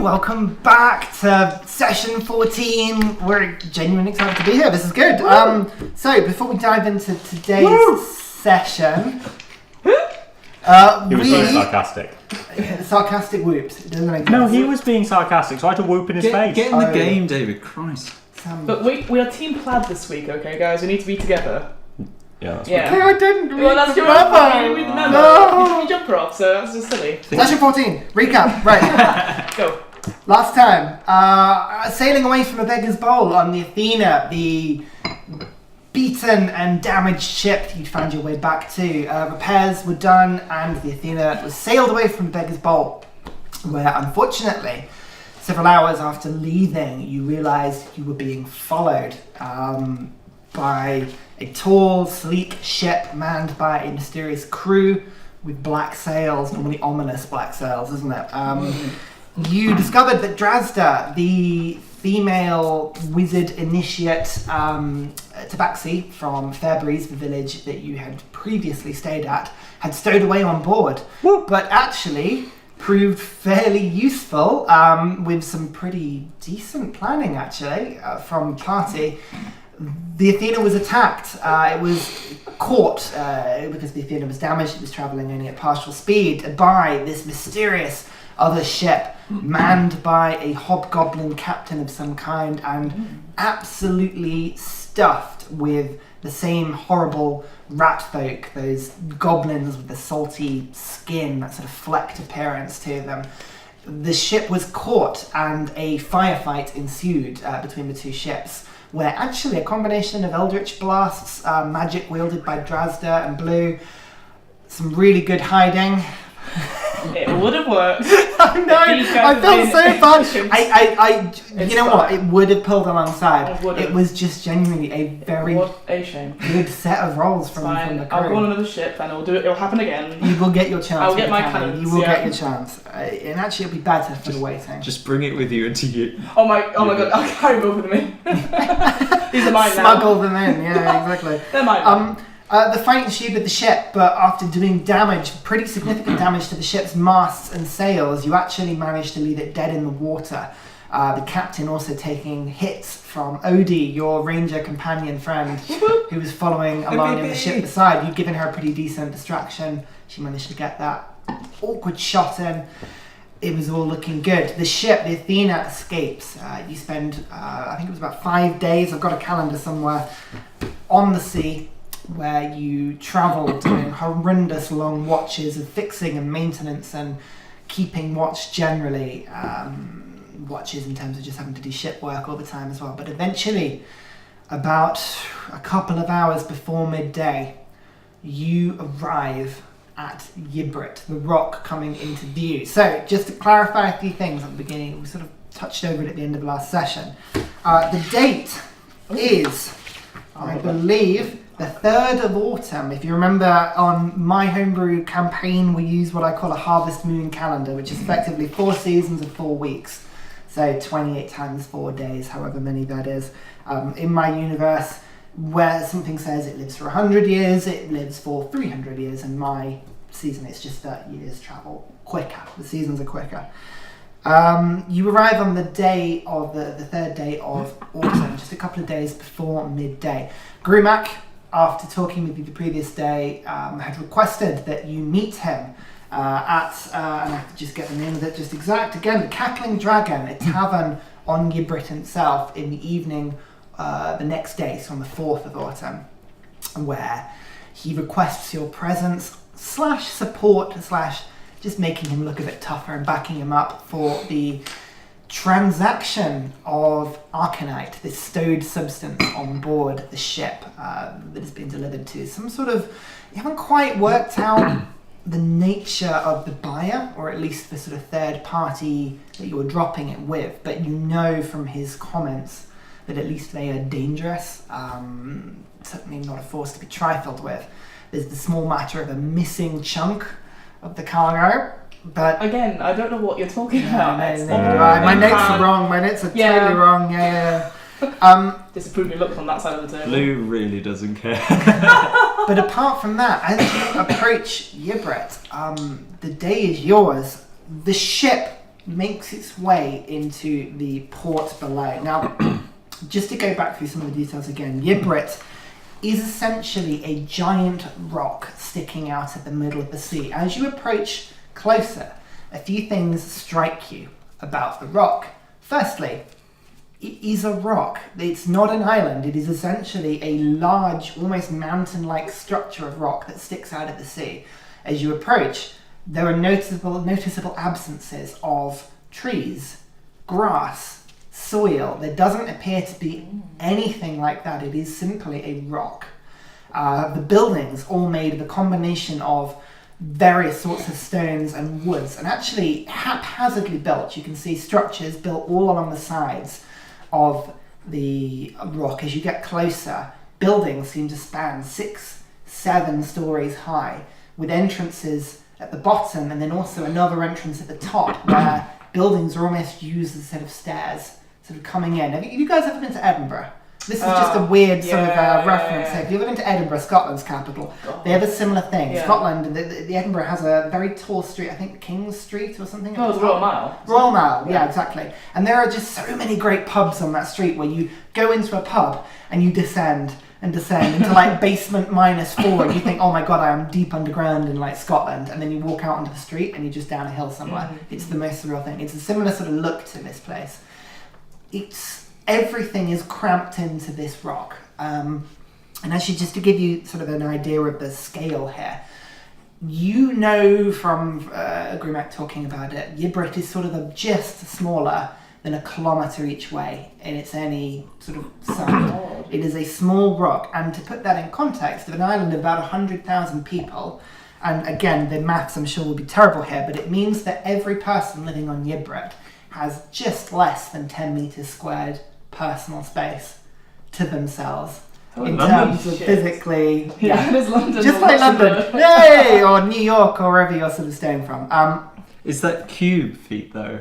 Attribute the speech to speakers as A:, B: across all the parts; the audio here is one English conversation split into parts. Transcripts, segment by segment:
A: welcome back to session 14. We're genuinely excited to be here. This is good. So before we dive into today's session,
B: he was very sarcastic.
A: Sarcastic whoops. It doesn't make sense.
B: No, he was being sarcastic, so I had to whoop in his face.
C: Get in the game, David. Christ.
D: But we are team plaid this week, okay, guys? We need to be together.
B: Yeah, that's
A: Okay, I didn't read
D: Well, that's
A: the
D: your
A: memo.
D: You read the memo.
A: No.
D: You took your jumper off, so that's just silly.
A: Session 14. Recap. Right.
D: Go.
A: Last time, sailing away from a beggar's bowl on the Athena, the beaten and damaged ship you'd found your way back to. Repairs were done and the Athena was sailed away from Beggar's Bowl, where unfortunately, several hours after leaving, you realised you were being followed by a tall, sleek ship manned by a mysterious crew with black sails, normally ominous black sails, isn't it? You discovered that Drazda, the female wizard initiate tabaxi from Fairbreeze, the village that you had previously stayed at, had stowed away on board, but actually proved fairly useful with some pretty decent planning, actually, from party. The Athena was attacked. It was caught because the Athena was damaged. It was travelling only at partial speed by this mysterious other ship manned by a hobgoblin captain of some kind and absolutely stuffed with the same horrible rat folk, those goblins with the salty skin, that sort of flecked appearance to them. The ship was caught and a firefight ensued between the two ships, where actually a combination of eldritch blasts, magic wielded by Drazda and Blue, some really good hiding.
D: It would have worked.
A: I know. I felt so bad. You know what? It would have pulled alongside. It was just genuinely a very
D: shame.
A: good set of rolls from the crew.
D: I'll go on another ship and it'll happen again.
A: You will get your chance.
D: I'll get my cannons.
A: You will get your chance. And actually, it'll be better for the waiting.
C: Just bring it with you into you.
D: Oh my god! I'll carry them over with me. These are mine now.
A: Smuggle them in. Yeah, exactly.
D: They're mine.
A: The fight ensued with the ship, but after doing damage, pretty significant damage to the ship's masts and sails, you actually managed to leave it dead in the water. The captain also taking hits from Odie, your ranger companion friend, who was following along in the ship beside. You'd given her a pretty decent distraction. She managed to get that awkward shot in. It was all looking good. The ship, the Athena, escapes. You spend, I think it was about 5 days, I've got a calendar somewhere, on the sea, where you travelled doing horrendous long watches of fixing and maintenance and keeping watch generally. Watches in terms of just having to do ship work all the time as well. But eventually, about a couple of hours before midday, you arrive at Yibrit, the rock coming into view. So, just to clarify a few things at the beginning, we sort of touched over it at the end of last session. The date is, I believe, the 3rd of autumn. If you remember, on my homebrew campaign, we use what I call a harvest moon calendar, which is effectively 4 seasons of 4 weeks. So 28 times 4 days, however many that is. In my universe, where something says it lives for 100 years, it lives for 300 years. In my season, it's just 30 years travel quicker. The seasons are quicker. You arrive on the day of the 3rd day of autumn, just a couple of days before midday. Grumac, after talking with you the previous day, had requested that you meet him at, and I have to just get the name of it just exact, again, the Cackling Dragon, a tavern on Yibrit itself in the evening the next day, so on the 4th of autumn, where he requests your presence / support / just making him look a bit tougher and backing him up for the transaction of Arcanite, this stowed substance on board the ship that has been delivered to some sort of, you haven't quite worked out the nature of the buyer, or at least the sort of third party that you were dropping it with, but you know from his comments that at least they are dangerous, certainly not a force to be trifled with. There's the small matter of a missing chunk of the cargo, but
D: again, I don't know what you're talking about.
A: My notes are wrong. My notes are totally wrong. Yeah.
D: Disapproving looks on that side of the table.
C: Blue really doesn't care.
A: But apart from that, as you approach Yibrit, the day is yours. The ship makes its way into the port below. Now, just to go back through some of the details again, Yibrit is essentially a giant rock sticking out at the middle of the sea. As you approach closer, a few things strike you about the rock. Firstly, it is a rock. It's not an island. It is essentially a large, almost mountain-like structure of rock that sticks out of the sea. As you approach, there are noticeable absences of trees, grass, soil. There doesn't appear to be anything like that. It is simply a rock. The buildings all made of a combination of various sorts of stones and woods, and actually haphazardly built. You can see structures built all along the sides of the rock. As you get closer, buildings seem to span 6-7 stories high, with entrances at the bottom and then also another entrance at the top, where buildings are almost used as a set of stairs sort of coming in. Have you guys ever been to Edinburgh? This is just a weird sort of reference. If you've ever been to Edinburgh, Scotland's capital, they have a similar thing.
D: Yeah.
A: Scotland, the Edinburgh has a very tall street, I think King's Street or something.
D: No, it's Royal Mile.
A: Royal Mile, yeah, exactly. And there are just so many great pubs on that street where you go into a pub and you descend into like basement -4, and you think, oh my god, I am deep underground in like Scotland, and then you walk out onto the street and you're just down a hill somewhere. It's the most surreal thing. It's a similar sort of look to this place. Everything is cramped into this rock. And actually, just to give you sort of an idea of the scale here, you know from Grimac talking about it, Yibrit is sort of just smaller than 1 kilometre each way in its any sort of side. It is a small rock, and to put that in context, of an island of about 100,000 people, and again, the maths I'm sure will be terrible here, but it means that every person living on Yibrit has just less than 10 metres squared personal space to themselves in terms of physically,
D: Yeah, it is London.
A: just like London, yay, or New York, or wherever you're sort of staying from.
C: Is that cube feet though?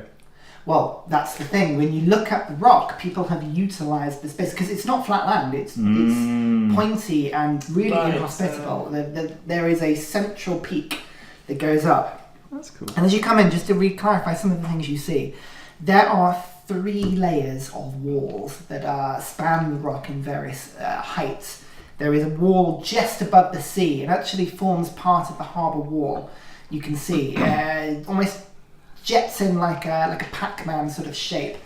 A: Well, that's the thing. When you look at the rock, people have utilised the space because it's not flat land. It's pointy and really inhospitable. There is a central peak that goes up.
C: That's cool.
A: And as you come in, just to re-clarify some of the things you see, there are 3 layers of walls that span the rock in various heights. There is a wall just above the sea. It actually forms part of the harbour wall. You can see almost jets in like a Pac-Man sort of shape,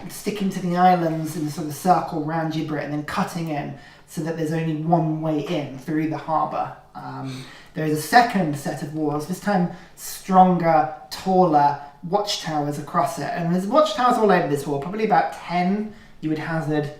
A: sticking to the islands in a sort of circle round Yibrit and then cutting in so that there's only one way in through the harbour. There is a second set of walls, this time stronger, taller watchtowers across it. And there's watchtowers all over this wall, probably about 10 you would hazard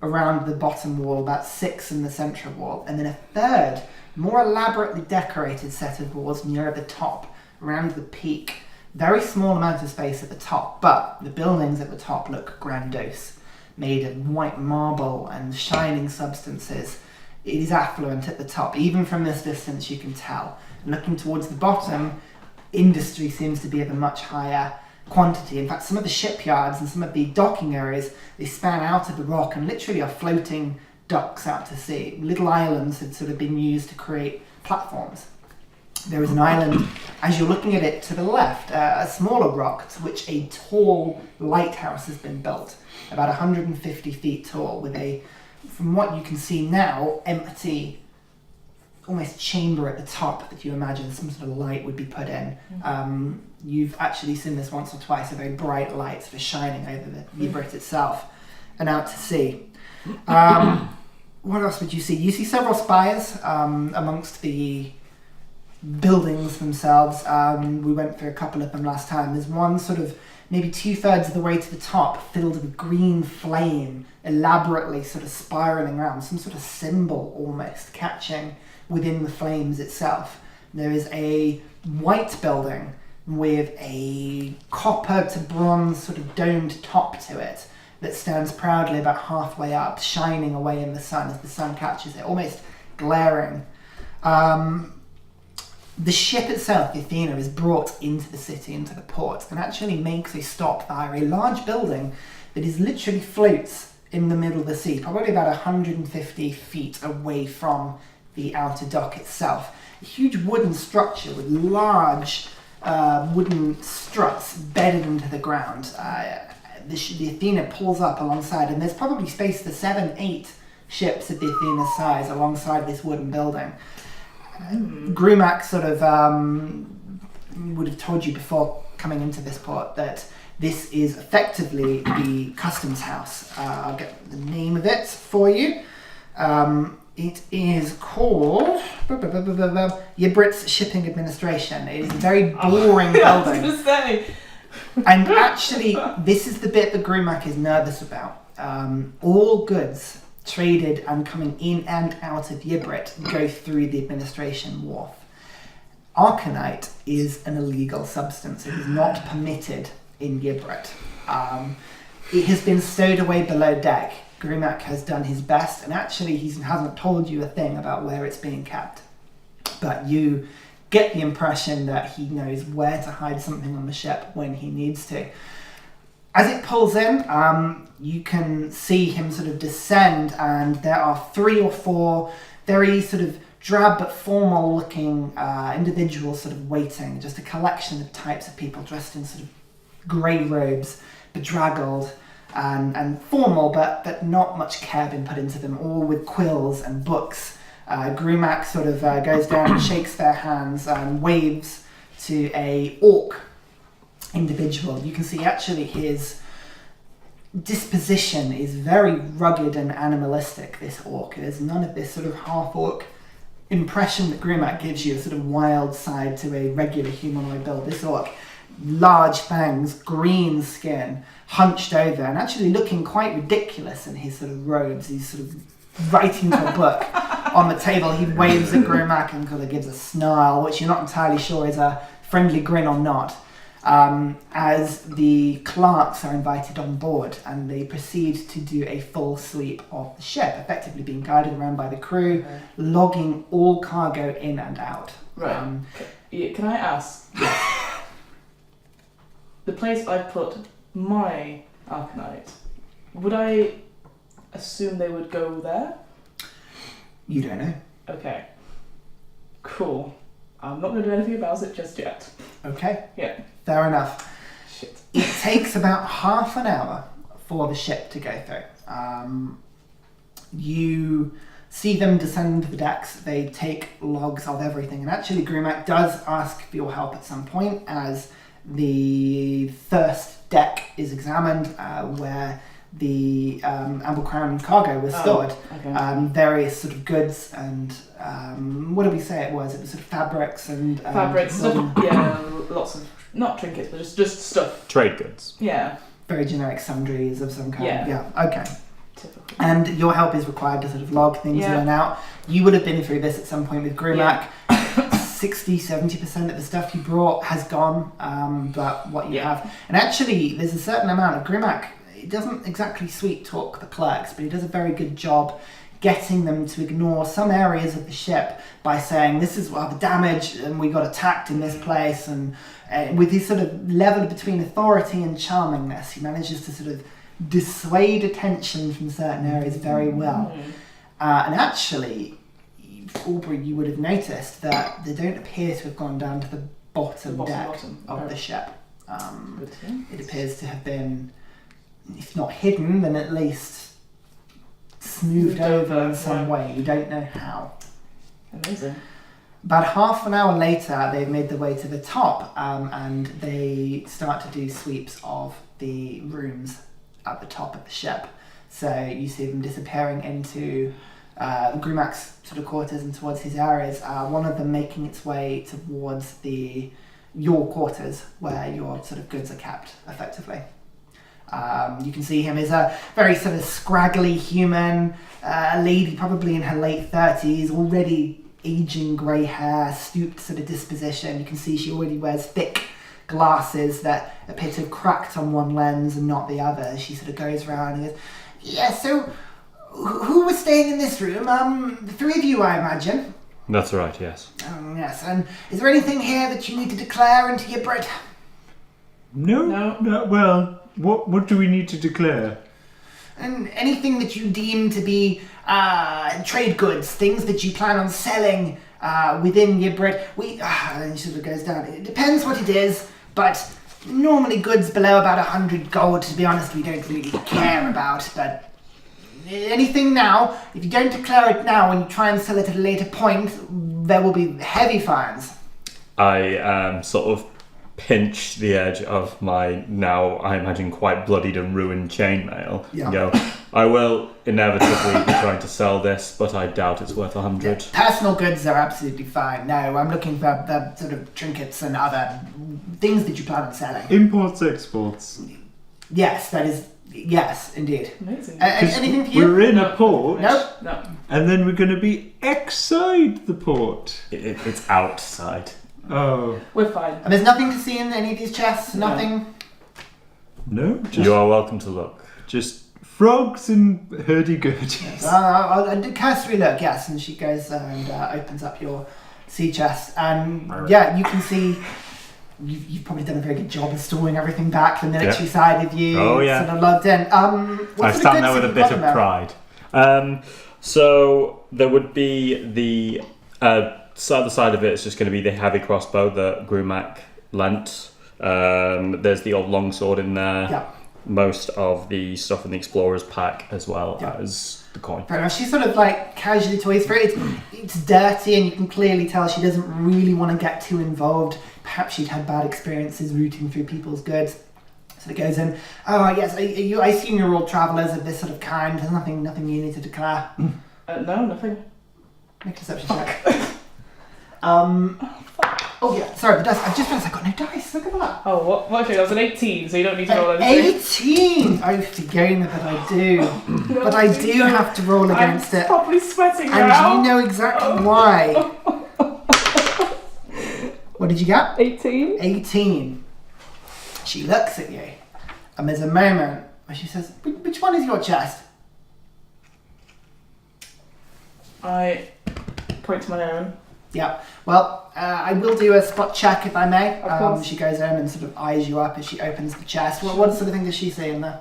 A: around the bottom wall, about 6 in the central wall, and then a third, more elaborately decorated set of walls near the top, around the peak. Very small amount of space at the top, but the buildings at the top look grandiose, made of white marble and shining substances. It is affluent at the top. Even from this distance you can tell. And looking towards the bottom, industry seems to be of a much higher quantity. In fact, some of the shipyards and some of the docking areas, they span out of the rock and literally are floating docks out to sea. Little islands had sort of been used to create platforms. There is an island, as you're looking at it to the left, a smaller rock to which a tall lighthouse has been built, about 150 feet tall, with a, from what you can see now, empty, almost chamber at the top that you imagine some sort of light would be put in. You've actually seen this once or twice, a very bright light sort of shining over the Yibrit itself and out to sea. What else would you see? You see several spires amongst the buildings themselves. We went through a couple of them last time. There's one sort of maybe 2/3 of the way to the top, filled with green flame, elaborately sort of spiraling around, some sort of symbol almost catching within the flames itself. There is a white building with a copper to bronze sort of domed top to it that stands proudly about halfway up, shining away in the sun as the sun catches it, almost glaring. The ship itself, the Fiona, is brought into the city, into the port, and actually makes a stop via a large building that is literally floats in the middle of the sea, probably about 150 feet away from the outer dock itself. A huge wooden structure with large wooden struts bedded into the ground. The Athena pulls up alongside, and there's probably space for 7, 8 ships of the Athena's size alongside this wooden building. Grumac sort of would have told you before coming into this port that this is effectively the customs house. I'll get the name of it for you. It is called Yibrit's Shipping Administration. It is a very boring building.
D: I was going to say.
A: And actually, this is the bit that Grumac is nervous about. All goods traded and coming in and out of Yibrit go through the administration wharf. Arcanite is an illegal substance. It is not permitted in Yibrit. It has been stowed away below deck. Grumac has done his best, and actually he hasn't told you a thing about where it's being kept. But you get the impression that he knows where to hide something on the ship when he needs to. As it pulls in, you can see him sort of descend, and there are 3 or 4 very sort of drab but formal looking individuals sort of waiting, just a collection of types of people dressed in sort of grey robes, bedraggled and formal, but not much care been put into them, all with quills and books. Grumac sort of goes down and shakes their hands and waves to a orc individual. You can see actually his disposition is very rugged and animalistic, this orc. There's none of this sort of half-orc impression that Grumac gives you, a sort of wild side to a regular humanoid build. This orc, large fangs, green skin, hunched over, and actually looking quite ridiculous in his sort of robes. He's sort of writing to a book on the table. He waves at Grumac and kind of gives a snarl, which you're not entirely sure is a friendly grin or not. As the clerks are invited on board, and they proceed to do a full sweep of the ship, effectively being guided around by the crew, logging all cargo in and out.
D: Right. Can I ask? The place I put my Arcanite, would I assume they would go there?
A: You don't know.
D: Okay. Cool. I'm not going to do anything about it just yet.
A: Okay.
D: Yeah.
A: Fair enough.
D: Shit.
A: It takes about half an hour for the ship to go through. You see them descend to the decks. They take logs of everything. And actually, Grumac does ask for your help at some point as the first deck is examined, where the Amber Crown cargo was stored.
D: Okay.
A: Various sort of goods and what did we say it was? It was sort of fabrics and
D: lots of not trinkets, but just stuff.
B: Trade goods.
D: Yeah.
A: Very generic sundries of some kind.
D: Yeah.
A: Okay.
D: Typical.
A: And your help is required to sort of log things in and out. You would have been through this at some point with Grumac. 60-70% of the stuff you brought has gone, but what you have, and actually there's a certain amount of Grumac. He doesn't exactly sweet talk the clerks, but he does a very good job getting them to ignore some areas of the ship by saying this is the damage and we got attacked in this place, and with his sort of level between authority and charmingness, he manages to sort of dissuade attention from certain areas very well. And actually, Aubrey, you would have noticed that they don't appear to have gone down to the bottom deck of the ship. It appears to have been, if not hidden, then at least smoothed over in some way. You don't know how.
D: Amazing.
A: About half an hour later, they've made their way to the top, and they start to do sweeps of the rooms at the top of the ship. So you see them disappearing into Grumac's sort of quarters and towards his areas. One of them making its way towards your quarters, where your sort of goods are kept, effectively. You can see him as a very sort of scraggly human, a lady probably in her late 30s, already aging grey hair, stooped sort of disposition. You can see she already wears thick glasses that appear to have cracked on one lens and not the other. She sort of goes around and goes, yeah, so who was staying in this room? The 3 of you, I imagine.
B: That's right, yes.
A: Yes, and is there anything here that you need to declare into your bread?
C: No. Well, what do we need to declare?
A: And anything that you deem to be trade goods, things that you plan on selling within Yibrit. Then she sort of goes down. It depends what it is, but normally goods below about 100 gold, to be honest, we don't really care about. But anything now, if you don't declare it now and you try and sell it at a later point, there will be heavy fines.
B: I sort of pinch the edge of my now, I imagine, quite bloodied and ruined chainmail.
A: Yeah.
B: And go, I will inevitably be trying to sell this, but I doubt it's worth 100.
A: Personal goods are absolutely fine. No, I'm looking for the sort of trinkets and other things that you plan on selling.
C: Imports, exports.
A: Yes, that is... Yes, indeed.
D: Amazing.
A: Anything for you?
C: We're in a port.
A: Nope.
D: No.
C: And then we're going to be outside the port.
B: It's outside.
C: Oh.
D: We're fine.
A: And there's nothing to see in any of these chests? Nothing?
C: No, just,
B: You are welcome to look.
C: just frogs and hurdy-gurdies.
A: I'll do cursory look, yes. And she goes and opens up your sea chest. And yeah, you can see... You've probably done a very good job of storing everything back. The military side of you sort of logged in.
B: I stand there with a bit of pride. So there would be the other side of it is just going to be the heavy crossbow that Grumac lent. There's the old longsword in there.
A: Yeah.
B: Most of the stuff in the explorer's pack, as well as the coin.
A: Fair enough. She sort of like casually toys through it. It's dirty, and you can clearly tell she doesn't really want to get too involved. Perhaps she'd had bad experiences rooting through people's goods. So it goes in. Oh yes, I assume you're all travellers of this sort of kind. There's nothing you need to declare.
D: No, nothing.
A: Make a perception check. Oh yeah, sorry, the dice. I just realised I got no dice. Look at that.
D: Oh, what? Actually, that was an 18, so you don't need to roll anything.
A: 18. Oh, forgetting that I do, but I do have to roll against
D: I'm
A: it,
D: probably sweating
A: and
D: now.
A: you know exactly why. What did you get?
D: 18.
A: 18. She looks at you, and there's a moment where she says, "Which one is your chest?"
D: I point to my own.
A: Yeah. Well, I will do a spot check if I may.
D: Of course.
A: She goes in and sort of eyes you up as she opens the chest. What sort of thing does she see in there?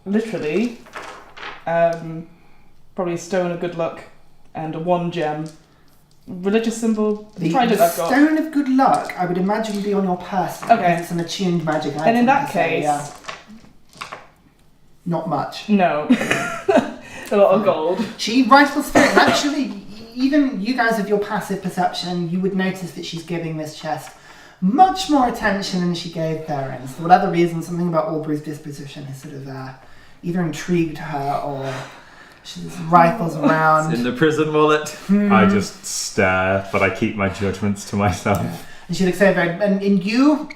D: Literally, probably a stone of good luck and a 1 gem. Religious symbol.
A: The
D: Trident I've got.
A: stone of good luck, I would imagine, would be on your person.
D: Okay.
A: Because it's an attuned magic item.
D: Then in that
A: so,
D: case,
A: yeah. Not much.
D: no. A lot of gold.
A: She rifles through it, and actually, even you guys with your passive perception, you would notice that she's giving this chest much more attention than she gave Theren. So for whatever reason, something about Aubrey's disposition has sort of either intrigued her or she just rifles around.
E: It's in the prison wallet.
B: I just stare, but I keep my judgments to myself.
A: And she looks over, and you,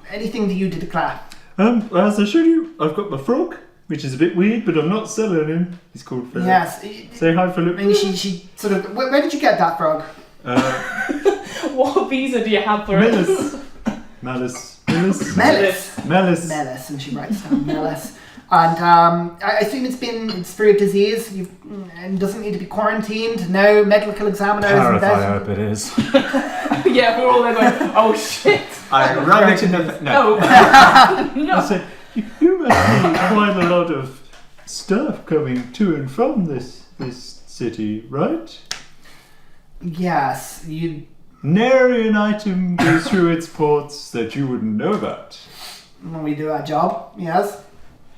A: anything that you to declare?
C: As I showed you, I've got my frog, which is a bit weird, but I'm not selling him. He's called Theren.
A: Yes.
C: Say hi, Philip.
A: Maybe she sort of... Where did you get that frog?
D: What visa do you have for it?
C: Melis.
A: Melis, and she writes down Melis. And I assume it's through a disease and doesn't need to be quarantined. No medical examiners.
B: I hope it is.
D: Yeah, we're all there going, oh shit.
E: I rub it in the...
D: No.
C: I said, you must need quite a lot of stuff coming to and from this city, right?
A: Yes, you...
C: Nary an item goes through its ports that you wouldn't know about.
A: When we do our job, yes.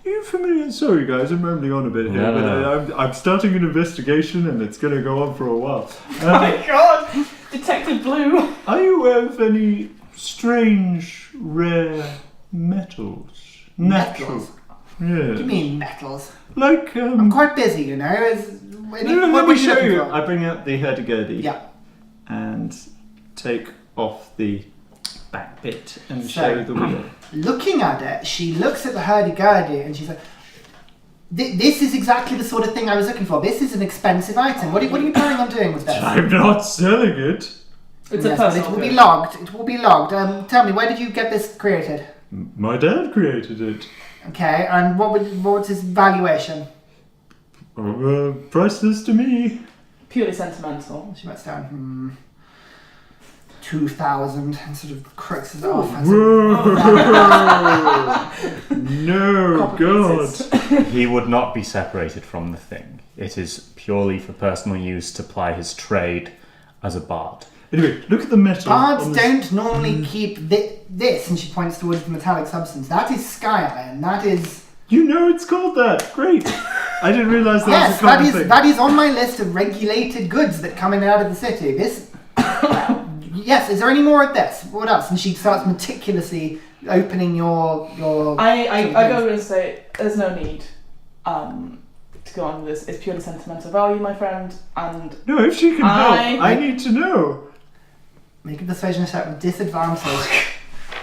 C: Are you familiar? Sorry guys, I'm rambling on a bit here,
B: No.
C: but I'm starting an investigation and it's going to go on for a while.
D: Oh my god! Detective Blue!
C: Are you aware of any strange, rare metals?
A: Metals?
C: Yeah.
A: What do you mean metals?
C: Like,
A: I'm quite busy, you know.
C: let me
A: what
C: show
A: looking
C: you.
A: for?
C: I bring out the hurdy-gurdy
A: Yeah.
C: and take off the back bit and
A: So-
C: show the wheel.
A: Looking at it, she looks at the hurdy-gurdy and she's like, this is exactly the sort of thing I was looking for. This is an expensive item. What are you planning on doing with this?
C: I'm not selling it.
D: It's
A: Yes,
D: a
A: but
D: personal
A: it will be
D: good.
A: logged. It will be logged. Tell me, where did you get this created?
C: My dad created it.
A: Okay, and what's his valuation?
C: Priceless to me.
D: Purely sentimental.
A: She writes down, 2,000 and sort of crooks it off.
C: Whoa! No,
D: Copper
C: God.
D: pieces.
B: He would not be separated from the thing. It is purely for personal use to ply his trade as a bard.
C: Anyway, look at the metal.
A: Bards
C: on this-
A: don't normally keep this, and she points towards the metallic substance. That is sky iron. That is...
C: You know it's called that. Great. I didn't realise that was
A: Yes,
C: a common thing.
A: that is on my list of regulated goods that come in and out of the city. This... Yes, is there any more of this? What else? And she starts meticulously opening your
D: I go and say, there's no need to go on with this. It's purely sentimental value, my friend, and
C: No, if she can help, I need to know.
A: Make a persuasion check with disadvantage.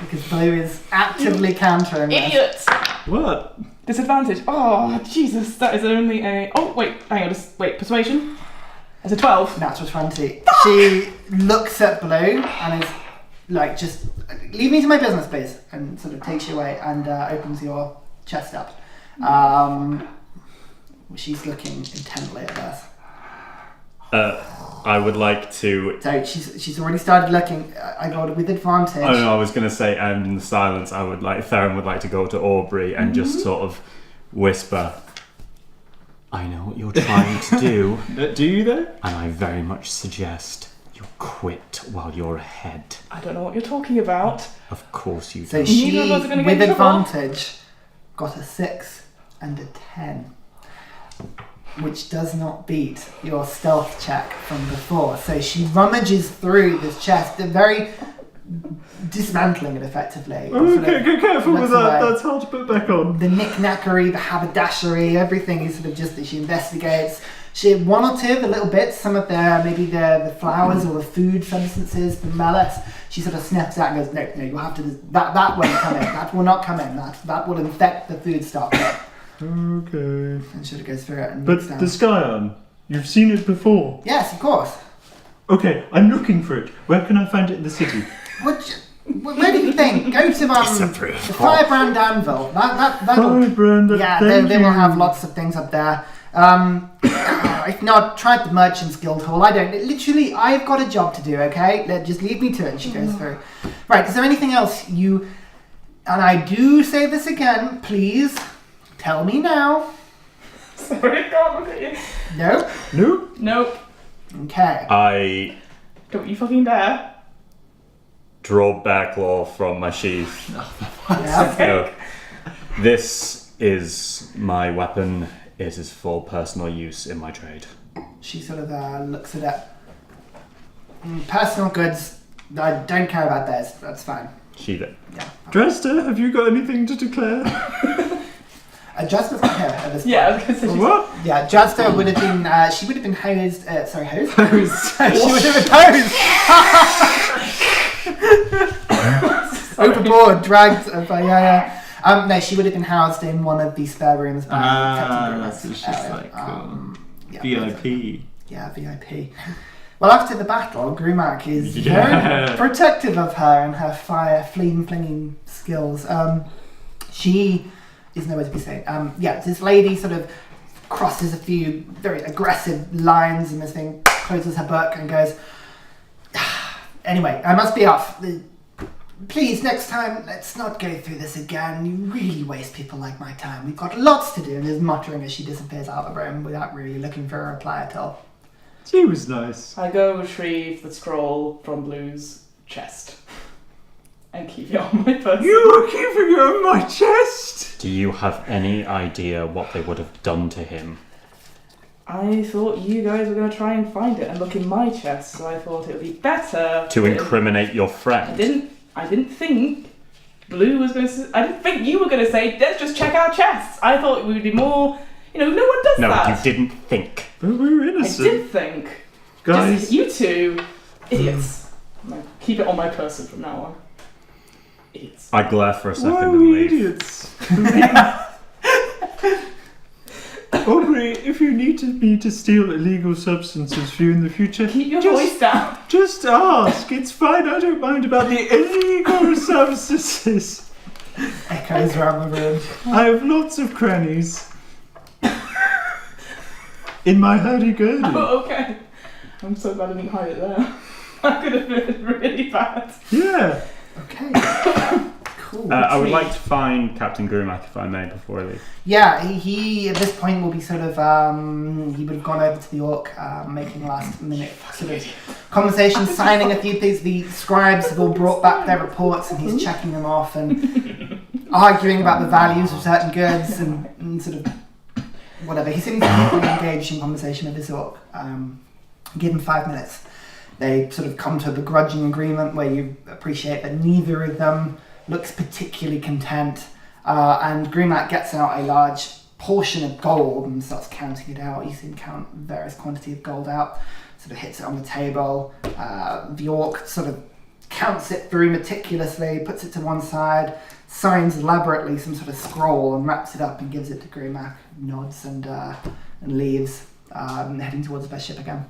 A: Because Blue is actively countering this.
D: idiots!
C: What?
D: Disadvantage. Oh, Jesus, that is only a... Oh, wait, hang on, wait, persuasion? It's a 12.
A: Natural 20. She looks at Blue and is like, just leave me to my business, please, and sort of takes you away and opens your chest up. She's looking intently at this.
B: I would like to...
A: So she's already started looking. I got it with advantage.
B: Oh no, I was going to say, and in the silence, Theren would like to go to Aubrey and just sort of whisper, I know what you're trying to do.
C: Do you though?
B: And I very much suggest you quit while you're ahead.
D: I don't know what you're talking about.
B: Of course you
A: So
B: do.
A: she,
D: Neither of us are gonna
A: with
D: get in trouble.
A: advantage, got a 6 and a 10. Which does not beat your stealth check from before. So she rummages through this chest, very dismantling it effectively.
C: Oh,
A: Sort of
C: okay, careful with
A: looks
C: that.
A: away.
C: That's hard to put back on.
A: The knick-knackery, the haberdashery, everything is sort of just that she investigates. She one or two of the little bits, some of the flowers or the food substances, the mallets. She sort of sniffs out and goes, no, you'll have to. That won't come in. That will not come in. That will infect the food stock.
C: Okay.
A: And sort of goes through it and looks
C: But
A: down.
C: the Scion, you've seen it before.
A: Yes, of course.
C: Okay, I'm looking for it. Where can I find it in the city?
A: Where do you think? Go to the Firebrand Anvil. That'll,
C: Firebrand,
A: yeah,
C: thank
A: they will
C: you.
A: have lots of things up there. If not, try the Merchants Guild Hall. Literally, I've got a job to do, okay? Just leave me to it. And she goes through. Right, is there anything else you... And I do say this again, please, tell me now.
D: Sorry, I can't look at you.
A: No?
C: Nope.
D: Nope.
A: Okay.
B: I
D: Don't you fucking dare.
B: draw backlaw from my sheath.
A: Yeah.
B: No. This is my weapon. It is for personal use in my trade.
A: She sort of looks at it. Personal goods, I don't care about theirs. That's fine.
B: Sheath it.
A: Yeah.
C: Dresder, have you got anything to declare?
A: Justice not here at this point.
D: Yeah, I was going to say.
C: What?
A: Yeah, Justa would have been, she would have been hosed, sorry, hosed? She would have been hosed! Overboard, dragged, no, she would have been housed in one of the spare rooms by Captain Grimace.
E: so it's just like
A: yeah,
E: VIP.
A: Yeah, VIP. Well, after the battle, Grumac is
E: Yeah.
A: very protective of her and her fire flinging skills. She is nowhere to be seen. This lady sort of crosses a few very aggressive lines and this thing closes her book and goes, anyway, I must be off. Please, next time, let's not go through this again. You really waste people like my time. We've got lots to do, and is muttering as she disappears out of the room without really looking for a reply at all.
C: She was nice.
D: I go retrieve the scroll from Blue's chest and keep it on my person.
C: You were keeping it on my chest!
B: Do you have any idea what they would have done to him?
D: I thought you guys were going to try and find it and look in my chest, so I thought it would be better
B: To incriminate your
D: I
B: friend?
D: didn't think Blue was going to. I didn't think you were going to say, let's just check our chests. I thought we would be more. No one does
B: No,
D: that.
B: you didn't think.
C: But we were
D: I
C: innocent.
D: did think.
C: Guys,
D: Just you two idiots. I'm gonna keep it on my person from now on. Idiots.
B: I glare for a second
C: why are
B: and
C: we
B: leave.
C: idiots? Aubrey, if you need me to steal illegal substances for you in the future,
D: Keep your
C: just,
D: voice down.
C: just ask. It's fine, I don't mind about the illegal substances.
A: Echoes around the room.
C: I have lots of crannies. In my hurdy-gurdy.
D: Oh, okay. I'm so glad I didn't hide it there. That could have been really bad.
C: Yeah.
A: Okay. Cool.
B: I would like to find Captain Grumac if I may before I leave.
A: Yeah, he at this point will be sort of he would have gone over to the orc, making last minute sort of conversation, signing a few things. The scribes have all brought back their reports and he's checking them off and arguing about the values of certain goods and sort of whatever. He seems to be engaged in conversation with this orc. Give him 5 minutes. They sort of come to a begrudging agreement where you appreciate that neither of them looks particularly content. And Grumac gets out a large portion of gold and starts counting it out. You see him count various quantity of gold out, sort of hits it on the table. The orc sort of counts it through meticulously, puts it to one side, signs elaborately some sort of scroll and wraps it up and gives it to Grumac, nods and leaves, heading towards their ship again.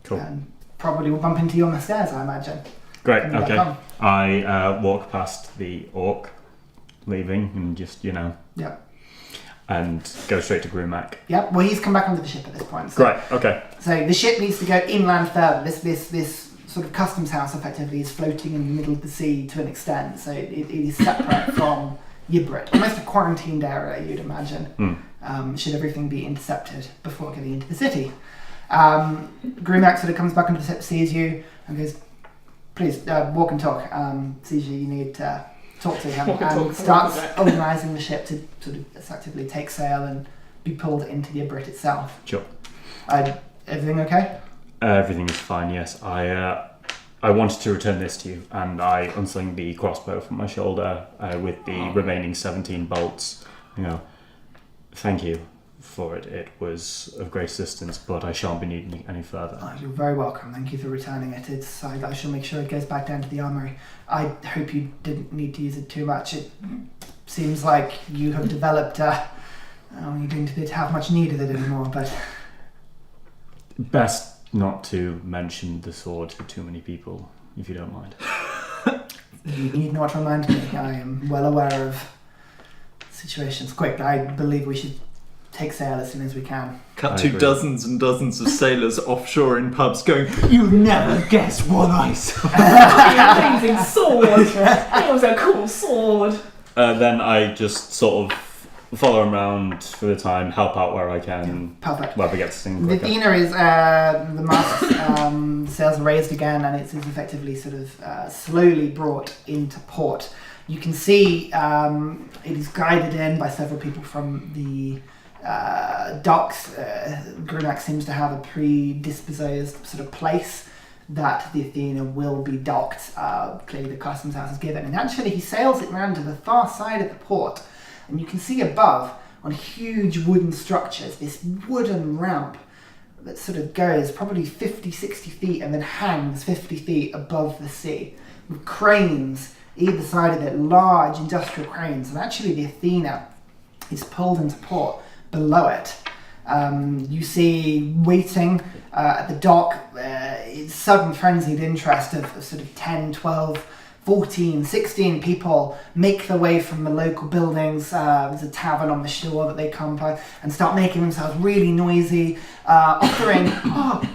B: Cool.
A: And probably will bump into you on the stairs, I imagine.
B: Great,
A: Coming back
B: okay.
A: on.
B: I walk past the orc, leaving, and just,
A: Yeah.
B: and go straight to Grumac.
A: Yeah, well, he's come back onto the ship at this point. So,
B: Great, okay.
A: So the ship needs to go inland further. This sort of customs house effectively is floating in the middle of the sea to an extent. So it is separate from Yibrit. Almost a quarantined area, you'd imagine. Should everything be intercepted before getting into the city. Grumac sort of comes back onto the ship, sees you, and goes, please, walk and talk. Sees you need to talk to him, and starts organising the ship to sort of effectively take sail and be pulled into the Yibrit itself.
B: Sure.
A: Everything okay?
B: Everything is fine, yes. I wanted to return this to you, and I unsling the crossbow from my shoulder with the remaining 17 bolts. Thank you for it. It was of great assistance, but I shan't be needing it any further.
A: You're very welcome. Thank you for returning it. I shall make sure it goes back down to the armory. I hope you didn't need to use it too much. It seems like you have developed. You don't appear to have much need of it anymore, but
B: Best not to mention the sword to too many people, if you don't mind.
A: you need not remind me. I am well aware of situations. Quick, I believe we should take sail as soon as we can.
E: Cut
B: I
E: to
B: agree.
E: dozens and dozens of sailors offshore in pubs going, "You'll never guess what I saw."
D: Amazing sword. It was a cool sword.
B: Then I just sort of follow him around for the time, help out where I can,
A: Perfect.
B: whoever gets things
A: The
B: quicker.
A: Athena is the mast sails are raised again, and it's effectively sort of slowly brought into port. You can see it is guided in by several people from the docks. Grumac seems to have a predisposed sort of place that the Athena will be docked. Clearly the customs house is given, and actually he sails it round to the far side of the port, and you can see above on huge wooden structures this wooden ramp that sort of goes probably 50-60 feet and then hangs 50 feet above the sea with cranes either side of it, large industrial cranes, and actually the Athena is pulled into port below it. You see waiting at the dock, sudden frenzied interest of sort of 10, 12, 14, 16 people make their way from the local buildings. There's a tavern on the shore that they come by and start making themselves really noisy, offering,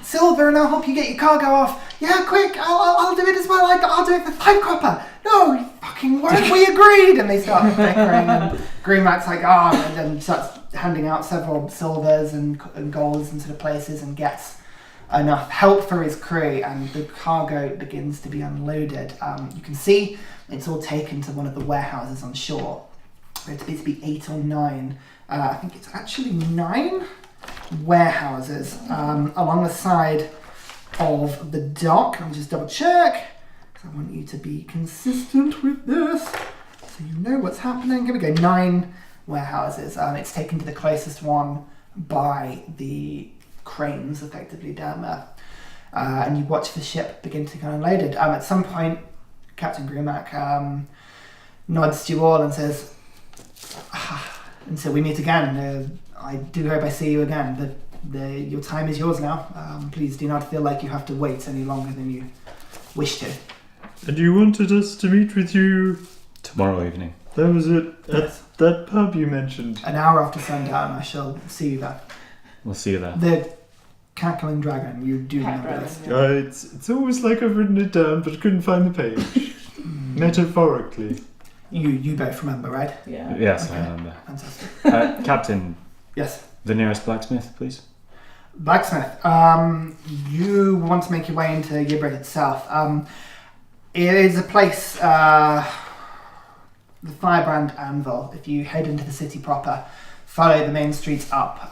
A: silver and I'll help you get your cargo off. Yeah, quick, I'll do it as well. I'll do it for 5 copper. No, you fucking weren't. We agreed. And they start bickering, and Greenmac's like, and then starts handing out several silvers and golds and sort of places and gets enough help for his crew, and the cargo begins to be unloaded. You can see it's all taken to one of the warehouses on shore. There appears to be 8 or 9. I think it's actually 9 warehouses along the side of the dock. I'll just double check, because I want you to be consistent with this, so you know what's happening. Here we go, 9 warehouses. It's taken to the closest one by the cranes effectively down there, and you watch the ship begin to get unloaded. At some point Captain Grumac nods to you all and says, and so we meet again. I do hope I see you again. Your time is yours now. Please do not feel like you have to wait any longer than you wish to.
C: And you wanted us to meet with you?
B: Tomorrow evening.
C: That was it, at
A: Yes.
C: that pub you mentioned.
A: An hour after sundown I shall see you there.
B: We'll see you there.
A: The Cackling Dragon, you do
D: Cat
A: remember this.
D: dragon,
C: It's almost like I've written it down, but I couldn't find the page. Metaphorically.
A: You both remember, right?
D: Yeah.
B: Yes,
A: Okay.
B: I remember.
A: Fantastic.
B: Captain,
A: Yes.
B: the nearest blacksmith, please.
A: Blacksmith. You want to make your way into Yibrit itself. It is a place, the Firebrand Anvil. If you head into the city proper, follow the main streets up.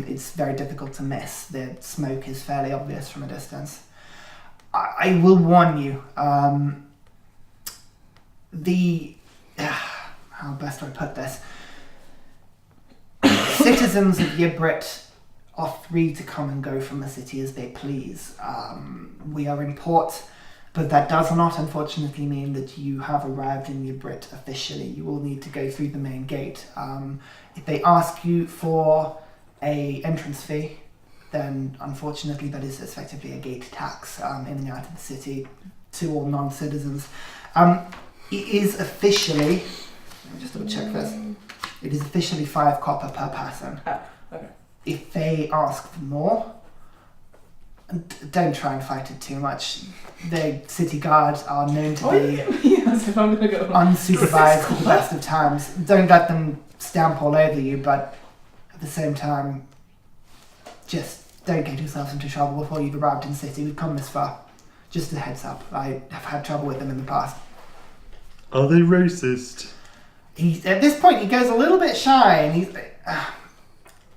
A: It's very difficult to miss. The smoke is fairly obvious from a distance. I will warn you. How best do I put this? Citizens of Yibrit are free to come and go from the city as they please. We are in port, but that does not unfortunately mean that you have arrived in Yibrit officially. You will need to go through the main gate. If they ask you for a entrance fee, then unfortunately that is effectively a gate tax in and out of the city to all non-citizens. It is officially, let me just double check this, it is officially 5 copper per person.
D: Oh, okay.
A: If they ask for more, don't try and fight it too much. The city guards are known to be
D: Yes, if I'm going to go.
A: unsupervised at the best of times. Don't let them stamp all over you, but at the same time, just don't get yourselves into trouble before you've arrived in the city. We've come this far. Just a heads up. I have had trouble with them in the past.
C: Are they racist?
A: At this point, he goes a little bit shy, and he's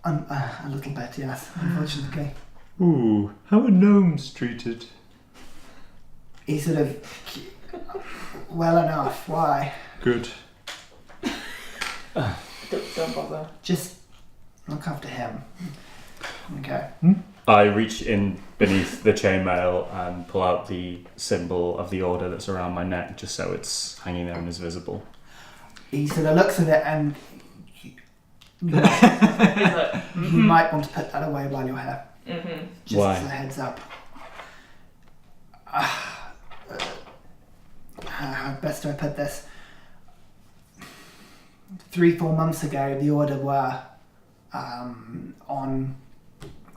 A: a little bit, yes, unfortunately.
C: Ooh, how are gnomes treated?
A: He's sort of well enough. Why?
C: Good.
D: Don't bother.
A: Just look after him. Okay.
B: I reach in beneath the chainmail and pull out the symbol of the order that's around my neck, just so it's hanging there and is visible.
A: He sort of looks at it, and you might want to put that away while you're here.
D: Mm-hmm.
A: Just
B: Why?
A: as a heads up. How best do I put this? 3-4 months ago, the order were on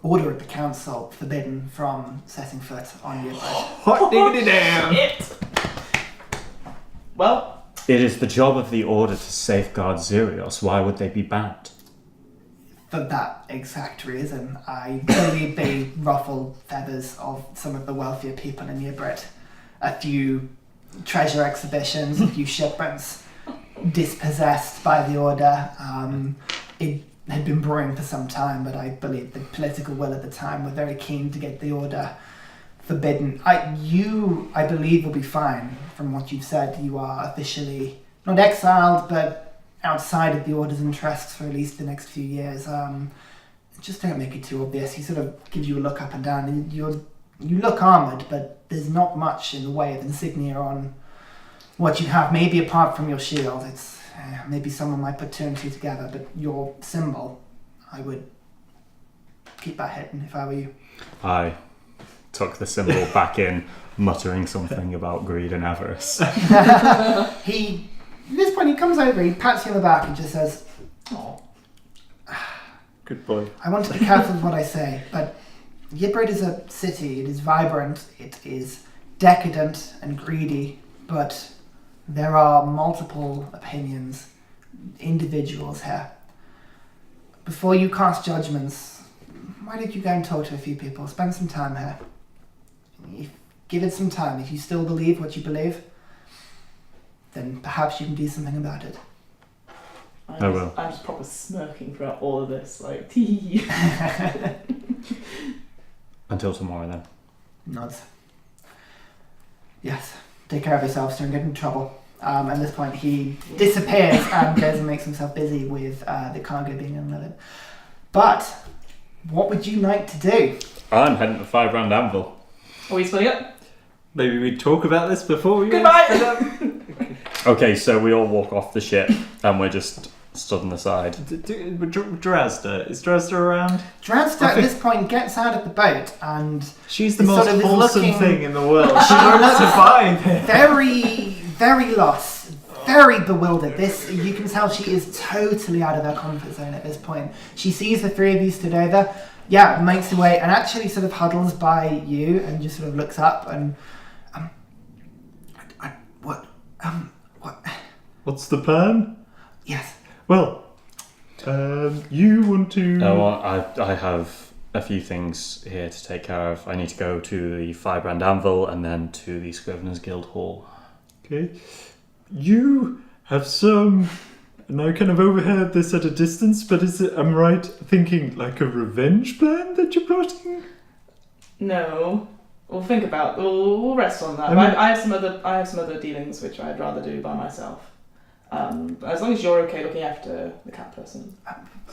A: order of the council forbidden from setting foot on Yibrit.
E: Hot diggity damn!
D: It. Well,
B: It is the job of the order to safeguard Xerieos. Why would they be banned?
A: For that exact reason, I believe they ruffle feathers of some of the wealthier people in Yibrit. A few treasure exhibitions, a few shipments dispossessed by the order. It had been brewing for some time, but I believe the political will at the time were very keen to get the order forbidden. I believe will be fine. From what you've said, you are officially not exiled, but outside of the order's interests for at least the next few years. Just don't make it too obvious. He sort of gives you a look up and down, and you look armoured, but there's not much in the way of insignia on what you have. Maybe apart from your shield, it's maybe someone might put 2 and 2 together, but your symbol, I would keep that hidden if I were you.
B: I tuck the symbol back in, muttering something about greed and avarice.
A: At this point, he comes over, he pats you on the back and just says,
D: oh,
C: Good boy.
A: I want to be careful with what I say, but Yibrit is a city. It is vibrant, it is decadent and greedy, but there are multiple opinions, individuals here. Before you cast judgments, why don't you go and talk to a few people? Spend some time here. Give it some time. If you still believe what you believe, then perhaps you can do something about it.
B: I will.
D: I'm just proper smirking throughout all of this, like, tee.
B: Until tomorrow, then.
A: Nods. Yes. Take care of yourselves. Don't get into trouble. At this point, he disappears and goes and makes himself busy with the cargo being unloaded. But what would you like to do?
B: I'm heading to 5 Round Anvil.
D: Are we splitting up?
E: Maybe we talk about this before we
D: Goodbye!
B: Okay, so we all walk off the ship and we're just stood on the side.
E: Drazda. Is Drazda around?
A: Drazda at this point gets out of the boat and
E: She's the
A: It's
E: most
A: sort of is
E: wholesome
A: looking-
E: thing in the world. She won't survive here.
A: very, very lost, very bewildered. You can tell she is totally out of her comfort zone at this point. She sees the 3 of you stood over, makes her way and actually sort of huddles by you and just sort of looks up and
C: What's the plan?
A: Yes.
C: Well, you want to...
B: Oh, well, I have a few things here to take care of. I need to go to the Firebrand Anvil and then to the Scriveners Guild Hall.
C: Okay. You have some... And I kind of overheard this at a distance, but am I right thinking like a revenge plan that you're plotting?
D: No. We'll think about. We'll rest on that.
C: I
D: But
C: mean-
D: I have some other dealings which I'd rather do by myself. As long as you're okay looking after the cat person.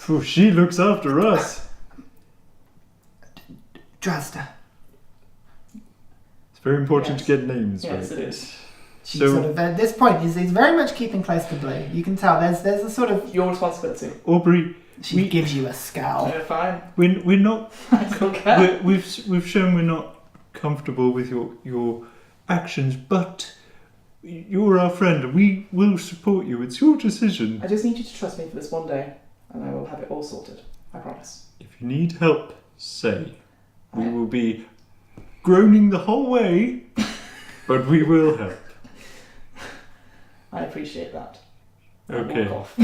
C: Oh, she looks after us.
A: Drasta.
C: It's very important
D: Yes.
C: to get names
D: Yes,
C: right.
D: it is.
A: She
C: So-
A: sort of, at this point, he's very much keeping close to Blue. You can tell there's a sort of...
D: Your responsibility.
C: Aubrey,
A: She gives you a scowl.
D: Fine.
C: we're not...
D: I don't care.
C: We've shown we're not comfortable with your actions, but you're our friend and we will support you. It's your decision.
D: I just need you to trust me for this one day, and I will have it all sorted. I promise.
C: If you need help, say. We will be groaning the whole way, but we will help.
D: I appreciate that. I'll
C: Okay.
D: walk off.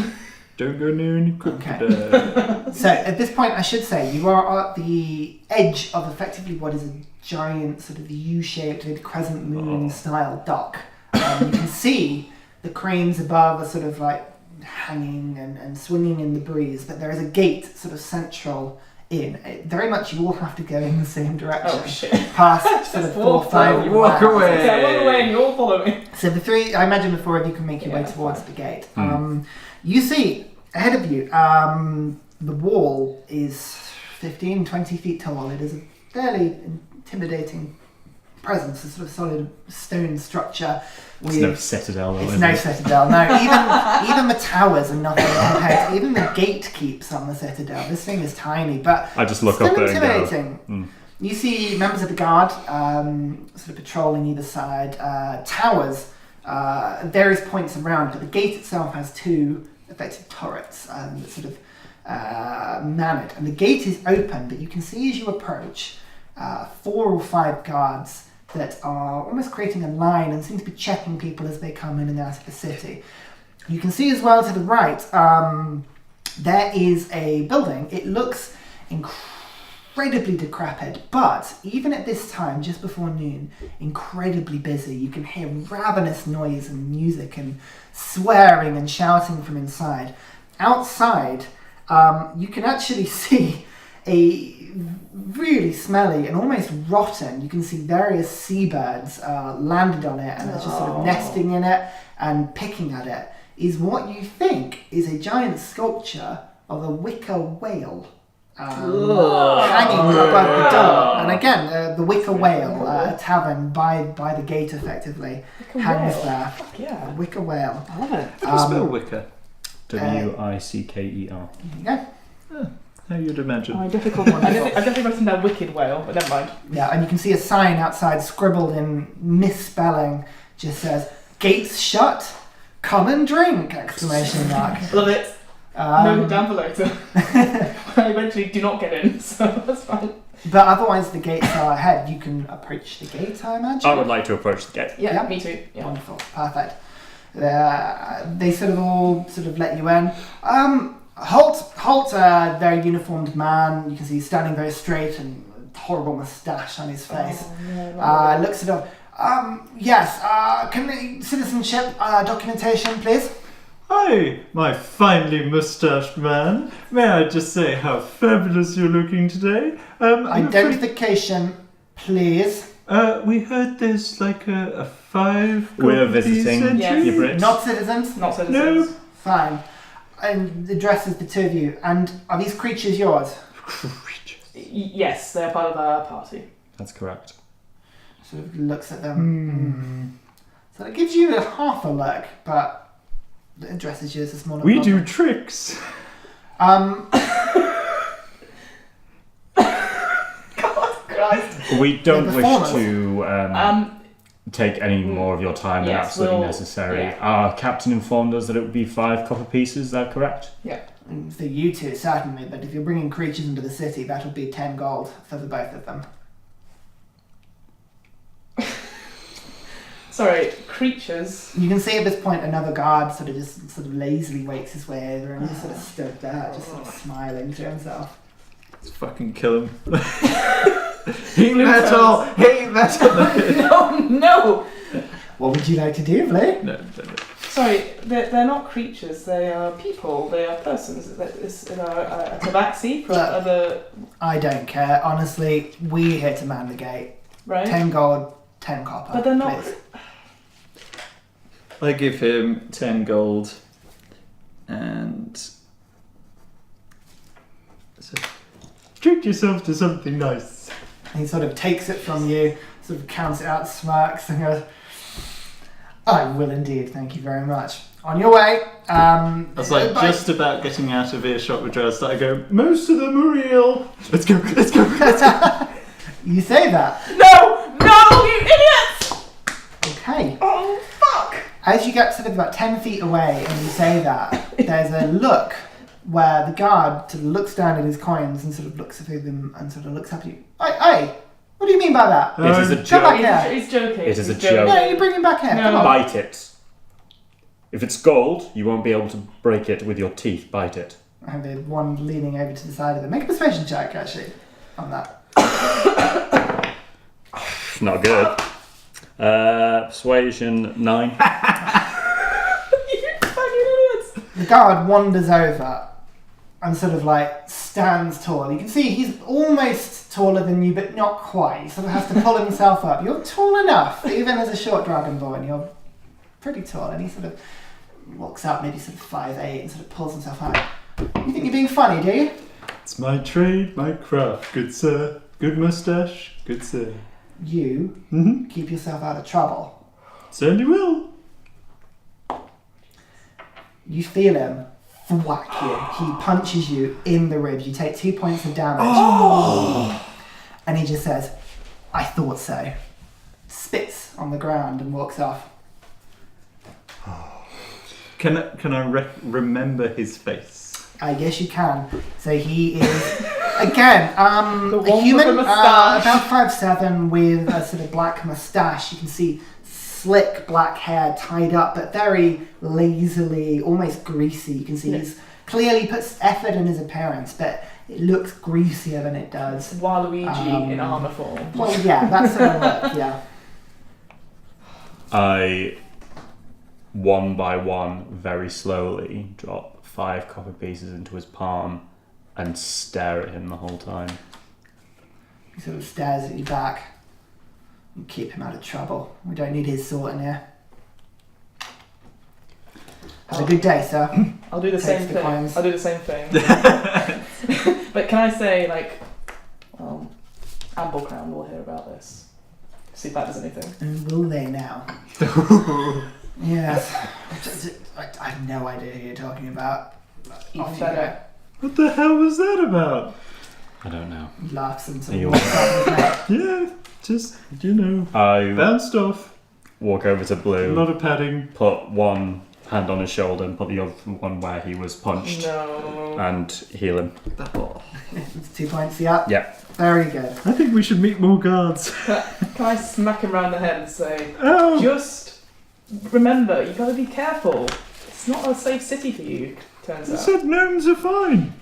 C: Don't go near any
A: Okay.
C: crocodile.
A: So at this point, I should say, you are at the edge of effectively what is a giant sort of U-shaped, maybe crescent moon style dock. You can see the cranes above are sort of like hanging and swinging in the breeze, but there is a gate sort of central in. Very much you all have to go in the same direction.
D: Oh shit.
A: Past sort of 4 or 5
E: Walk
A: miles.
E: away.
D: Yeah, walk away and you all follow me.
A: So the three, I imagine the 4 of you can make your way
D: Yeah,
A: towards
D: fine.
A: the gate.
B: Mm.
A: You see ahead of you, the wall is 15, 20 feet tall. It is a fairly intimidating presence, a sort of solid stone structure.
B: It's no citadel, though,
A: It's
B: is
A: no
B: it?
A: citadel. No, even the towers are nothing compared to even the gatekeeps on the citadel. This thing is tiny, but
B: I just look
A: still
B: up there and go,
A: intimidating.
B: "Hmm."
A: You see members of the guard sort of patrolling either side. Towers at various points around, but the gate itself has 2 effective turrets that sort of man it. And the gate is open, but you can see as you approach 4 or 5 guards that are almost creating a line and seem to be checking people as they come in and out of the city. You can see as well to the right, there is a building. It looks incredibly decrepit, but even at this time, just before noon, incredibly busy. You can hear ravenous noise and music and swearing and shouting from inside. Outside, you can actually see a really smelly and almost rotten. You can see various seabirds landed on it and are just sort of nesting in it and picking at it. Is what you think is a giant sculpture of a wicker whale hanging above the door. And again, the wicker whale, a tavern by the gate effectively, hangs
D: whale.
A: there.
D: Fuck yeah.
A: A wicker whale.
D: I love it.
E: How do you spell wicker?
B: Wicker.
A: There you go.
C: How you'd imagine.
D: Oh, difficult one. I definitely wrote down wicked whale, but never mind.
A: Yeah, and you can see a sign outside scribbled in misspelling, just says, "Gates shut, come and drink!" exclamation mark.
D: Love it. Note it down for later. I eventually do not get in, so that's fine.
A: But otherwise the gates are ahead. You can approach the gate, I imagine.
B: I would like to approach the gate.
D: Yeah,
A: Yeah.
D: me too. Yeah.
A: Wonderful, perfect. They sort of all let you in. Halt, a very uniformed man. You can see he's standing very straight and a horrible moustache on his face. Looks it up. Yes, citizenship documentation, please.
C: Hi, my finely moustached man. May I just say how fabulous you're looking today? I'm afraid-
A: Identification, please.
C: we heard there's like a 5
B: We're
C: copies
B: visiting
C: entry.
B: Yibrit.
A: Not citizens.
D: Not citizens.
C: No.
A: Fine. And the dress is the 2 of you. And are these creatures yours?
D: Yes, they're part of our party.
B: That's correct.
A: Sort of looks at them. So it gives you a half a look, but the dress is yours. A smaller.
C: We
A: problem.
C: do tricks.
B: We don't
A: The
B: wish
A: performers.
B: to take any more of your time than
D: Yes,
B: absolutely
D: we'll-
B: necessary.
D: yeah.
B: Our captain informed us that it would be 5 copper pieces, is that correct?
A: For you two, certainly, but if you're bringing creatures into the city, that'll be 10 gold for the both of them.
D: Sorry, creatures.
A: You can see at this point another guard sort of lazily wakes his way over and just sort of stood there, just sort of smiling to himself.
E: Let's fucking kill him. Heat metal! Heat metal!
D: No!
A: What would you like to do, Blue?
E: No.
D: Sorry, they're not creatures. They are people. They are persons. Is a tabaxi for
A: Look.
D: other...
A: I don't care. Honestly, we're here to man the gate.
D: Right?
A: 10 gold, 10 copper.
D: But they're not...
A: please.
E: I give him 10 gold and
C: So, treat yourself to something nice.
A: He sort of takes it from you, sort of counts it out, smirks, and goes, I will indeed, thank you very much. On your way.
E: I was like just about getting out of earshot with Dress that I go,
C: Most of them are real.
E: let's go.
A: You say that.
D: No, you idiots!
A: Okay.
D: Oh, fuck!
A: As you get sort of about 10 feet away and you say that, there's a look where the guard sort of looks down at his coins and sort of looks through them and sort of looks up at you. Hey, what do you mean by that?
B: It is a
A: Come back
B: joke.
A: here.
D: He's joking.
B: It is a
D: He's
B: joke.
A: No, you bring him back here.
D: No.
A: Come on.
B: Bite it. If it's gold, you won't be able to break it with your teeth. Bite it.
A: I have the one leaning over to the side of them. Make a persuasion check, actually, on that.
B: Not good. Persuasion 9.
D: You fucking idiots!
A: The guard wanders over and sort of like stands tall. You can see he's almost taller than you, but not quite. He sort of has to pull himself up. You're tall enough, even as a short dragonborn. You're pretty tall, and he sort of walks up, maybe sort of 5'8", and sort of pulls himself out. You think you're being funny, do you?
C: It's my trade, my craft, good sir. Good moustache, good sir.
A: You
C: Mm-hmm.
A: keep yourself out of trouble.
C: Certainly will.
A: You feel him thwack you. He punches you in the ribs. You take 2 points of damage. And he just says, I thought so. Spits on the ground and walks off.
E: Can I remember his face?
A: I guess you can. So he is, again,
D: The
A: a
D: one with
A: human,
D: the moustache.
A: about 5'7", with a sort of black moustache. You can see slick black hair tied up, but very lazily, almost greasy. You can see he's clearly puts effort in his appearance, but it looks greasier than it does.
D: Waluigi in armour form.
A: Well, yeah, that's sort of look, yeah.
B: I, one by one, very slowly drop 5 copper pieces into his palm and stare at him the whole time.
A: He sort of stares at you back. You keep him out of trouble. We don't need his sort in here. Have a good day, sir.
D: I'll do the
A: Takes
D: same
A: the
D: thing.
A: coins.
D: I'll do the same thing. But can I say, like, Amble Crown will hear about this. See if that does anything.
A: And will they now? Yes. I have no idea who you're talking about.
D: Even
A: Off you
D: better.
C: What the hell was that about?
B: I don't know.
A: go. He laughs and sort
B: Are
A: of
B: you
A: walks up his neck.
C: Yeah, just, you know,
B: I
C: bounced off.
B: walk over to
C: A
B: Blue,
C: lot of padding.
B: put one hand on his shoulder and put the other one where he was punched
D: No.
B: and heal him.
A: It's 2 points, yeah.
B: Yeah.
A: Very good.
C: I think we should meet more guards.
D: Can I smack him round the head and say,
C: Oh!
D: just remember, you gotta be careful. It's not a safe city for you, turns
C: I
D: out.
C: said gnomes are fine.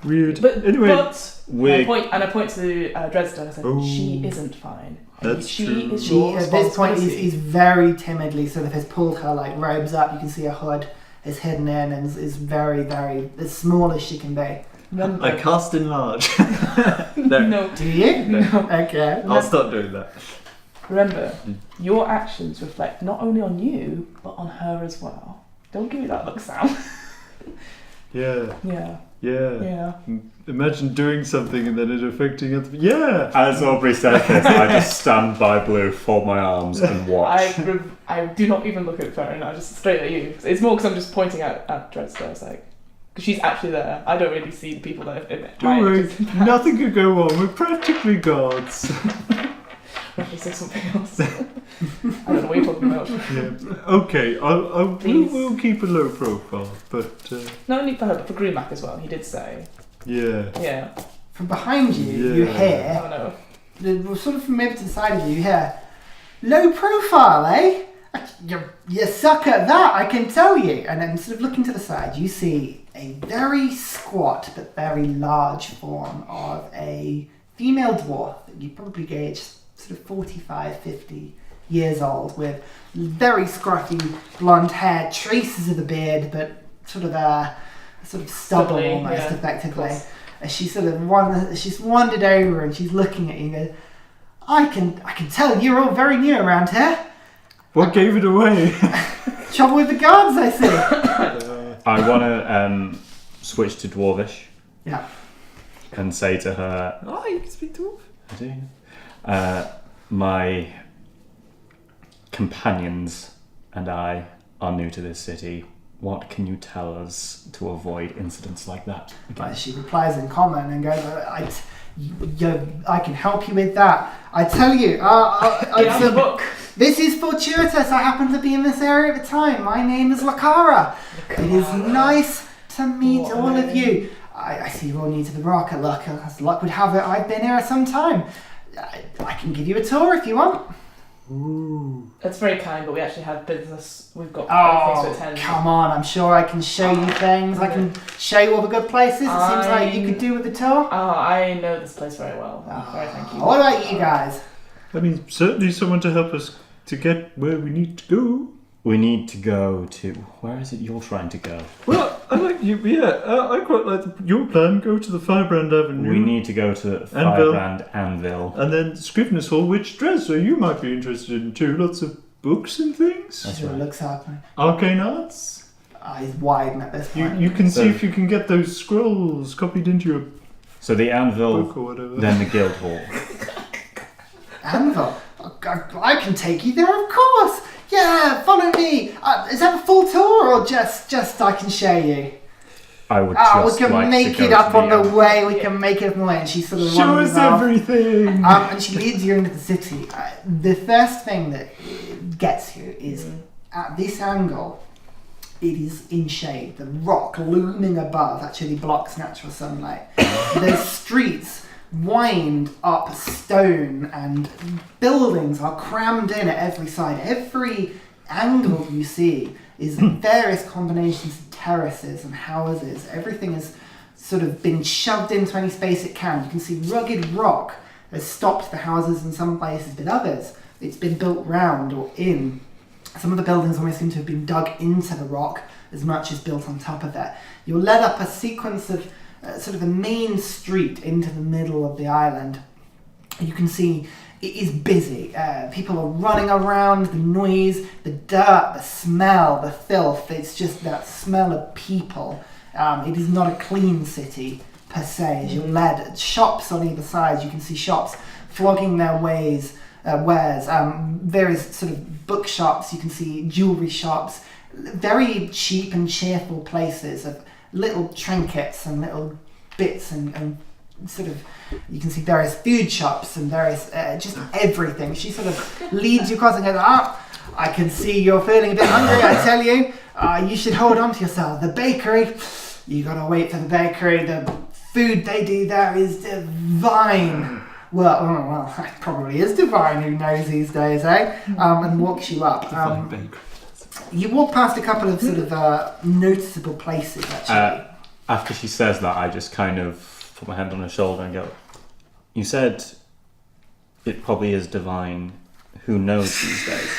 C: Weird.
D: But
C: Anyway,
D: I
B: We're
D: point to Dresden. I said,
C: Oh.
D: she isn't fine.
C: That's
D: she
C: true.
D: is
A: She,
D: your
A: at this point,
D: responsibility.
A: he's very timidly sort of has pulled her like robes up. You can see her hood is hidden in and is very, very as small as she can be.
D: Remember,
E: I cast enlarge.
D: no.
A: Do you?
D: No.
A: Okay.
E: I'll stop doing that.
D: Remember, your actions reflect not only on you, but on her as well. Don't give me that look, Sam.
C: yeah,
D: Yeah,
C: yeah.
D: yeah.
C: Imagine doing something and then it affecting other. Yeah.
B: As Aubrey said this, I just stand by Blue, fold my arms, and watch.
D: I do not even look at Theren, I just straight at you. It's more because I'm just pointing at Dresden. It's like, because she's actually there. I don't really see the people that have
C: Don't worry, nothing could go wrong. We're practically gods.
D: Let me say something else. I don't know what you're talking about.
C: Yeah. Okay, we'll keep a low profile, but
D: Not only for her, but for Grumac as well. He did say,
C: yeah.
D: yeah.
A: From behind you, you
C: Yeah.
A: hear,
D: Oh no.
A: sort of from maybe to the side of you, you hear, Low profile, eh? You suck at that, I can tell you. And then sort of looking to the side, you see a very squat but very large form of a female dwarf that you probably gauge sort of 45, 50 years old, with very scruffy blonde hair, traces of the beard, but sort of stubble
D: Stubbly,
A: almost,
D: yeah,
A: effectively. As she sort of she's wandered over and she's looking at you and goes, I can tell you're all very new around here.
C: What gave it away?
A: Trouble with the guards, I see.
B: I want to switch to Dwarvish
A: Yeah.
B: and say to her,
C: Oh, you can speak dwarf.
B: I do. My companions and I are new to this city. What can you tell us to avoid incidents like that?
A: But she replies in common and goes, I can help you with that. I tell you,
D: Get out the book.
A: this is fortuitous. I happen to be in this area at the time. My name is Lakara. It is nice to meet all of you. I see you're all new to the rock. As luck would have it, I've been here some time. I can give you a tour if you want.
C: Ooh.
D: That's very kind, but we actually have business. We've got things to attend.
A: Come on. I'm sure I can show you things. I can show you all the good places. It seems like you could do with a tour.
D: Oh, I know this place very well. Very thank you.
A: What about you guys?
C: I mean, certainly someone to help us to get where we need to go.
B: We need to go to... Where is it you're trying to go?
C: Well, I like you. Yeah, I quite like your plan. Go to the Firebrand Avenue.
B: We need to go to Firebrand Anvil.
C: And then Scrivener's Hall, which dresser you might be interested in too. Lots of books and things.
B: That's
A: She
B: right.
A: looks up.
C: Arcane arts.
A: Eyes widen at this point.
C: You can
B: So-
C: see if you can get those scrolls copied into your
B: So the Anvil,
C: book or whatever.
B: then the Guild Hall.
A: Anvil. I can take you there, of course. Yeah, follow me. Is that a full tour or just I can show you?
B: I would
A: We
B: just
A: can
B: like
A: make
B: to
A: it
B: go
A: up
B: to
A: on the
B: Anvil.
A: way. We can make it up on the way. And she sort of
C: Show
A: wanders
C: us
A: off.
C: everything.
A: And she leads you into the city. The first thing that gets you is at this angle, it is in shade. The rock looming above actually blocks natural sunlight. The streets wind up stone and buildings are crammed in at every side. Every angle you see is various combinations of terraces and houses. Everything has sort of been shoved into any space it can. You can see rugged rock has stopped the houses in some places, but others it's been built round or in. Some of the buildings almost seem to have been dug into the rock as much as built on top of it. You're led up a sequence of sort of a main street into the middle of the island. You can see it is busy. People are running around, the noise, the dirt, the smell, the filth. It's just that smell of people. It is not a clean city per se. As you're led, shops on either side, you can see shops flogging their wares, various sort of bookshops, you can see jewellery shops, very cheap and cheerful places of little trinkets and little bits and sort of, you can see various food shops and various, just everything. She sort of leads you across and goes, I can see you're feeling a bit hungry, I tell you. You should hold on to yourself. The bakery, you gotta wait for the bakery. The food they do there is divine. Well, it probably is divine, who knows these days, eh? And walks you up. You walk past a couple of sort of noticeable places, actually.
B: After she says that, I just kind of put my hand on her shoulder and go, you said it probably is divine. Who knows these days?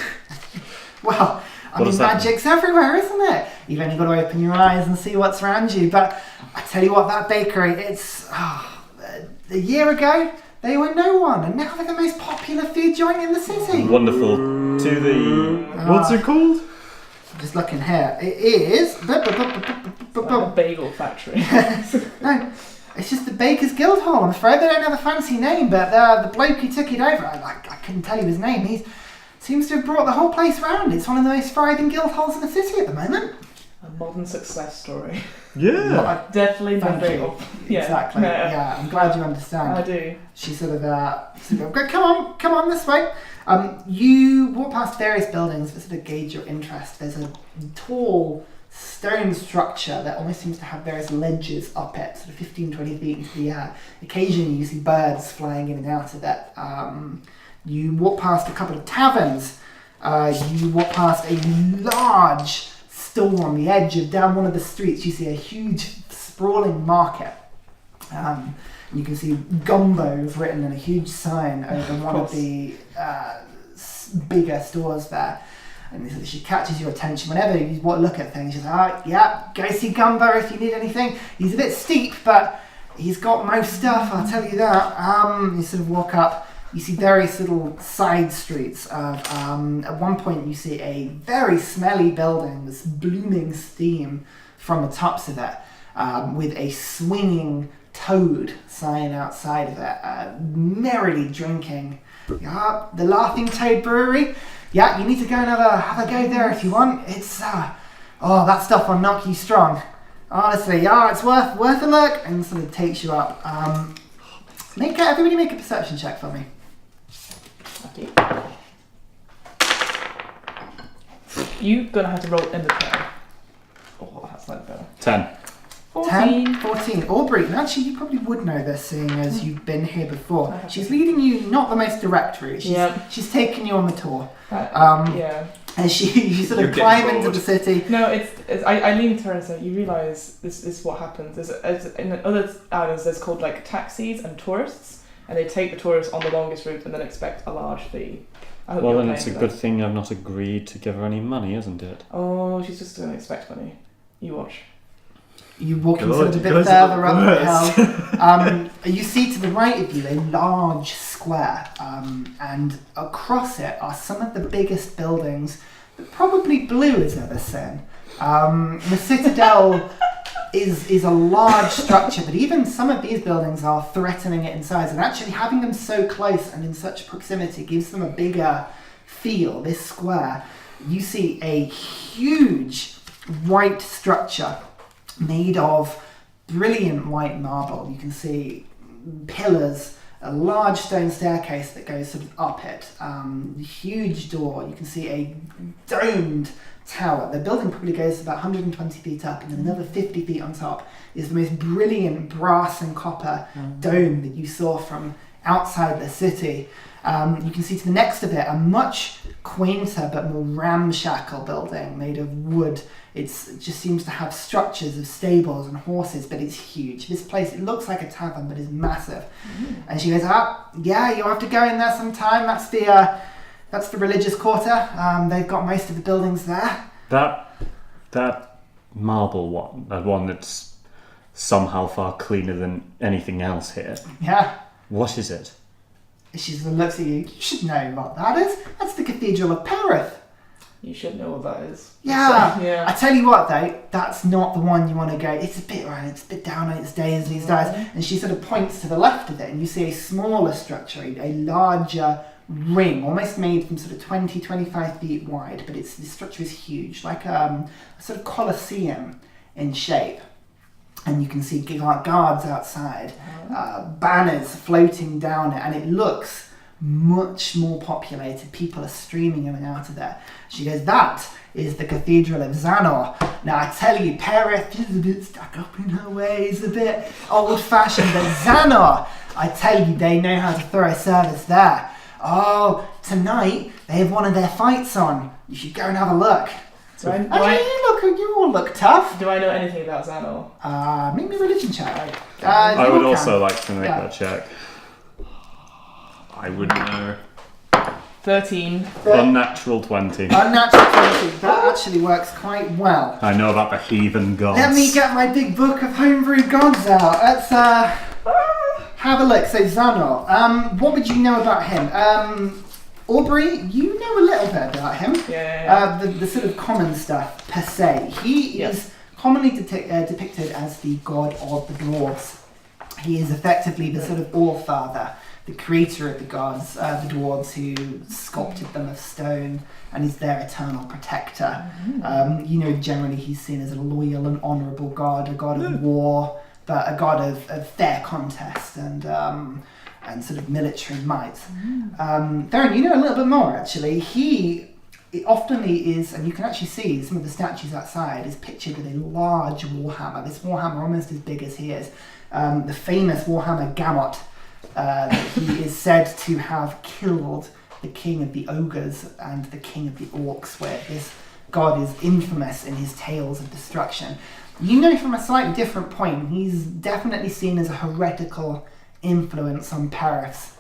A: Well, I mean, magic's everywhere, isn't it? You've only got to open your eyes and see what's around you. But I tell you what, that bakery, it's... a year ago, they were no one, and now they're the most popular food joint in the city.
B: Wonderful. To the...
C: What's it called?
A: I'm just looking here. It is...
D: A bagel factory.
A: No, it's just the Baker's Guild Hall. I'm afraid they don't have a fancy name, but the bloke who took it over, I couldn't tell you his name. He seems to have brought the whole place round. It's one of the most thriving guild halls in the city at the moment.
D: A modern success story.
C: Yeah.
D: Definitely my
A: Thank you.
D: bagel. Yeah.
A: Exactly. Yeah, I'm glad you understand.
D: I do.
A: She sort of come on this way. You walk past various buildings that sort of gauge your interest. There's a tall stone structure that almost seems to have various ledges up it, sort of 15, 20 feet into the air. Occasionally you see birds flying in and out of it. You walk past a couple of taverns. You walk past a large store on the edge of down one of the streets. You see a huge sprawling market. You can see Gumbo's written in a huge sign over one of the bigger stores there. And she catches your attention whenever you look at things. She's like, yeah, go see Gumbo if you need anything. He's a bit steep, but he's got most stuff, I'll tell you that. You sort of walk up, you see various little side streets. At one point you see a very smelly building, this blooming steam from the tops of it, with a swinging toad sign outside of it, merrily drinking. Yeah, the Laughing Toad Brewery. Yeah, you need to go and have a go there if you want. It's that stuff will knock you strong. Honestly, yeah, it's worth a look. And sort of takes you up. Everybody make a perception check for me.
D: Okay. You're gonna have to roll in the 10. Oh, that's slightly better.
B: 10.
D: 14.
A: 14. Aubrey, actually you probably would know this seeing as you've been here before. She's leading you not the most direct route. She's taking you on the tour.
D: Yeah.
A: And you sort of climb into the city.
D: No, I lean to her and say, you realise this is what happens. In other islands there's called like taxis and tourists, and they take the tourists on the longest route and then expect a large fee.
B: Well, then it's a good thing I've not agreed to give her any money, isn't it?
D: Oh, she's just going to expect money. You watch.
A: You walk sort of a bit further up the hill. You see to the right of you a large square, and across it are some of the biggest buildings that probably Blue has ever seen. The Citadel is a large structure, but even some of these buildings are threatening it in size, and actually having them so close and in such proximity gives them a bigger feel. This square, you see a huge white structure made of brilliant white marble. You can see pillars, a large stone staircase that goes sort of up it, huge door. You can see a domed tower. The building probably goes about 120 feet up, and then another 50 feet on top is the most brilliant brass and copper dome that you saw from outside the city. You can see to the next of it a much quainter but more ramshackle building made of wood. It just seems to have structures of stables and horses, but it's huge. This place, it looks like a tavern, but is massive. And she goes, yeah, you'll have to go in there sometime. That's the religious quarter. They've got most of the buildings there.
B: That marble one, that one that's somehow far cleaner than anything else here.
A: Yeah.
B: What is it?
A: She sort of looks at you. You should know what that is. That's the Cathedral of Perith.
D: You should know what that is.
A: Yeah. I tell you what, though, that's not the one you want to go. It's a bit down on its days these days. And she sort of points to the left of it, and you see a smaller structure, a larger ring, almost made from sort of 20, 25 feet wide. But the structure is huge, like a sort of Colosseum in shape. And you can see guards outside, banners floating down it, and it looks much more populated. People are streaming in and out of there. She goes, that is the Cathedral of Xanor. Now I tell you, Perith is a bit stuck up in her ways, a bit old-fashioned, but Xanor, I tell you, they know how to throw a service there. Oh, tonight they have one of their fights on. You should go and have a look. You all look tough.
D: Do I know anything about Xanor?
A: Make me a religion check.
B: I would also like to make that check.
E: I wouldn't know.
D: 13.
B: Unnatural 20.
A: Unnatural 20. That actually works quite well.
B: I know about the heathen gods.
A: Let me get my big book of homebrew gods out. Let's have a look. So Xanor, what would you know about him? Aubrey, you know a little bit about him.
D: Yeah.
A: The sort of common stuff per se. He is commonly depicted as the god of the dwarves. He is effectively the sort of all-father, the creator of the gods, the dwarves who sculpted them of stone, and is their eternal protector. Generally he's seen as a loyal and honourable god, a god of war, but a god of fair contest and sort of military might. Theren, you know a little bit more actually. He often is, and you can actually see some of the statues outside, is pictured with a large warhammer. This warhammer almost as big as he is. The famous warhammer Gamut. he is said to have killed the king of the ogres and the king of the orcs, where this god is infamous in his tales of destruction. You know from a slightly different point, he's definitely seen as a heretical influence on Paris.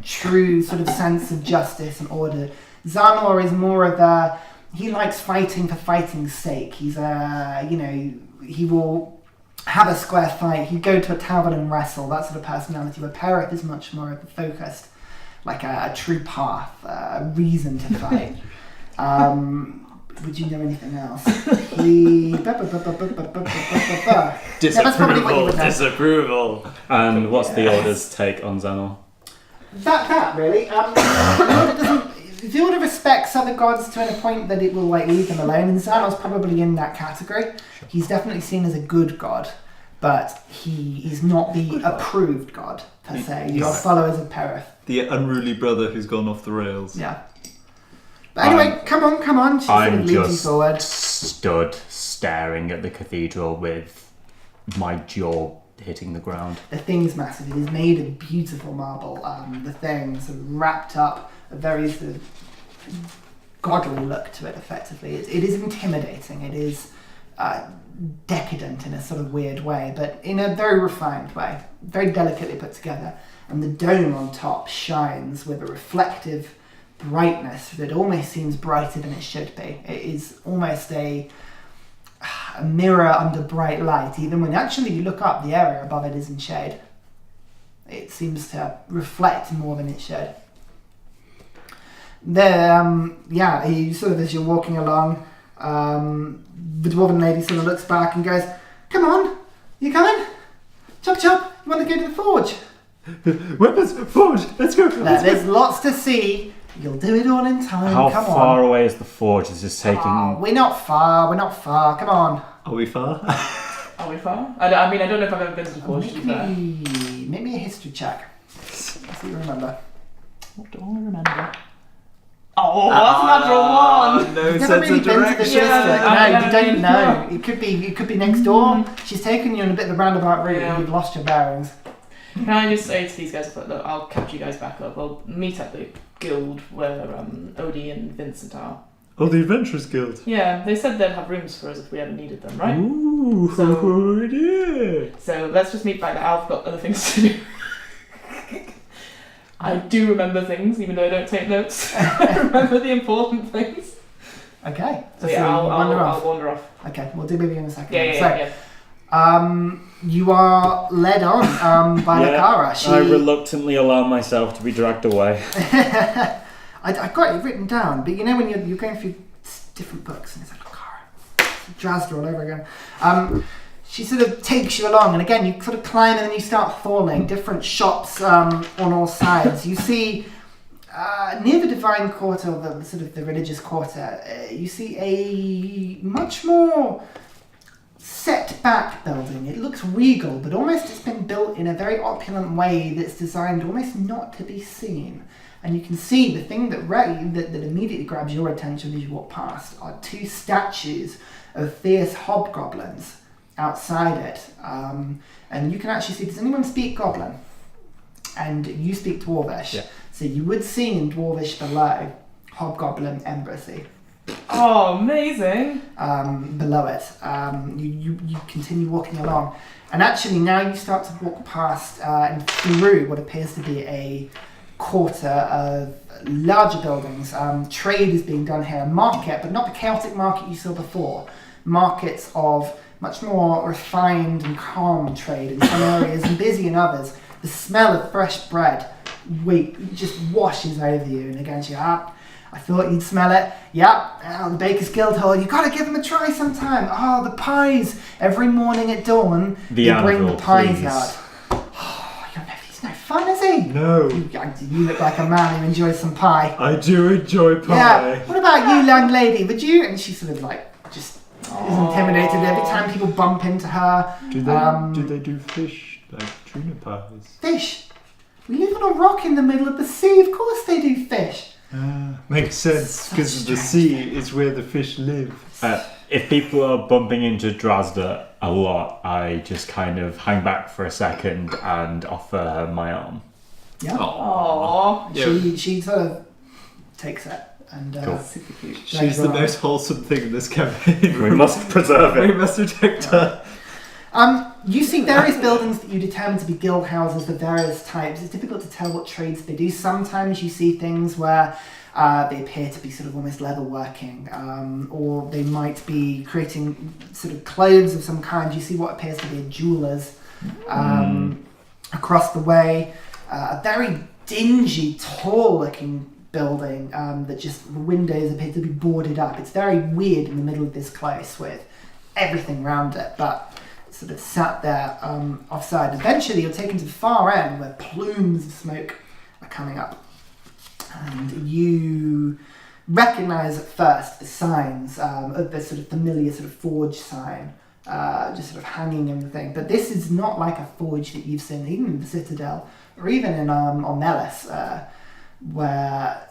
A: True sort of sense of justice and order. Xanor is more of a, he likes fighting for fighting's sake. He's he will have a square fight. He'd go to a tavern and wrestle, that sort of personality, where Perith is much more of a focused, like a true path, a reason to fight. Would you know anything else?
E: Disapproval.
B: And what's the Order's take on Xanor?
A: That really. The Order respects other gods to a point that it will leave them alone, and Xanor's probably in that category. He's definitely seen as a good god, but he is not the approved god per se. Your followers of Perith.
E: The unruly brother who's gone off the rails.
A: Yeah. But anyway, come on. She sort of
B: I'm
A: leads you
B: just
A: forward.
B: stood staring at the cathedral with my jaw hitting the ground.
A: The thing's massive. It is made of beautiful marble. The thing sort of wrapped up a very sort of godly look to it, effectively. It is intimidating. It is decadent in a sort of weird way, but in a very refined way. Very delicately put together. And the dome on top shines with a reflective brightness that almost seems brighter than it should be. It is almost a mirror under bright light. Even when actually you look up, the area above it is in shade. It seems to reflect more than it should. There, you sort of, as you're walking along, the dwarven lady sort of looks back and goes, "Come on, you coming? Chop chop, you want to go to the forge?"
C: Weapons, forge, let's go.
A: There's lots to see. You'll do it all in time.
B: How
A: Come
B: far
A: on.
B: away is the forge? Is this taking...
A: Oh, we're not far. Come on.
E: Are we far?
D: Are we far? I don't know if I've ever been to the forge, to be fair.
A: Make me a history check. Let's see if you remember.
D: What do I remember? Oh, that's natural one!
E: No
A: You've never
E: sense of
A: really been to the
E: direction.
A: district.
D: Yeah,
A: No, you don't know. It could be next door. She's taken you in a bit of a roundabout route
D: Yeah.
A: and you've lost your bearings.
D: Can I just say to these guys, look, I'll catch you guys back up. I'll meet at the guild where Odie and Vincent are.
C: Oh, the Adventurers Guild.
D: Yeah, they said they'd have rooms for us if we ever needed them, right?
C: Ooh,
D: So-
C: yeah.
D: So let's just meet back there. I've got other things to do. I do remember things, even though I don't take notes. I remember the important things.
A: Okay.
D: So
A: you
D: yeah, I'll
A: wander off.
D: wander off.
A: Okay, we'll do maybe in a second.
D: Yeah.
A: You are led on by Lakara.
B: I reluctantly allow myself to be dragged away.
A: I got it written down, but you know when you're going through different books and it's like Lakara, Drazda all over again. She sort of takes you along, and again you sort of climb and then you start falling. Different shops on all sides. You see near the Divine Quarter, or the sort of the religious quarter, you see a much more set back building. It looks regal, but almost it's been built in a very opulent way that's designed almost not to be seen. And you can see the thing that immediately grabs your attention as you walk past are two statues of fierce hobgoblins outside it. And you can actually see, does anyone speak Goblin? And you speak Dwarvish.
B: Yeah.
A: So you would see in Dwarvish below Hobgoblin Embassy.
D: Oh, amazing!
A: Below it. You continue walking along. And actually now you start to walk past and through what appears to be a quarter of larger buildings. Trade is being done here. A market, but not the chaotic market you saw before. Markets of much more refined and calm trade in some areas and busy in others. The smell of fresh bread just washes over you. And again, I thought you'd smell it. The Baker's Guild Hall. You've got to give them a try sometime. Oh, the pies. Every morning at dawn, they bring the pies
B: please.
A: out. Oh, he's no fun, is he?
C: No.
A: You look like a man who enjoys some pie.
C: I do enjoy pie.
A: Yeah. What about you, young lady? Would you? And she sort of just is intimidated every time people bump into her.
C: Do they do fish like tuna pies?
A: Fish. We live on a rock in the middle of the sea. Of course they do fish.
C: Makes sense, because the sea is where the fish live.
B: If people are bumping into Drazda a lot, I just kind of hang back for a second and offer her my arm.
A: Yeah.
D: Aww.
E: Yeah.
A: She sort of takes it and
B: Cool.
D: Super cute.
E: She's the most wholesome thing in this campaign.
B: We must preserve
E: We
B: it.
E: must protect her.
A: You see various buildings that you determine to be guild houses of various types. It's difficult to tell what trades they do. Sometimes you see things where they appear to be sort of almost leather working, or they might be creating sort of clothes of some kind. You see what appears to be a jeweller's across the way. A very dingy, tall-looking building that just the windows appear to be boarded up. It's very weird in the middle of this close with everything around it, but sort of sat there offside. Eventually you're taken to the far end where plumes of smoke are coming up. And you recognise at first the signs of the sort of familiar sort of forge sign, just sort of hanging in the thing. But this is not like a forge that you've seen even in the Citadel or even in Ornelis, where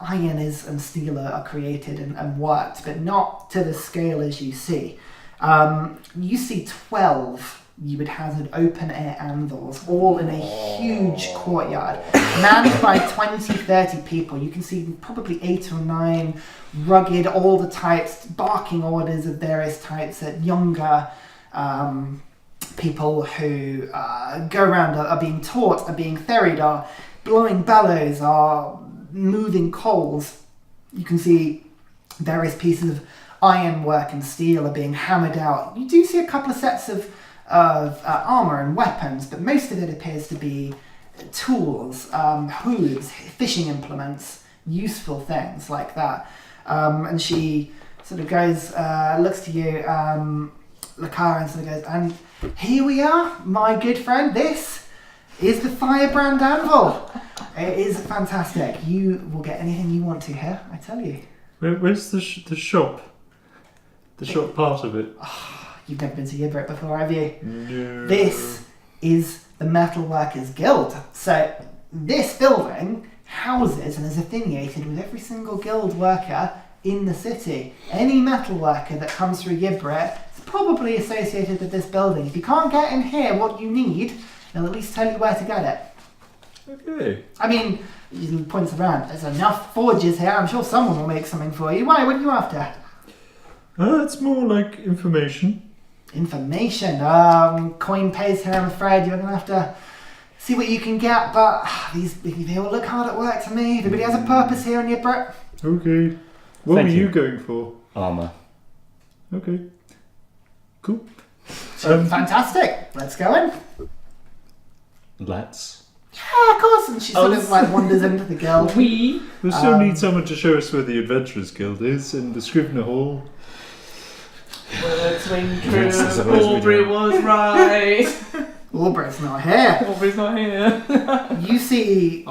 A: iron is and steel are created and worked, but not to the scale as you see. You see 12, you would hazard, open air anvils, all in a huge courtyard, manned by 20, 30 people. You can see probably 8 or 9 rugged, all the types, barking orders of various types at younger people who go around, are being taught, are being ferried, are blowing bellows, are moving coals. You can see various pieces of ironwork and steel are being hammered out. You do see a couple of sets of armour and weapons, but most of it appears to be tools, hooves, fishing implements, useful things like that. And she sort of goes, looks to you, Lakara, and sort of goes, and here we are, my good friend. This is the Firebrand Anvil. It is fantastic. You will get anything you want to here, I tell you.
C: Where's the shop? The shop part of it?
A: You've never been to Yibrit before, have you?
C: No.
A: This is the Metalworkers Guild. So this building houses and is affiliated with every single guild worker in the city. Any metalworker that comes through Yibrit is probably associated with this building. If you can't get in here what you need, they'll at least tell you where to get it.
C: Okay.
A: I mean, he points around. There's enough forges here. I'm sure someone will make something for you. Why? What are you after?
C: It's more like information.
A: Information. Coin pays here, I'm afraid. You're going to have to see what you can get, but they all look hard at work to me. Everybody has a purpose here in Yibrit.
C: Okay. What
B: Thank
C: were
B: you.
C: you going for?
B: Armour.
C: Okay. Cool.
A: Fantastic. Let's go in.
B: Let's.
A: Yeah, of course. And she sort of like wanders into the guild.
D: We.
C: We still need someone to show us where the Adventurers Guild is in the Scrivener Hall.
D: Words ring
B: Yes, I
D: true.
B: suppose we
D: Aubrey
B: do.
D: was right.
A: Aubrey's not here.
D: Aubrey's not here.
A: You see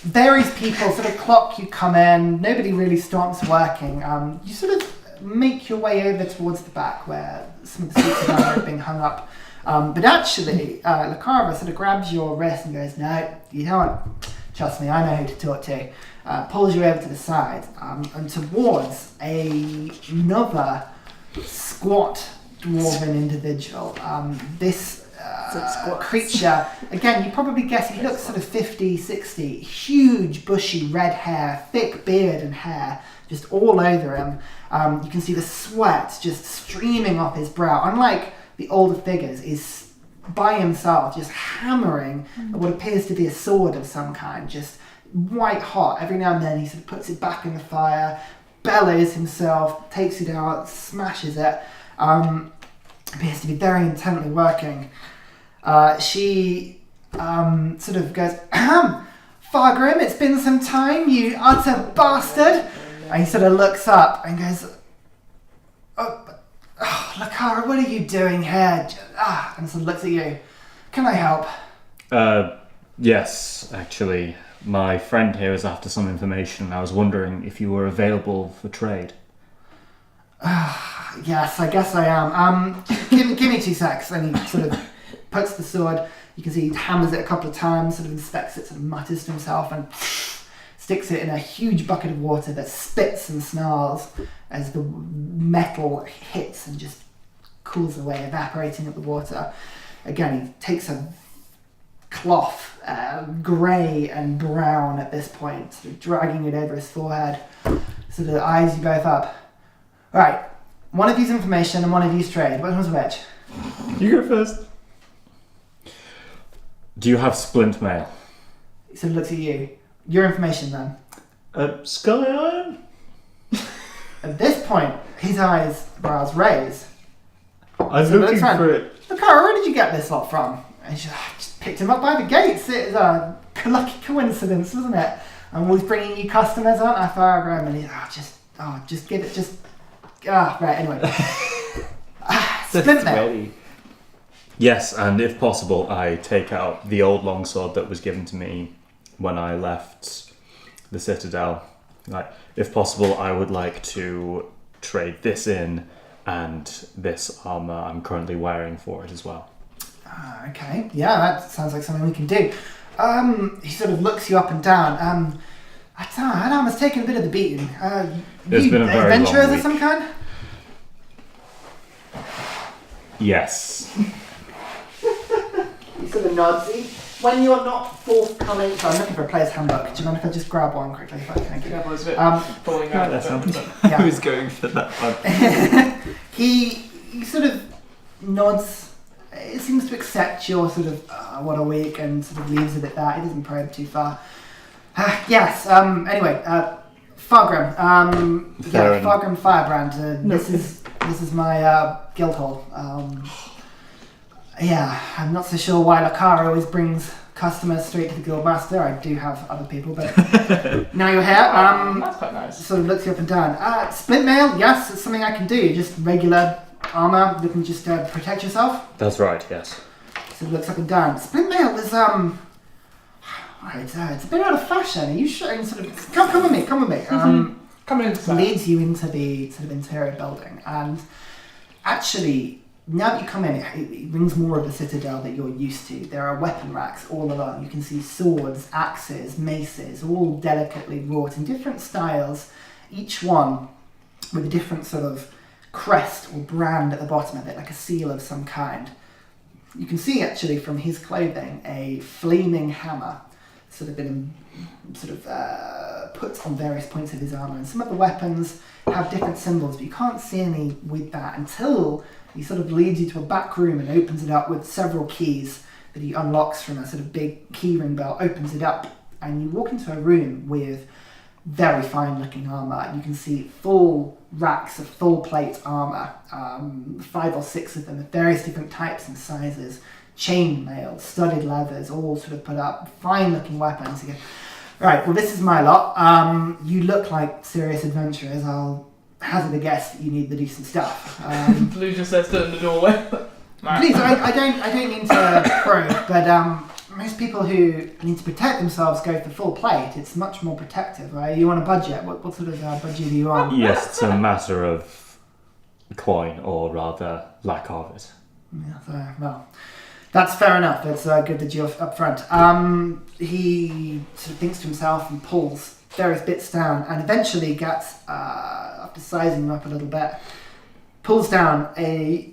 A: various people sort of clock you come in. Nobody really stops working. You sort of make your way over towards the back where some of the suits of armour are being hung up. But actually, Lakara sort of grabs your wrist and goes, no, you don't. Trust me, I know who to talk to. Pulls you over to the side and towards another squat dwarven individual. This creature, again, you probably guess he looks sort of 50, 60, huge bushy red hair, thick beard and hair just all over him. You can see the sweat just streaming off his brow. Unlike the older figures, is by himself just hammering at what appears to be a sword of some kind, just white hot. Every now and then he sort of puts it back in the fire, bellows himself, takes it out, smashes it. Appears to be very intently working. She sort of goes, Fargrim, it's been some time, you utter bastard. And he sort of looks up and goes, Lakara, what are you doing here? And sort of looks at you. Can I help?
B: Yes, actually. My friend here is after some information. I was wondering if you were available for trade.
A: Yes, I guess I am. Give me 2 secs. And he sort of puts the sword. You can see he hammers it a couple of times, sort of inspects it, sort of mutters to himself, and sticks it in a huge bucket of water that spits and snarls as the metal hits and just cools away, evaporating at the water. Again, he takes a cloth, grey and brown at this point, sort of dragging it over his forehead. So the eyes you both up. Right, one of you's information and one of you's trade. Which one's which?
C: You go first.
B: Do you have splint mail?
A: He sort of looks at you. Your information then.
C: Sky Iron?
A: At this point, his eyebrows raise.
C: I'm
A: So
C: looking
A: that's fine.
C: for it.
A: Look, where did you get this lot from? And she just picked him up by the gates. It was a lucky coincidence, wasn't it? I'm always bringing you customers, aren't I, Faragrim? And he's, just give it, right, anyway. Splint mail.
B: Yes, and if possible, I take out the old longsword that was given to me when I left the Citadel. Like, if possible, I would like to trade this in and this armor I'm currently wearing for it as well.
A: Okay, yeah, that sounds like something we can do. He sort of looks you up and down. That armor's taken a bit of the beating.
B: It's been a very long
A: adventurers of
B: week.
A: some kind?
B: Yes.
A: He sort of nods. When you're not forthcoming, so I'm looking for a player's handbook. Do you mind if I just grab one quickly? Thank you.
D: Yeah, I was a bit falling
C: Yeah,
D: out.
C: that sounds
E: I
A: Yeah.
E: was going for that one.
A: he sort of nods. It seems to accept your sort of what a week and sort of leaves it at that. He doesn't probe too far. Yes. Anyway, Fargrim.
B: Theren.
A: Fargrim Firebrand. This is my guild hall. Yeah, I'm not so sure why Lakara always brings customers straight to the guild master. I do have other people, but now you're here.
D: That's quite nice.
A: Sort of looks you up and down. Splint mail, yes, it's something I can do. Just regular armor. You can just protect yourself.
B: That's right, yes.
A: So it looks up and down. Splint mail is it's a bit out of fashion. Are you sure? And sort of come with me.
D: Come in.
A: Leads you into the sort of interior building, and actually, now that you come in, it brings more of the citadel that you're used to. There are weapon racks all along. You can see swords, axes, maces, all delicately wrought in different styles, each one with a different sort of crest or brand at the bottom of it, like a seal of some kind. You can see actually from his clothing a flaming hammer sort of been put on various points of his armour, and some of the weapons have different symbols, but you can't see any with that until he sort of leads you to a back room and opens it up with several keys that he unlocks from a sort of big keyring belt, opens it up, and you walk into a room with very fine looking armour. You can see full racks of full plate armour, 5 or 6 of them of various different types and sizes, chain mail, studded leathers, all sort of put up, fine looking weapons. Again, right, well this is my lot. You look like serious adventurers. I'll hazard a guess that you need the decent stuff.
D: Blue just says stood in the doorway.
A: Please, I don't mean to probe, but most people who need to protect themselves go for full plate. It's much more protective, right? You on a budget? What sort of budget are you on?
B: Yes, it's a matter of coin, or rather lack of it.
A: Yeah, so, well, that's fair enough. It's good that you're up front. He sort of thinks to himself and pulls various bits down, and eventually gets, after sizing them up a little bit, pulls down a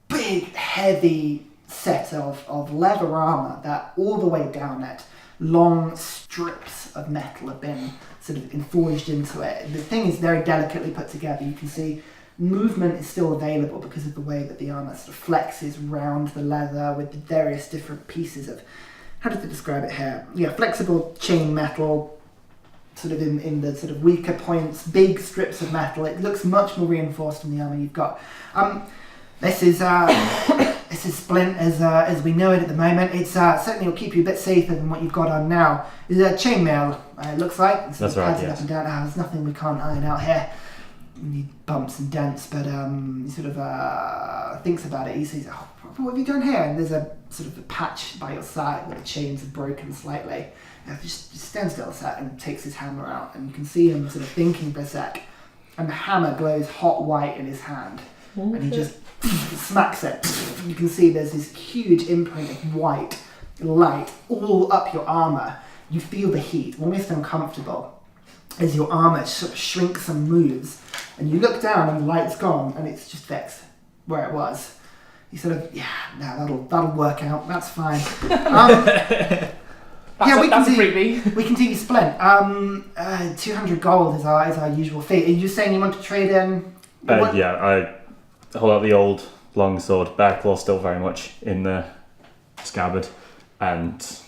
A: big, heavy set of leather armour that all the way down it, long strips of metal have been sort of forged into it. The thing is very delicately put together. You can see movement is still available because of the way that the armour sort of flexes round the leather with the various different pieces of, how does it describe it here? Yeah, flexible chain metal, sort of in the sort of weaker points, big strips of metal. It looks much more reinforced than the armour you've got. This is splint as we know it at the moment. It's certainly will keep you a bit safer than what you've got on now. It's a chainmail, it looks like. It's
B: That's right,
A: pads it
B: yes.
A: up and down. There's nothing we can't iron out here. We need bumps and dents, but he sort of thinks about it. He says, "Oh, what have you done here?" And there's a sort of a patch by your side where the chains are broken slightly. Just stands still a sec and takes his hammer out, and you can see him sort of thinking for a sec, and the hammer glows hot white in his hand, and he just smacks it. You can see there's this huge imprint of white light all up your armour. You feel the heat, almost uncomfortable, as your armour sort of shrinks and moves, and you look down and the light's gone, and it's just fixed where it was. He sort of, yeah, no, that'll work out. That's fine.
D: That's a freebie.
A: We can do you splint. 200 gold is our usual fee. Are you saying you want to trade in?
B: Yeah, I hold out the old long sword, bear claw still very much in the scabbard, and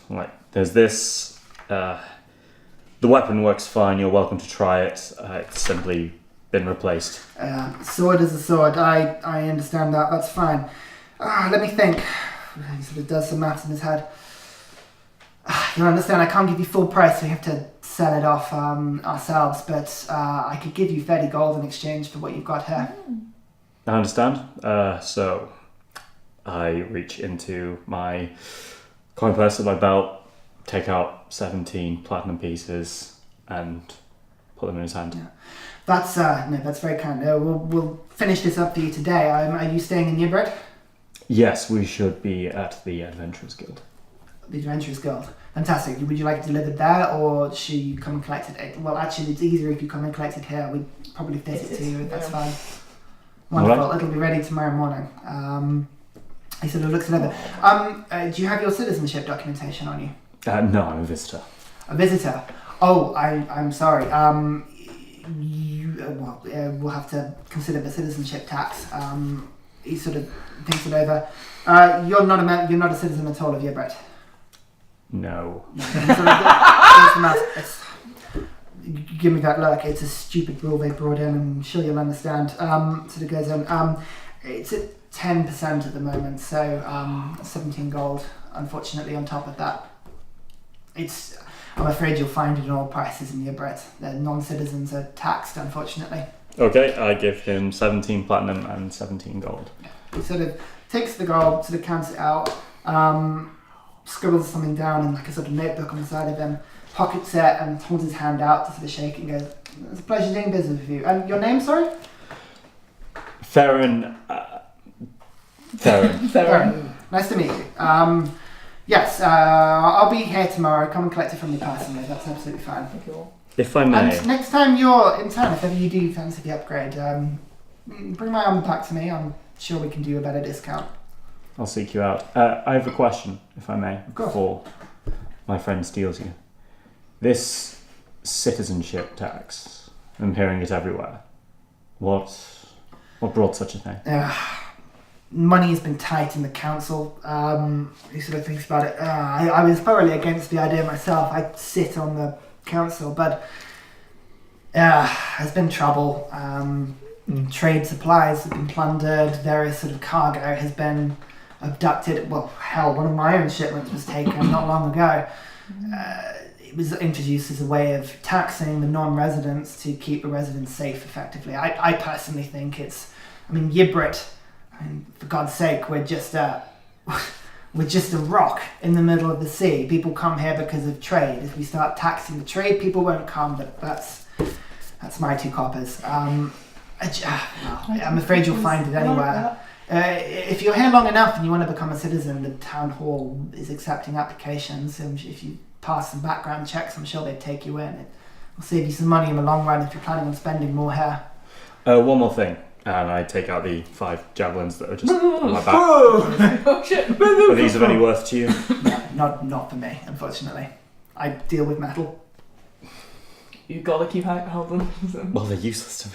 B: there's this. The weapon works fine. You're welcome to try it. It's simply been replaced.
A: Sword is a sword. I understand that. That's fine. Let me think. He sort of does some maths in his head. You understand, I can't give you full price. We have to sell it off ourselves, but I could give you 30 gold in exchange for what you've got here.
B: I understand. So I reach into my coin purse at my belt, take out 17 platinum pieces, and put them in his hand.
A: Yeah. That's very kind. We'll finish this up for you today. Are you staying in Yibrit?
B: Yes, we should be at the Adventurers Guild.
A: The Adventurers Guild. Fantastic. Would you like it delivered there, or should you come and collect it? Well, actually, it's easier if you come and collect it here. We'd probably fit it to you. That's fine. Wonderful. Right. It'll be ready tomorrow morning. He sort of looks it over. Do you have your citizenship documentation on you?
B: No, I'm a visitor.
A: A visitor? Oh, I'm sorry. We'll have to consider the citizenship tax. He sort of thinks it over. You're not a citizen at all of Yibrit?
B: No.
A: Give me that look. It's a stupid rule they brought in. I'm sure you'll understand. Sort of goes in. It's at 10% at the moment, so 17 gold, unfortunately, on top of that. I'm afraid you'll find it in all prices in Yibrit. The non-citizens are taxed, unfortunately.
B: Okay, I give him 17 platinum and 17 gold.
A: He sort of takes the gold, sort of counts it out, scribbles something down in like a sort of notebook on the side of him, pockets it, and holds his hand out to sort of shake it and goes, "It's a pleasure doing business with you." And your name, sorry?
B: Theren.
A: Theren. Nice to meet you. Yes, I'll be here tomorrow. Come and collect it from me personally. That's absolutely fine.
D: Cool.
B: If I may.
A: And next time you're in town, if ever you do fancy the upgrade, bring my armor pack to me. I'm sure we can do a better discount.
B: I'll seek you out. I have a question, if I may,
A: Of course.
B: before my friend steals you. This citizenship tax, I'm hearing it everywhere. What brought such a thing?
A: Money has been tight in the council. He sort of thinks about it. I was thoroughly against the idea myself. I sit on the council, but there's been trouble. Trade supplies have been plundered. Various sort of cargo has been abducted. Well, hell, one of my own shipments was taken not long ago. It was introduced as a way of taxing the non-residents to keep the residents safe effectively. I personally think Yibrit, for God's sake, we're just a rock in the middle of the sea. People come here because of trade. If we start taxing the trade, people won't come, but that's my 2 coppers. I'm afraid you'll find it anywhere. If you're here long enough and you want to become a citizen, the town hall is accepting applications. If you pass some background checks, I'm sure they'd take you in. It will save you some money in the long run if you're planning on spending more here.
B: One more thing. And I take out the 5 javelins that are just on my back.
D: Oh shit!
B: Are these of any worth to you?
A: No, not for me, unfortunately. I deal with metal.
D: You gotta keep hold them.
B: Well, they're useless to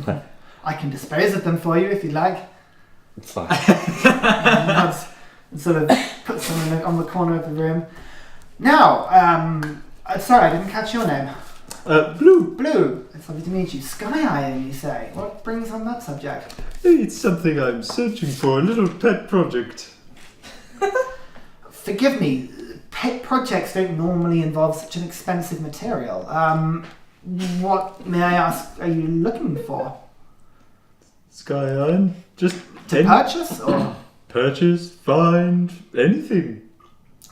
B: me.
A: I can dispose of them for you if you like.
B: It's fine.
A: And sort of put them on the corner of the room. Now, sorry, I didn't catch your name.
C: Blue.
A: Blue. It's lovely to meet you. Sky Iron, you say? What brings on that subject?
C: It's something I'm searching for, a little pet project.
A: Forgive me, pet projects don't normally involve such an expensive material. What, may I ask, are you looking for?
C: Sky Iron? Just
A: To purchase, or?
C: Purchase, find, anything.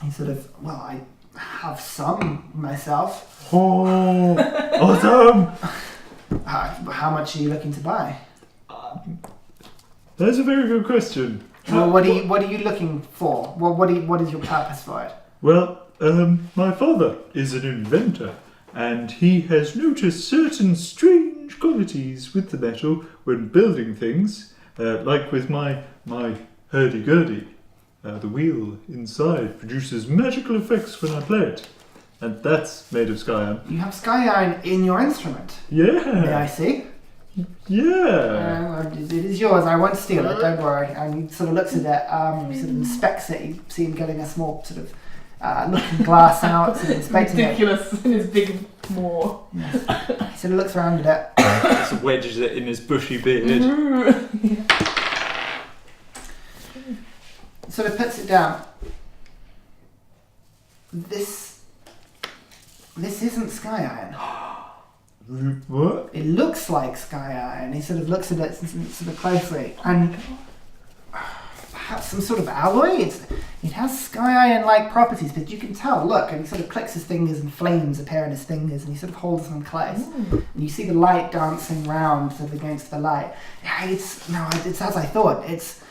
A: He sort of, well, I have some myself.
C: Oh, awesome!
A: How much are you looking to buy?
C: That's a very good question.
A: Well, what are you looking for? Well, what is your purpose for it?
C: Well, my father is an inventor, and he has noticed certain strange qualities with the metal when building things, like with my hurdy-gurdy. The wheel inside produces magical effects when I play it. And that's made of sky iron.
A: You have sky iron in your instrument. May I
C: Yeah.
A: see?
C: Yeah.
A: It is yours. I won't steal it. Don't worry. And he sort of looks at it, sort of inspects it. You see him getting a small sort of looking glass out, sort of inspecting it.
D: Ridiculous in his big maw.
A: Yes. He sort of looks around at it.
E: Just wedges it in his bushy beard.
A: Sort of puts it down. This isn't sky iron.
C: What?
A: It looks like sky iron. He sort of looks at it sort of closely, and perhaps some sort of alloy. It has sky iron-like properties, but you can tell. Look, and he sort of clicks his fingers, and flames appear in his fingers, and he sort of holds them close. And you see the light dancing round sort of against the light. Yeah, it's as I thought. It's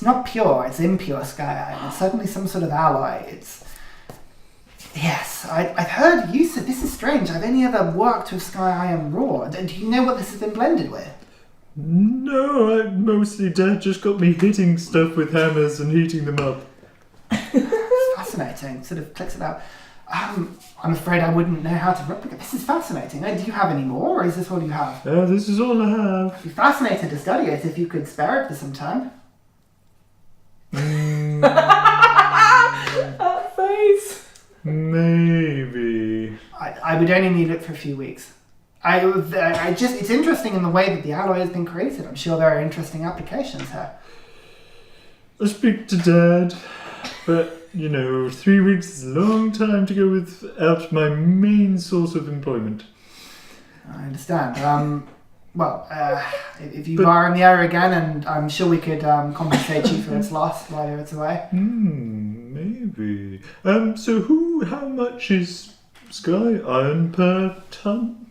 A: not pure. It's impure sky iron. It's certainly some sort of alloy. Yes, I've heard you said this is strange. I've only ever worked with sky iron raw. Do you know what this has been blended with?
C: No, mostly Dad just got me hitting stuff with hammers and heating them up.
A: It's fascinating. Sort of clicks it out. I'm afraid I wouldn't know how to replicate. This is fascinating. Do you have any more, or is this all you have?
C: This is all I have.
A: I'd be fascinated to study it if you could spare it for some time.
D: That face.
C: Maybe.
A: I would only need it for a few weeks. It's interesting in the way that the alloy has been created. I'm sure there are interesting applications here.
C: I'll speak to Dad, but 3 weeks is a long time to go without my main source of employment.
A: I understand. If you are in the area again, and I'm sure we could compensate you for its loss while it's away.
C: Maybe. So how much is sky iron per ton?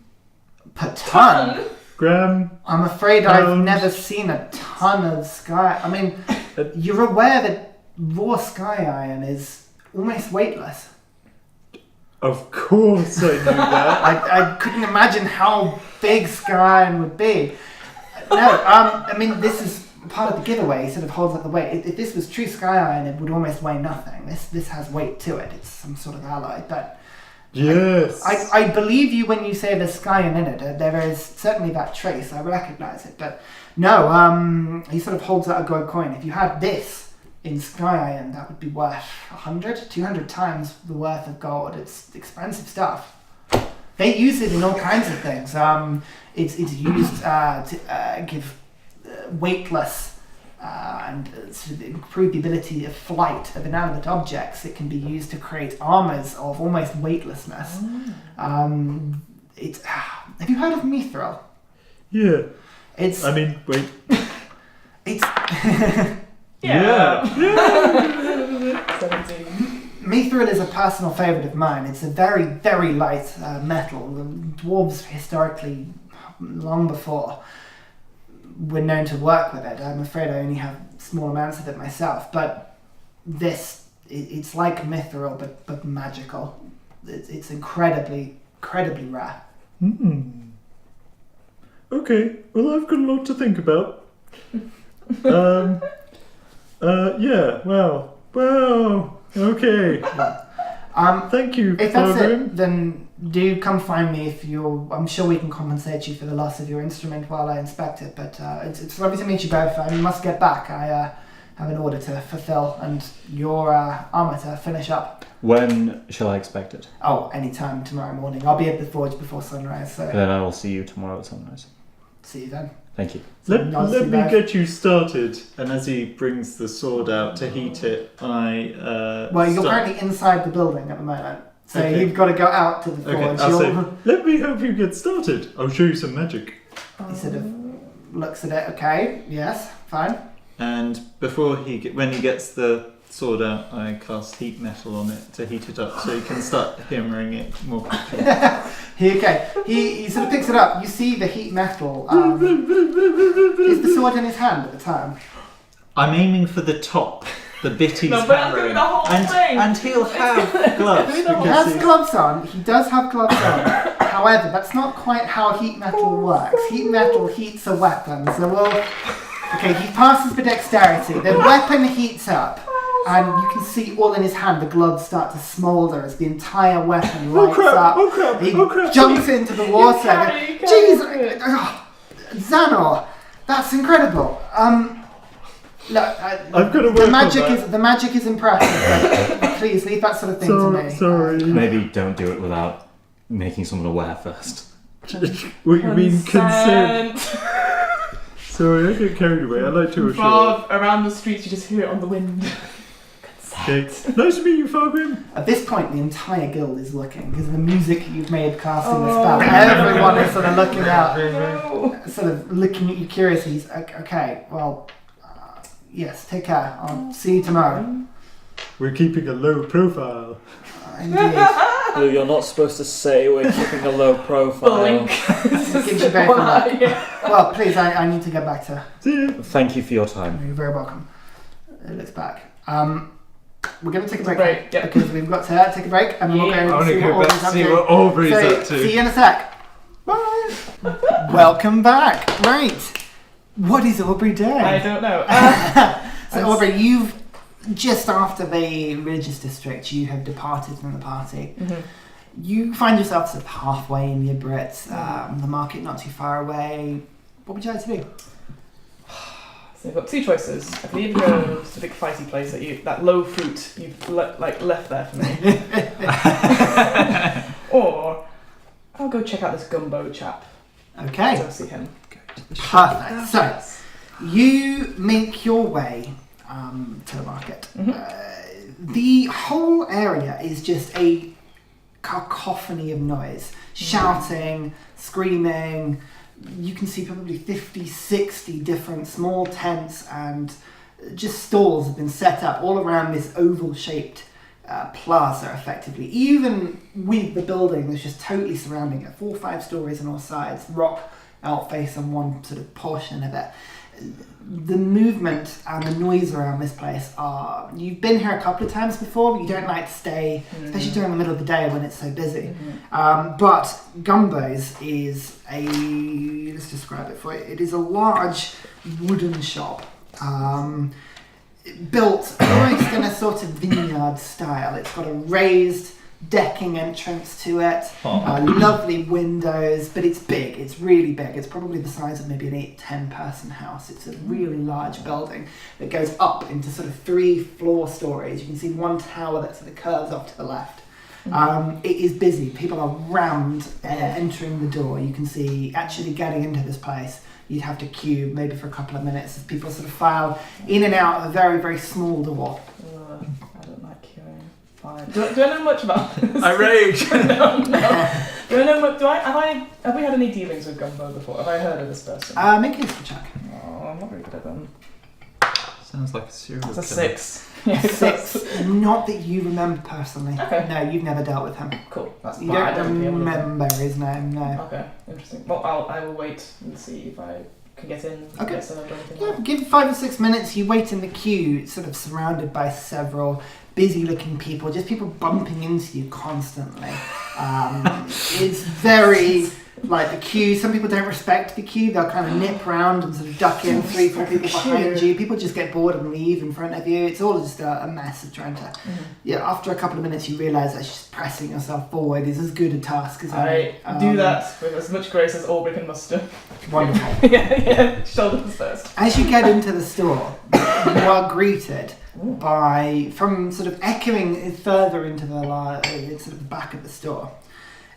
A: Per ton?
C: Gram?
A: I'm afraid I've
C: Pounds?
A: never seen a ton of sky. I mean, you're aware that raw sky iron is almost weightless.
C: Of course I knew that.
A: I couldn't imagine how big sky iron would be. No, this is part of the giveaway. He sort of holds up the weight. If this was true sky iron, it would almost weigh nothing. This has weight to it. It's some sort of alloy. But
C: Yes.
A: I believe you when you say there's sky iron in it. There is certainly that trace. I recognize it. But no, he sort of holds out a gold coin. If you had this in sky iron, that would be worth 100, 200 times the worth of gold. It's expensive stuff. They use it in all kinds of things. It's used to give weightless and to improve the ability of flight of inanimate objects. It can be used to create armors of almost weightlessness. Have you heard of mithril?
C: Yeah.
A: It's
D: 17.
A: mithril is a personal favourite of mine. It's a very, very light metal. The dwarves historically, long before, were known to work with it. I'm afraid I only have small amounts of it myself. But it's like mithril, but magical. It's incredibly, incredibly rare.
C: Okay, well I've got a lot to think about. Okay. Thank you,
A: If that's
C: Aubrey.
A: it, then do come find me if you're... I'm sure we can compensate you for the loss of your instrument while I inspect it, but it's lovely to meet you both. I must get back. I have an order to fulfill and your armour to finish up.
B: When shall I expect it?
A: Oh, anytime tomorrow morning. I'll be at the forge before sunrise, so
B: Then I will see you tomorrow at sunrise.
A: see you then.
B: Thank you.
C: Let
A: Nice to
C: me
A: know.
C: get you started. And as he brings the sword out to heat it, I
A: Well, you're
C: start-
A: currently inside the building at the moment, so
C: Okay.
A: you've got to go out to the
C: Okay,
A: forge.
C: I'll say,
A: You'll-
C: let me help you get started. I'll show you some magic.
A: He sort of looks at it. Okay, yes, fine.
E: And before when he gets the sword out, I cast heat metal on it to heat it up, so he can start hammering it more quickly.
A: He sort of picks it up. You see the heat metal. Is the sword in his hand at the time?
E: I'm aiming for the top, the bit he's
D: No, but I'm
E: hammering,
D: doing the whole thing.
E: and he'll have gloves
A: He
E: because
A: has
E: he's...
A: gloves on. He does have gloves on. However, that's not quite how heat metal works. Heat metal heats a weapon, so we'll Okay, he passes for dexterity. The weapon heats up, and you can see all in his hand the gloves start to smoulder as the entire weapon lights up. He jumps into the water. Jeez, Xanor, that's incredible. Look,
C: I've got to work
A: the magic is impressive, but please leave that sort of thing to me.
C: Sorry.
B: Maybe don't do it without making someone aware first.
C: What you mean consent? Sorry, I get carried away. I like to assure.
D: Around the streets, you just hear it on the wind.
C: Okay. Nice to meet you, Fargrim.
A: At this point, the entire guild is looking because of the music you've made casting the spell. Everyone is sort of looking out, sort of looking at you curiously. He's okay. Well, yes. Take care. I'll see you tomorrow.
C: We're keeping a low profile.
A: Indeed.
F: Blue, you're not supposed to say we're keeping a low profile.
A: It gives you both a look. Well, please, I need to get back to.
C: See ya.
B: Thank you for your time.
A: You're very welcome. It looks back. We're going to take a break,
D: Yep.
A: because we've got to take a break, and we'll
E: I
A: go
E: want
A: see
E: to
A: what
E: go back
A: Aubrey's
E: to
A: up
E: see
A: to.
E: what Aubrey's
A: So,
E: up to.
A: see you in a sec. Bye. Welcome back. Right. What is Aubrey doing?
D: I don't know.
A: So Aubrey, you've just after the religious district, you have departed from the party.
D: Mhm.
A: You find yourself sort of halfway in Yibrit, the market not too far away. What would you like to do?
D: So you've got two choices. I can either go to the big fighty place that low fruit you've left there for me, or I'll go check out this gumbo chap.
A: Okay.
D: Go see him.
A: Perfect. So you make your way to the market. The whole area is just a cacophony of noise, shouting, screaming. You can see probably 50, 60 different small tents and just stalls have been set up all around this oval-shaped plaza, effectively. Even with the building that's just totally surrounding it, 4 or 5 stories on all sides, rock outface on one sort of portion of it. The movement and the noise around this place are... You've been here a couple of times before, but you don't like to stay, especially during the middle of the day when it's so busy. But Gumbo's is a... Let's describe it for you. It is a large wooden shop. Built almost in a sort of vineyard style. It's got a raised decking entrance to it, lovely windows, but it's big, it's really big. It's probably the size of maybe an 8-10 person house. It's a really large building that goes up into sort of 3 floor stories. You can see one tower that sort of curves off to the left. It is busy. People are rammed entering the door. You can see actually getting into this place, you'd have to queue maybe for a couple of minutes as people sort of file in and out of a very, very small door.
D: I don't like queuing. Fine. Do I know much about this?
E: I rage.
D: No. Do I know much? Have we had any dealings with Gumbo before? Have I heard of this person?
A: Make a history check.
D: Oh, I'm not very good at them.
E: Sounds like a serial
D: It's a
E: killer.
D: 6.
A: 6. Not that you remember personally.
D: Okay.
A: No, you've never dealt with him.
D: Cool. That's
A: You
D: fine. I
A: don't
D: don't deal with them.
A: remember his name, no.
D: Okay, interesting. Well, I will wait and see if I can get in.
A: Okay.
D: Get served or anything
A: Yeah,
D: like that.
A: give 5 or 6 minutes, you wait in the queue, sort of surrounded by several busy-looking people, just people bumping into you constantly. It's very... Like the queue, some people don't respect the queue, they'll kind of nip round and sort of duck in 3, 4 people behind you. People just get bored and leave in front of you. It's all just a mess of trying to... Yeah, after a couple of minutes you realise that just pressing yourself forward is as good a task as any.
D: I do that with as much grace as Aubrey can muster.
A: Wonderful.
D: yeah, shoulders first.
A: As you get into the store, you are greeted by, from sort of echoing further into the sort of the back of the store,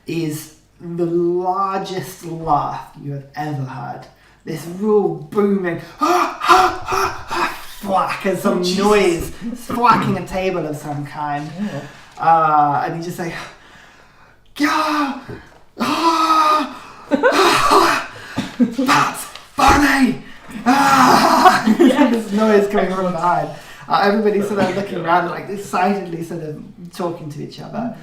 A: is the largest laugh you have ever heard. This real booming thwack as some noise, thwacking a table of some kind. And you just say, that's funny! This noise coming from behind. Everybody's sort of looking around, like excitedly sort of talking to each other.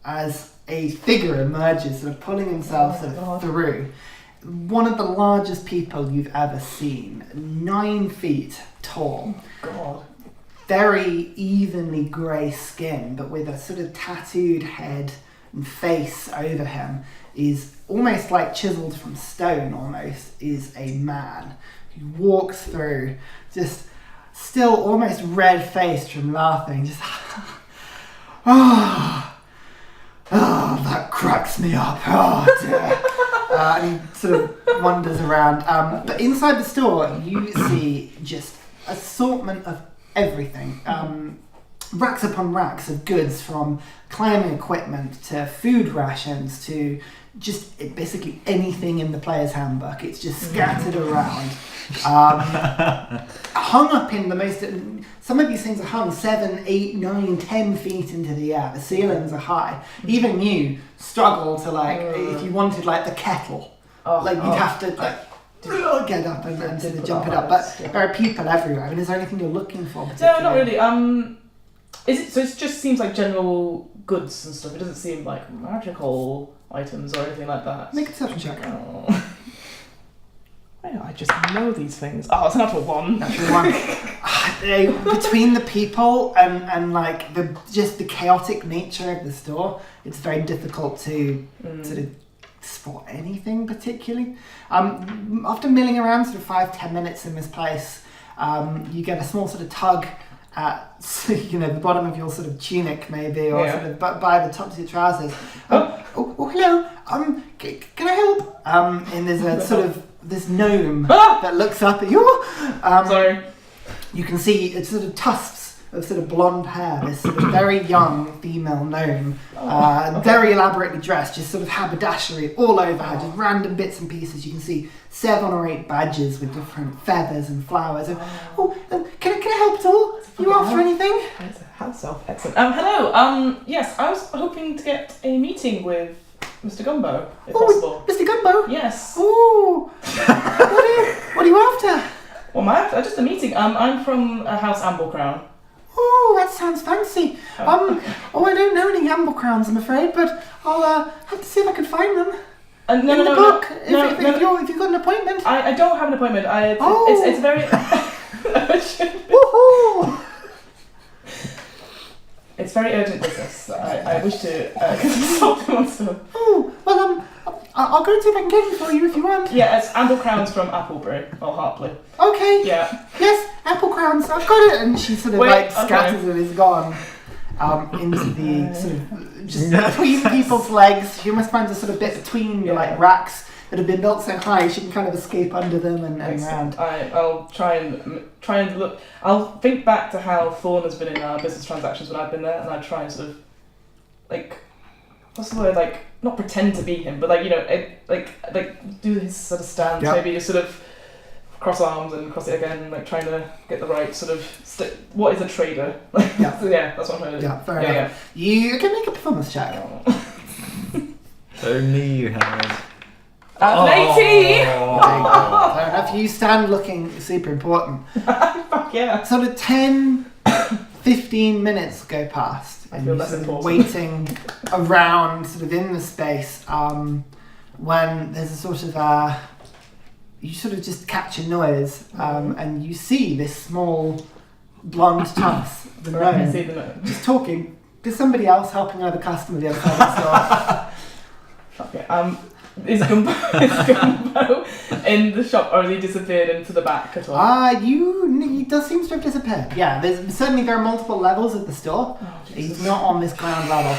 A: As a figure emerges, sort of pulling himself sort of through. One of the largest people you've ever seen, 9 feet tall.
D: God.
A: Very evenly grey skin, but with a sort of tattooed head and face over him, is almost like chiselled from stone almost, is a man He walks through, just still almost red-faced from laughing, just that cracks me up. Oh dear. And he sort of wanders around. But inside the store, you see just assortment of everything. Racks upon racks of goods, from climbing equipment to food rations to just basically anything in the player's handbook. It's just scattered around. Hung up in the most... Some of these things are hung 7, 8, 9, 10 feet into the air. The ceilings are high. Even you struggle to, like, if you wanted, like, the kettle, you'd have to, like, get up and sort of jump it up. But there are people everywhere. I mean, is there anything you're looking for particularly?
D: No, not really. So it just seems like general goods and stuff. It doesn't seem like magical items or anything like that.
A: Make a perception check.
D: Oh. I just know these things. Oh, it's a natural 1.
A: Natural 1. Between the people and like the chaotic nature of the store, it's very difficult to sort of spot anything particularly. After milling around sort of 5-10 minutes in this place, you get a small sort of tug at the bottom of your sort of tunic maybe, or sort of by the tops of your trousers. Hello. Can I help? And there's a sort of this gnome that looks up at you.
D: Sorry.
A: You can see it's sort of tusks of sort of blonde hair. This sort of very young female gnome, very elaborately dressed, just sort of haberdashery all over her, just random bits and pieces. You can see 7 or 8 badges with different feathers and flowers. And, can I help at all? You after anything?
D: It's a house elf. Excellent. Hello. Yes, I was hoping to get a meeting with Mr. Gumbo, if possible.
A: Mr. Gumbo?
D: Yes.
A: Oh. What are you after?
D: Well, am I after? Just a meeting. I'm from House Amblecrown.
A: Oh, that sounds fancy.
D: Okay.
A: I don't know any Amblecrowns, I'm afraid, but I'll have to see if I can find them.
D: In the
A: book. If you've got an appointment.
D: I don't have an appointment. It's very urgent.
A: Woohoo!
D: It's very urgent business. I wish to consult him on stuff.
A: Oh, well, I'll go and see if I can get it for you if you want.
D: Yeah, it's Amblecrown's from Aubrey or Hartley.
A: Okay.
D: Yeah.
A: Yes, apple crowns. I've got it. And she sort of scatters and is gone into the sort of just between people's legs. She almost finds a sort of bit between like racks that have been built so high she can kind of escape under them and around.
D: I'll try and look. I'll think back to how Thorn has been in our business transactions when I've been there, and I try and sort of like, what's the word, like, not pretend to be him, but like do his sort of stance, maybe just sort of cross arms and cross it again, like trying to get the right sort of what is a trader?
A: Yeah.
D: So that's what I'm trying to do.
A: Yeah, fair enough. Yeah. You can make a performance check.
E: Only you have.
D: An 18!
A: Fair enough. You stand looking super important.
D: Fuck yeah.
A: Sort of 10, 15 minutes go past.
D: I feel less important.
A: Waiting around, sort of in the space, when there's a sort of you sort of just catch a noise, and you see this small blonde tuss, the gnome, just talking. There's somebody else helping another customer the other side of the store.
D: Okay. Is Gumbo in the shop, or has he disappeared into the back at all?
A: He does seem to have disappeared. Yeah, there are multiple levels of the store. He's not on this ground level.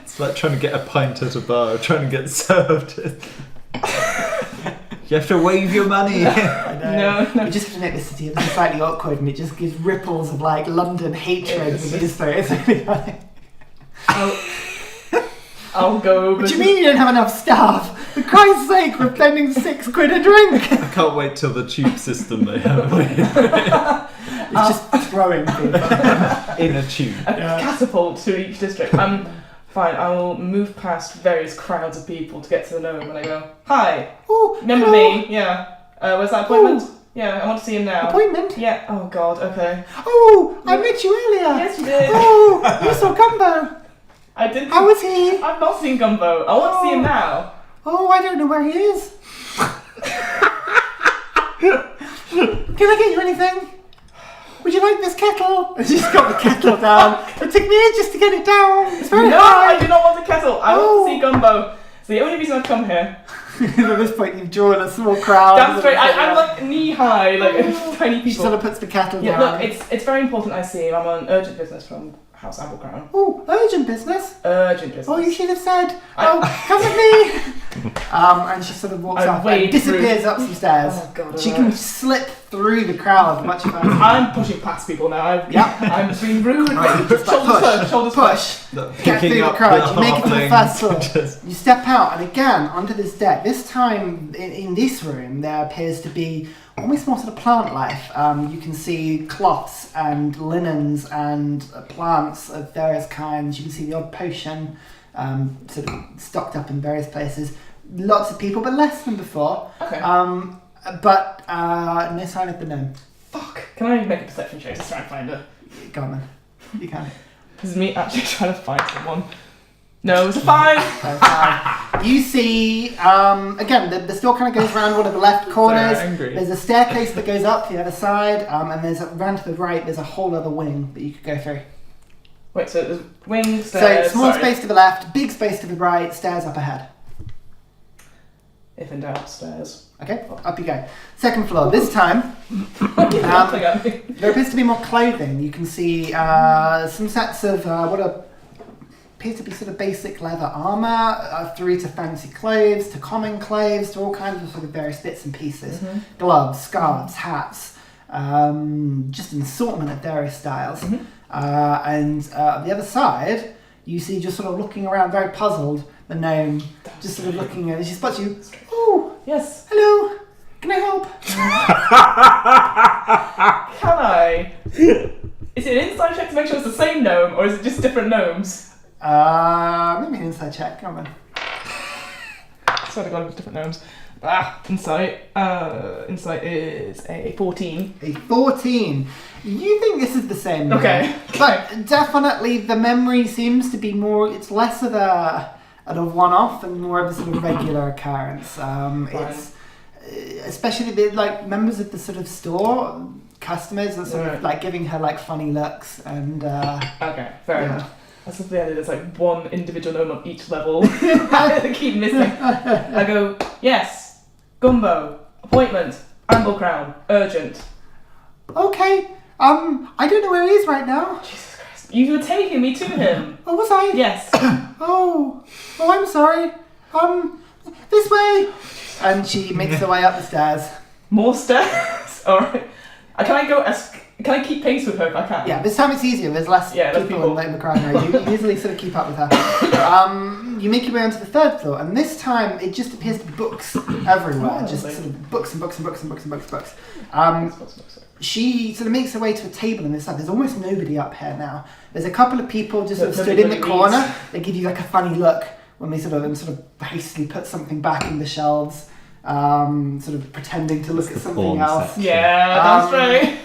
C: It's like trying to get a pint at a bar, trying to get served.
E: You have to wave your money.
A: I know.
D: No.
A: You just have to make the city slightly awkward, and it just gives ripples of like London hatred with his face. It's really funny.
D: I'll go over.
A: What do you mean you don't have enough staff? For Christ's sake, we're spending £6 a drink.
C: I can't wait till the tube system they have.
A: It's just throwing people
C: in a tube.
D: A catapult to each district. Fine, I will move past various crowds of people to get to the gnome, and I go, hi.
A: Oh,
D: remember me? Yeah. Where's that appointment? Ooh. Yeah, I want to see him now.
A: Appointment?
D: Yeah. Oh God. Okay.
A: Oh, I met you earlier.
D: Yes, you did.
A: Oh, you saw Gumbo.
D: I didn't.
A: How was he?
D: I've not seen Gumbo. I want to see him now.
A: Oh, I don't know where he is. Can I get you anything? Would you like this kettle? And she's got the kettle down. It took me ages to get it down. It's very hard.
D: I do not want the kettle. I want to see Gumbo. It's the only reason I've come here.
A: At this point, you've drawn a small crowd.
D: Damn straight. I'm like knee high, like tiny
A: She sort
D: people.
A: of puts the kettle
D: Yeah,
A: down.
D: look, it's very important. I see. I'm on urgent business from House Amblecrown.
A: Oh, urgent business.
D: Urgent business.
A: Oh, you should have said, come with me. And she sort of walks
D: I
A: off and
D: wade
A: disappears
D: through.
A: up some stairs.
D: Oh god.
A: She can slip through the crowd much faster.
D: I'm pushing past people now.
A: Yeah.
D: I'm being rude.
A: Right, you just like
D: Shoulders first. Shoulders first.
A: push, get through the crowd. You make it to the first floor. You step out, and again onto this deck. This time in this room, there appears to be almost more sort of plant life. You can see cloths and linens and plants of various kinds. You can see the odd potion sort of stocked up in various places. Lots of people, but less than before.
D: Okay.
A: But no sign of the gnome.
D: Fuck. Can I make a perception check to try and find her?
A: Go on then. You can.
D: This is me actually trying to find someone. No, it's a 5.
A: You see, again, the store kind of goes around one of the left corners.
D: angry.
A: There's a staircase that goes up the other side, and there's around to the right. There's a whole other wing that you could go through.
D: Wait, so there's wings, stairs.
A: So small
D: sorry.
A: space to the left, big space to the right, stairs up ahead.
D: If in doubt, stairs.
A: Okay, up you go. Second floor. This time,
D: Nothing at me.
A: there appears to be more clothing. You can see some sets of what appears to be sort of basic leather armor, through to fancy clothes, to common clothes, to all kinds of sort of various bits and pieces.
D: Mhm.
A: Gloves, scarves, hats, just an assortment of various styles.
D: Mhm.
A: And on the other side, you see just sort of looking around, very puzzled, the gnome, just sort of looking at. She spots you. Oh,
D: Yes.
A: hello. Can I help?
D: Can I? Is it an inside check to make sure it's the same gnome, or is it just different gnomes?
A: Maybe an inside check. Come on.
D: I swear to God, it's different gnomes. Insight. Insight is a 14.
A: A 14. You think this is the same gnome.
D: Okay.
A: But definitely the memory seems to be more, it's less of a one-off and more of a sort of regular occurrence. It's especially the like members of the sort of store, customers are sort of like giving her like funny looks and
D: Okay, fair
A: yeah.
D: enough. That's the idea. There's like one individual gnome on each level. I keep missing. I go, yes, Gumbo, appointment, Amblecrown, urgent.
A: Okay. I don't know where he is right now.
D: Jesus Christ. You were taking me to him.
A: Oh, was I?
D: Yes.
A: Oh, I'm sorry. This way. And she makes her way up the stairs.
D: More stairs? Alright. Can I keep pace with her if I can?
A: Yeah, this time it's easier. There's less
D: less
A: people in the crowd now. You can easily sort of keep up with her. You make your way onto the third floor, and this time it just appears to be books everywhere.
D: Oh,
A: Just
D: lovely.
A: sort of books and books and books and books and books and books.
D: Sorry.
A: She sort of makes her way to a table on this side. There's almost nobody up here now. There's a couple of people just sort of stood in the
D: Nobody
A: corner.
D: reads.
A: They give you like a funny look when they sort of hastily put something back in the shelves, sort of pretending to look at something
B: porn
A: else.
B: section.
D: Yeah, that's right.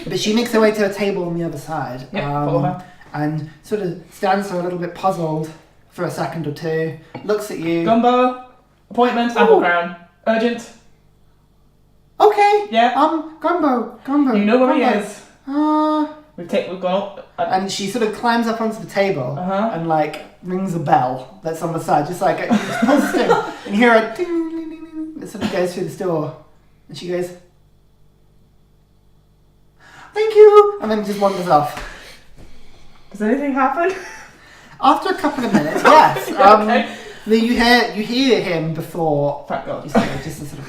A: But she makes her way to a table on the other side.
D: Yeah, follow her.
A: And sort of stands there a little bit puzzled for a second or two, looks at you.
D: Gumbo, appointment,
A: Oh.
D: Amblecrown, urgent.
A: Okay.
D: Yeah.
A: Gumbo.
D: You know where he
A: Gumbo.
D: is. We've gone up.
A: And she sort of climbs up onto the table
D: Uh-huh.
A: and like rings a bell that's on the side, just like pulls a sting, and you hear a ding, ding, ding, ding, ding. It sort of goes through the store, and she goes, "Thank you," and then just wanders off.
D: Does anything happen?
A: After a couple of minutes, yes.
D: Okay.
A: You hear him before.
D: Thank God.
A: You see just a sort of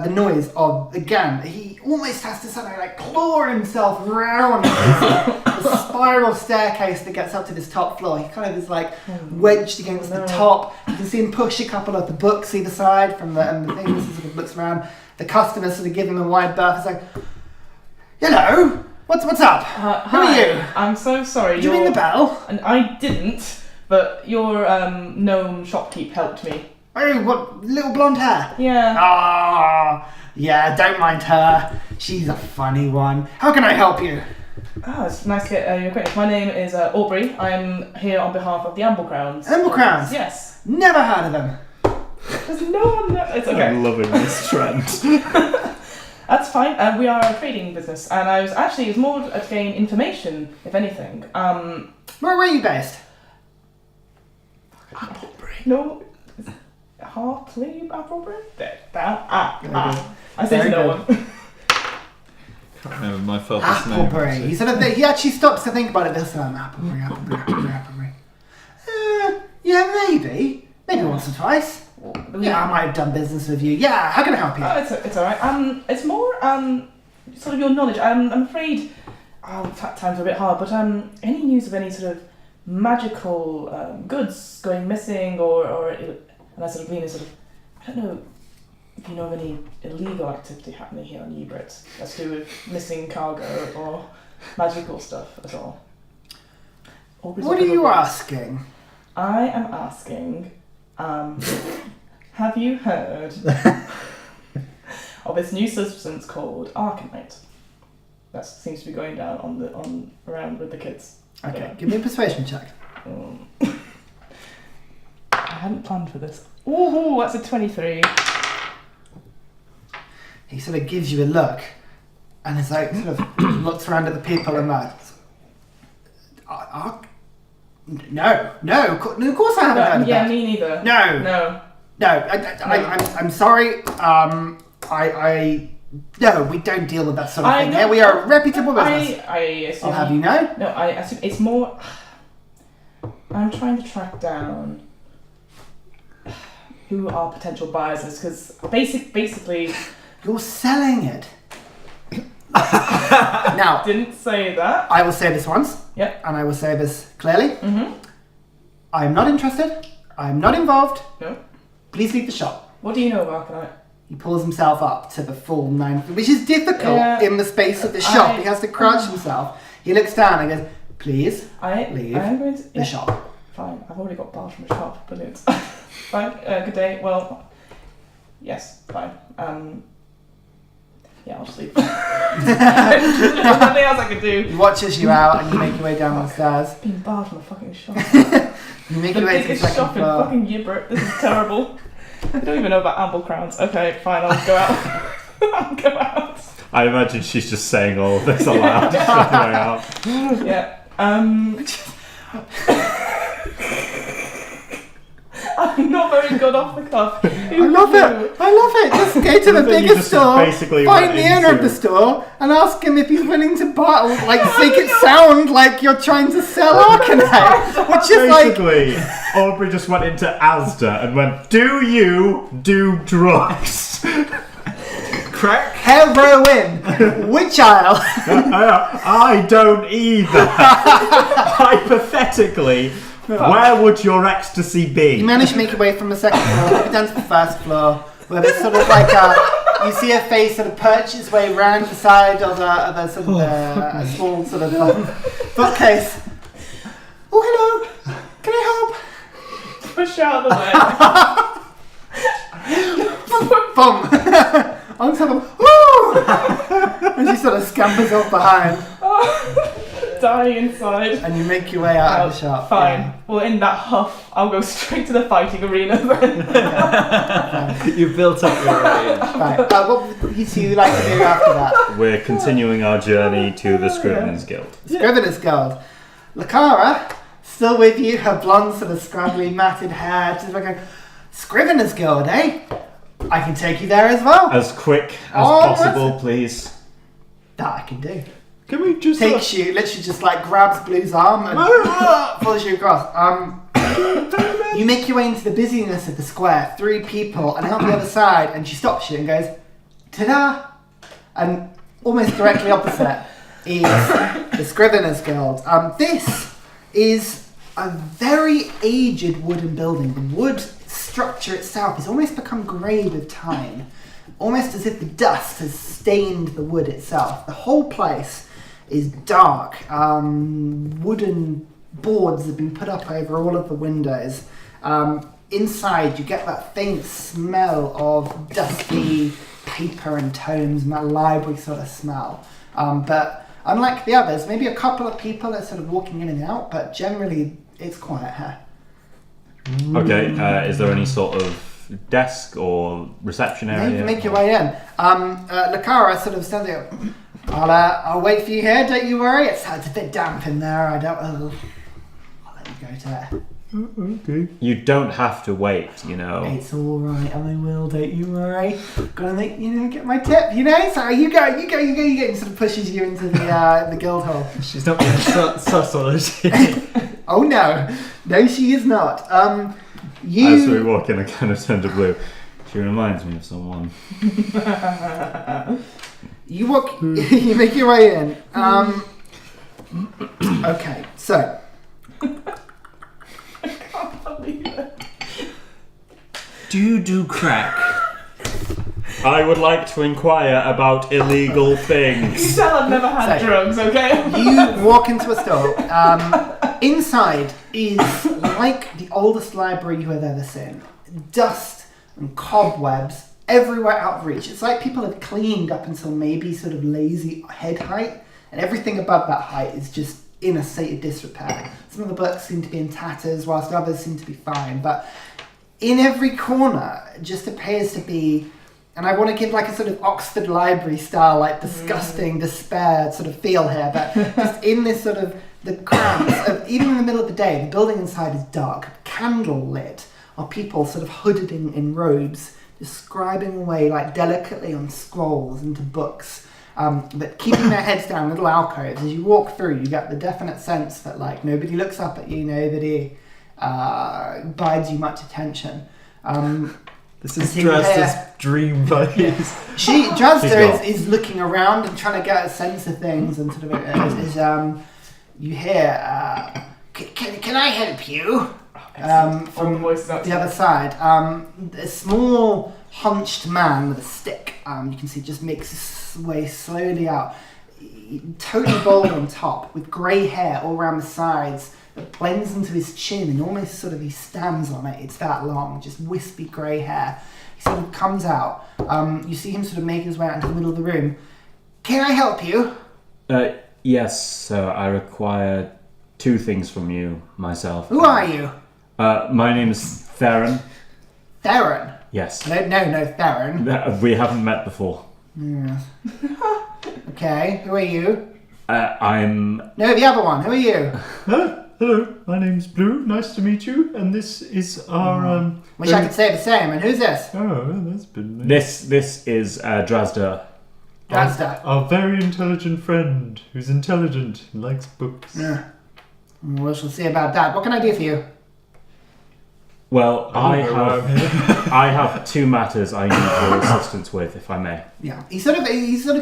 A: the noise of, again, he almost has to suddenly like claw himself round the spiral staircase that gets up to this top floor. He kind of is like wedged against the top. You can see him push a couple of the books either side from and the things. He sort of looks around. The customers sort of give him a wide berth. It's like, hello, what's up? Who
D: Hi.
A: are you?
D: I'm so sorry.
A: Did you ring the bell?
D: And I didn't, but your gnome shopkeep helped me.
A: Oh, what, little blonde hair?
D: Yeah.
A: Ah, yeah, don't mind her. She's a funny one. How can I help you?
D: Oh, it's nice to get your acquaintance. My name is Aubrey. I'm here on behalf of the Amblecrowns.
A: Amblecrowns?
D: Yes.
A: Never heard of them.
D: There's no one there. It's okay.
B: I'm loving this trend.
D: That's fine. We are a trading business, and I was actually, it's more to gain information, if anything.
A: Where were you based?
D: No, half-plebe Aubrey? There. I say
A: Very
D: to no
A: good.
D: one.
E: Can't remember my father's name.
A: Applebury. He actually stops to think about it this time. Applebury. Yeah, maybe once or twice. Yeah, I might have done business with you. Yeah, how can I help you?
D: It's alright. It's more sort of your knowledge. I'm afraid times are a bit hard, but any news of any sort of magical goods going missing or and I sort of mean sort of, I don't know if you know of any illegal activity happening here on Yibrit that's to do with missing cargo or magical stuff at all.
A: What are you asking?
D: I am asking, have you heard of this new substance called Arcanite? That seems to be going down on around with the kids.
A: Okay, give me a persuasion check.
D: I hadn't planned for this. Ooh, that's a 23.
A: He sort of gives you a look, and it's like sort of looks around at the people and that. No, of course I haven't heard of
D: Yeah,
A: that.
D: me neither.
A: No. I'm sorry. No, we don't deal with that sort of thing.
D: know-
A: Here we are a reputable business.
D: I assume.
A: I'll have you know.
D: No, I assume it's more. I'm trying to track down who our potential buyers is, because basically
A: You're selling it. Now,
D: didn't say that.
A: I will say this once.
D: Yep.
A: And I will say this clearly.
D: Mhm.
A: I am not interested. I am not involved.
D: No.
A: Please leave the shop.
D: What do you know about Arcanite?
A: He pulls himself up to the full 9 feet, which is difficult in the space of the shop. He has to crouch himself. He looks down and goes, please leave
D: I'm going to
A: the shop.
D: Fine. I've already got bars from the shop. Brilliant. Fine. Good day. Well, yes. Fine. Yeah, I'll just leave. There's nothing else I can do.
A: He watches you out and you make your way down the stairs.
D: Being barred from a fucking shop.
A: You make
D: The
A: your way to the
D: biggest
A: second
D: shop in
A: floor.
D: fucking Yibrit. This is terrible. I don't even know about amble crowns. Okay, fine. I'll go out. I'll go out.
B: I imagine she's just saying all of this aloud just on the way out.
D: Yeah. I'm not very good off the cuff.
A: I love it. Just go to the
B: Then you
A: biggest
B: just
A: store,
B: basically
A: find
B: went
A: the owner of
B: into-
A: the store, and ask him if he's willing to buy, like, make it sound like you're trying to sell Arcanite, which is like,
B: Basically, Aubrey just went into Asda and went, do you do drugs?
E: Crack?
A: heroin. Which aisle?
B: I don't either. Hypothetically, where would your ecstasy
A: You
B: be?
A: manage to make your way from the second floor down to the first floor, where there's sort of like you see a face sort of perch its way round the side of a sort of a small sort of bookcase. Oh, hello. Can I help?
D: Push out of the way.
A: Boom. On top of, woo! And she sort of scampers off behind,
D: Dying inside.
A: and you make your way out of the shop.
D: Fine.
A: Yeah.
D: Well, in that huff, I'll go straight to the fighting arena then.
E: You've built up your way.
A: Right. What would you two like to do after that?
B: We're continuing our journey to the Scriveners Guild.
A: Scrivener's Guild. Lakara, still with you, her blonde sort of scraggly matted hair. She's like, Scrivener's Guild, eh? I can take you there as well.
B: As quick as
A: Oh,
B: possible, please.
A: That I can do.
C: Can we just
A: Takes you, literally just like grabs Blue's arm and pulls you across. You make your way into the busyness of the square, 3 people, and out the other side, and she stops you and goes, ta-da! And almost directly opposite is the Scrivener's Guild. This is a very aged wooden building. The wood structure itself has almost become grey with time, almost as if the dust has stained the wood itself. The whole place is dark. Wooden boards have been put up over all of the windows. Inside you get that faint smell of dusty paper and tomes, that library sort of smell. But unlike the others, maybe a couple of people are sort of walking in and out, but generally it's quiet here.
B: Okay, is there any sort of desk or reception
A: Yeah, you
B: area?
A: can make your way in. Lakara sort of stands there. I'll wait for you here. Don't you worry. It's a bit damp in there. I'll let you go to
C: Okay.
B: You don't have to wait, you know.
A: It's all right. I will. Don't you worry. Gotta make get my tip. Sorry, you go. And sort of pushes you into the guild hall.
E: She's not being sus on it.
A: Oh no, she is not.
B: As we walk in, I kind of turn to Blue. She reminds me of someone.
A: You walk. You make your way in. Okay, so.
E: Do crack.
B: I would like to inquire about illegal
D: You
B: things.
D: tell I've never had
A: So-
D: drugs, okay?
A: You walk into a store. Inside is like the oldest library you have ever seen. Dust and cobwebs everywhere out of reach. It's like people have cleaned up until maybe sort of lazy head height, and everything above that height is just in a state of disrepair. Some of the books seem to be in tatters, whilst others seem to be fine. But in every corner just appears to be, and I want to give like a sort of Oxford Library style, like disgusting, despair sort of feel here, but just in this sort of the cramps of, even in the middle of the day, the building inside is dark, candle lit, are people sort of hooded in robes, just scribing away like delicately on scrolls into books, but keeping their heads down in little alcoves. As you walk through, you get the definite sense that like nobody looks up at you, nobody bides you much attention.
E: This is
A: See,
E: Dresda's dream vibes.
A: Dresda is looking around and trying to get a sense of things, and sort of you hear, can I help you? From
D: the voices
A: the
D: outside.
A: other side, a small hunched man with a stick. You can see just makes his way slowly out, totally bald on top, with grey hair all around the sides that blends into his chin, and almost sort of he stands on it. It's that long, just wispy grey hair. He sort of comes out. You see him sort of make his way out into the middle of the room. Can I help you?
B: Yes, sir. I require 2 things from you, myself.
A: Who are you?
B: My name is Theren.
A: Theren.
B: Yes.
A: No, Theren.
B: We haven't met before.
A: Yes. Okay, who are you?
B: I'm...
A: No, the other one. Who are you?
C: Hello, my name's Blue. Nice to meet you. And this is our
A: Wish I could say the same. And who's this?
C: Oh, that's been nice.
B: This is Dresda.
A: Dresda.
C: Our very intelligent friend, who's intelligent and likes books.
A: Yeah. We shall see about that. What can I do for you?
B: Well, I
C: don't know why I'm
B: have 2 matters I need your assistance with, if I may.
A: Yeah, he's sort of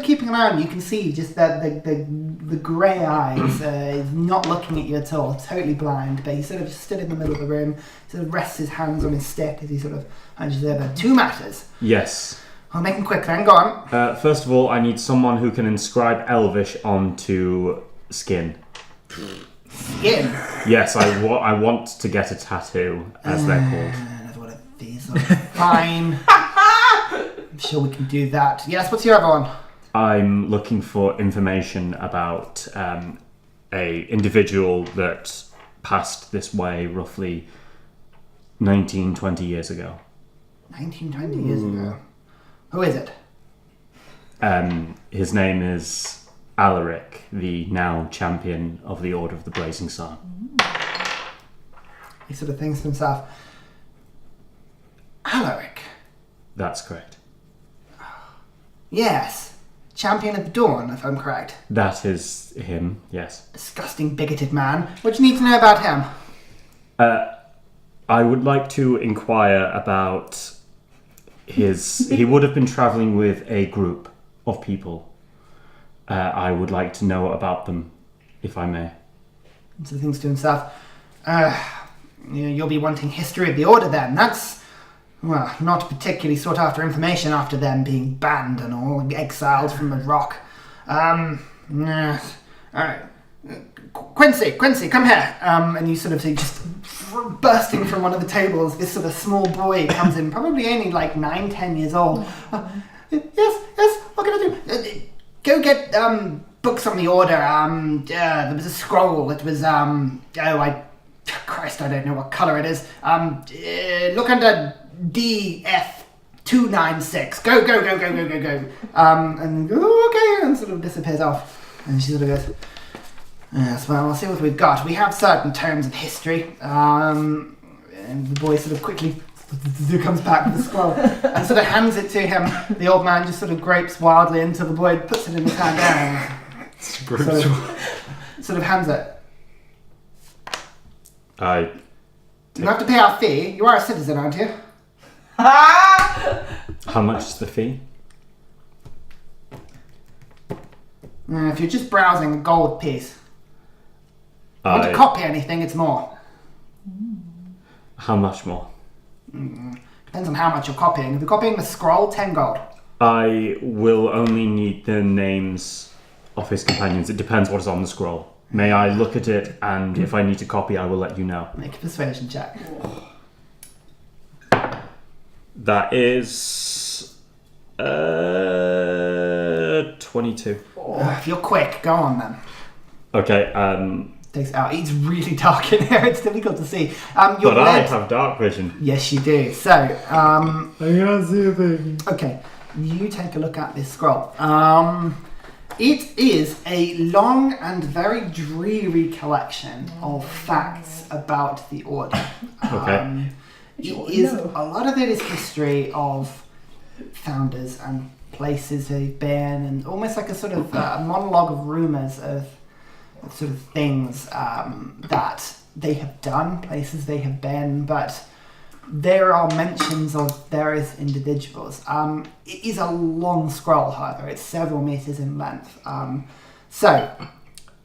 A: keeping an eye on you. You can see just that the grey eyes. He's not looking at you at all. Totally blind. But he's sort of stood in the middle of the room. Sort of rests his hands on his stick as he sort of hunches over. 2 matters.
B: Yes.
A: I'll make them quick then. Go on.
B: First of all, I need someone who can inscribe Elvish onto skin.
A: Skin.
B: Yes, I want to get a tattoo, as they're called.
A: Another one of these. Fine. I'm sure we can do that. Yes. What's your other one?
B: I'm looking for information about a individual that passed this way roughly 19-20 years ago.
A: 19-20 years ago. Who is it?
B: His name is Alaric, the now champion of the Order of the Blazing Sun.
A: He sort of thinks to himself, Alaric.
B: That's correct.
A: Yes. Champion of the Dawn, if I'm correct.
B: That is him, yes.
A: Disgusting, bigoted man. What do you need to know about him?
B: I would like to inquire about he would have been travelling with a group of people. I would like to know about them, if I may.
A: So he thinks to himself, you'll be wanting history of the Order then. That's, well, not particularly sought after information after them being banned and all, exiled from the rock. Quincy, come here. And you sort of see just bursting from one of the tables, this sort of small boy comes in, probably only like 9-10 years old. Yes, what can I do? Go get books on the Order. There was a scroll. It was Christ, I don't know what colour it is. Look under DF296. Go. And okay, and sort of disappears off. And she sort of goes, Yes, well, we'll see what we've got. We have certain terms of history. And the boy sort of quickly comes back with the scroll and sort of hands it to him. The old man just sort of grapes wildly until the boy puts it in his hand down. Sort of hands it. You have to pay our fee. You are a citizen, aren't you?
B: How much is the fee?
A: If you're just browsing, a gold piece. Want to copy anything, it's more.
B: How much more?
A: Depends on how much you're copying. If you're copying the scroll, 10 gold.
B: I will only need the names of his companions. It depends what is on the scroll. May I look at it, and if I need to copy, I will let you know.
A: Make a persuasion check.
B: That is 22.
A: If you're quick, go on then.
B: Okay.
A: Takes it out. It's really dark in here. It's difficult to see.
B: But I have dark vision.
A: Yes, you do. So,
C: I can't see a thing.
A: okay, you take a look at this scroll. It is a long and very dreary collection of facts about the Order.
B: Okay.
A: A lot of it is history of founders and places they've been, and almost like a sort of monologue of rumours of sort of things that they have done, places they have been, but there are mentions of various individuals. It is a long scroll, however. It's several meters in length. So,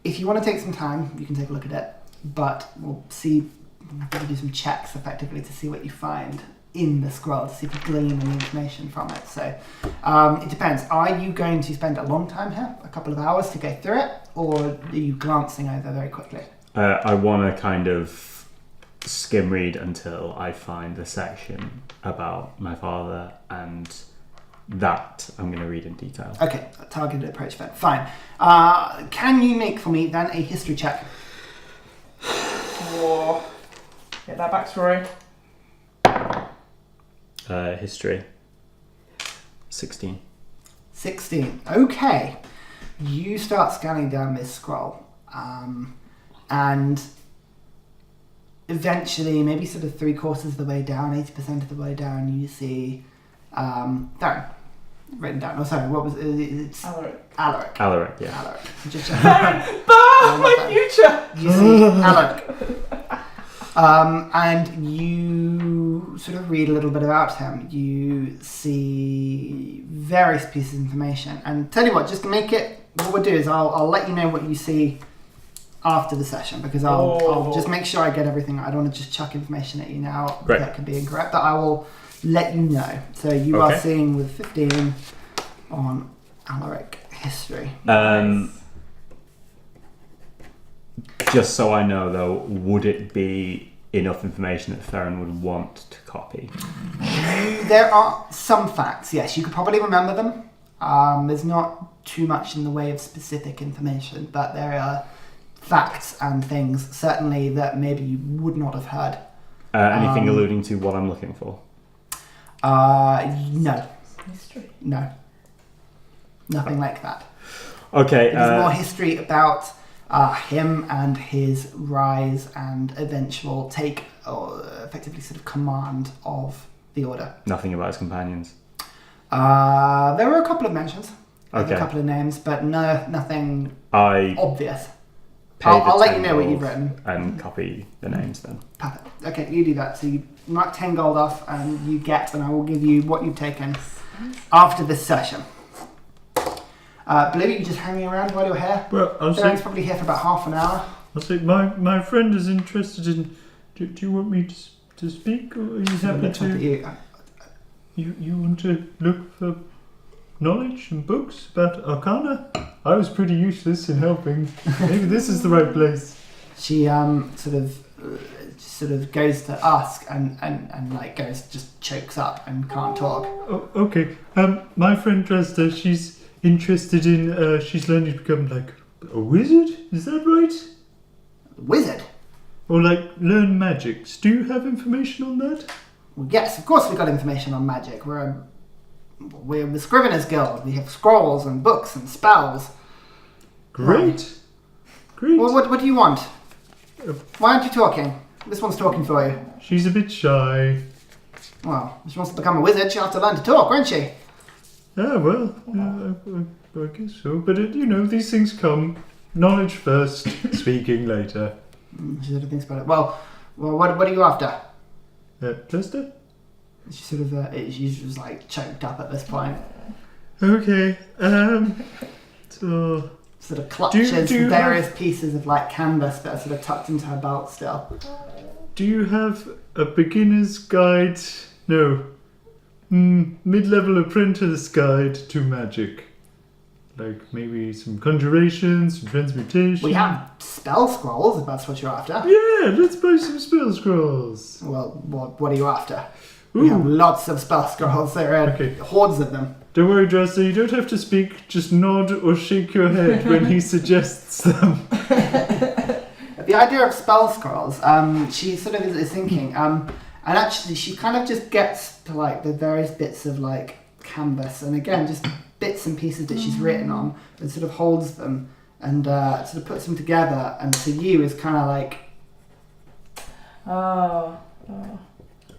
A: if you want to take some time, you can take a look at it, but we'll see. We'll have to do some checks effectively to see what you find in the scroll, to see if you glean any information from it. So it depends. Are you going to spend a long time here, a couple of hours to go through it, or are you glancing over very quickly?
B: I want to kind of skim read until I find the section about my father, and that I'm going to read in detail.
A: Okay, a targeted approach then. Fine. Can you make for me then a history check?
D: Whoa. Get that backstory.
B: History. 16.
A: 16. Okay. You start scanning down this scroll. And eventually, maybe sort of 3/4 of the way down, 80% of the way down, you see Theren. Written down. Oh, sorry, what was it? It's Alaric.
B: Alaric, yeah.
A: Alaric. Just
D: My future!
A: You see Alaric. And you sort of read a little bit about him. You see various pieces of information. And tell you what, just to make it, what we'll do is I'll let you know what you see after the session, because I'll just make sure I get everything. I don't want to just chuck information at you now that could be incorrect, but I will let you know. So you are seeing with 15 on Alaric history.
B: Just so I know, though, would it be enough information that Theren would want to copy?
A: There are some facts, yes. You could probably remember them. There's not too much in the way of specific information, but there are facts and things, certainly, that maybe you would not have heard.
B: Anything alluding to what I'm looking for?
A: No.
D: History?
A: No. Nothing like that.
B: Okay.
A: It is more history about him and his rise and eventual take, or effectively sort of command of the Order.
B: Nothing about his companions?
A: There were a couple of mentions.
B: Okay.
A: A couple of names, but nothing
B: I
A: obvious.
B: pay
A: I'll
B: the
A: let you know what
B: 10
A: you've
B: gold
A: written.
B: and copy the names then.
A: Perfect. Okay, you do that. So you mark 10 gold off, and you get, and I will give you what you've taken after this session. Blue, you just hanging around while you're here?
C: Well,
A: Theren's probably here for about half an hour.
C: I'll say my friend is interested in. Do you want me to speak, or are you happy
A: Look at
C: to? You want to look for knowledge and books about Arcana? I was pretty useless in helping. Maybe this is the right place.
A: She sort of goes to ask and like goes, just chokes up and can't talk.
C: Oh, okay. My friend Dresda, she's interested in. She's learning to become like a wizard. Is that right?
A: Wizard?
C: Or like learn magics. Do you have information on that?
A: Well, yes, of course we've got information on magic. We're the Scriveners Guild. We have scrolls and books and spells.
C: Great. Great.
A: Well, what do you want? Why aren't you talking? This one's talking for you.
C: She's a bit shy.
A: Well, if she wants to become a wizard, she'll have to learn to talk, won't she?
C: Ah, well, I guess so. But, these things come. Knowledge first, speaking later.
A: She sort of thinks about it. Well, what are you after?
C: Tester?
A: She sort of, she's just like choked up at this point.
C: Okay, so...
A: Sort of clutches
C: Do you
A: various pieces of like canvas that are sort of tucked into her belt still.
C: Do you have a beginner's guide? No. Mid-level apprentice guide to magic? Like maybe some conjuration, some transmutation?
A: We have spell scrolls, if that's what you're after.
C: Yeah, let's buy some spell scrolls.
A: Well, what are you after? We have lots of spell scrolls. There are hordes of them.
C: Don't worry, Dresser, you don't have to speak. Just nod or shake your head when he suggests them.
A: The idea of spell scrolls, she sort of is thinking, and actually she kind of just gets to like the various bits of like canvas, and again just bits and pieces that she's written on, and sort of holds them and sort of puts them together, and to you is kind of like,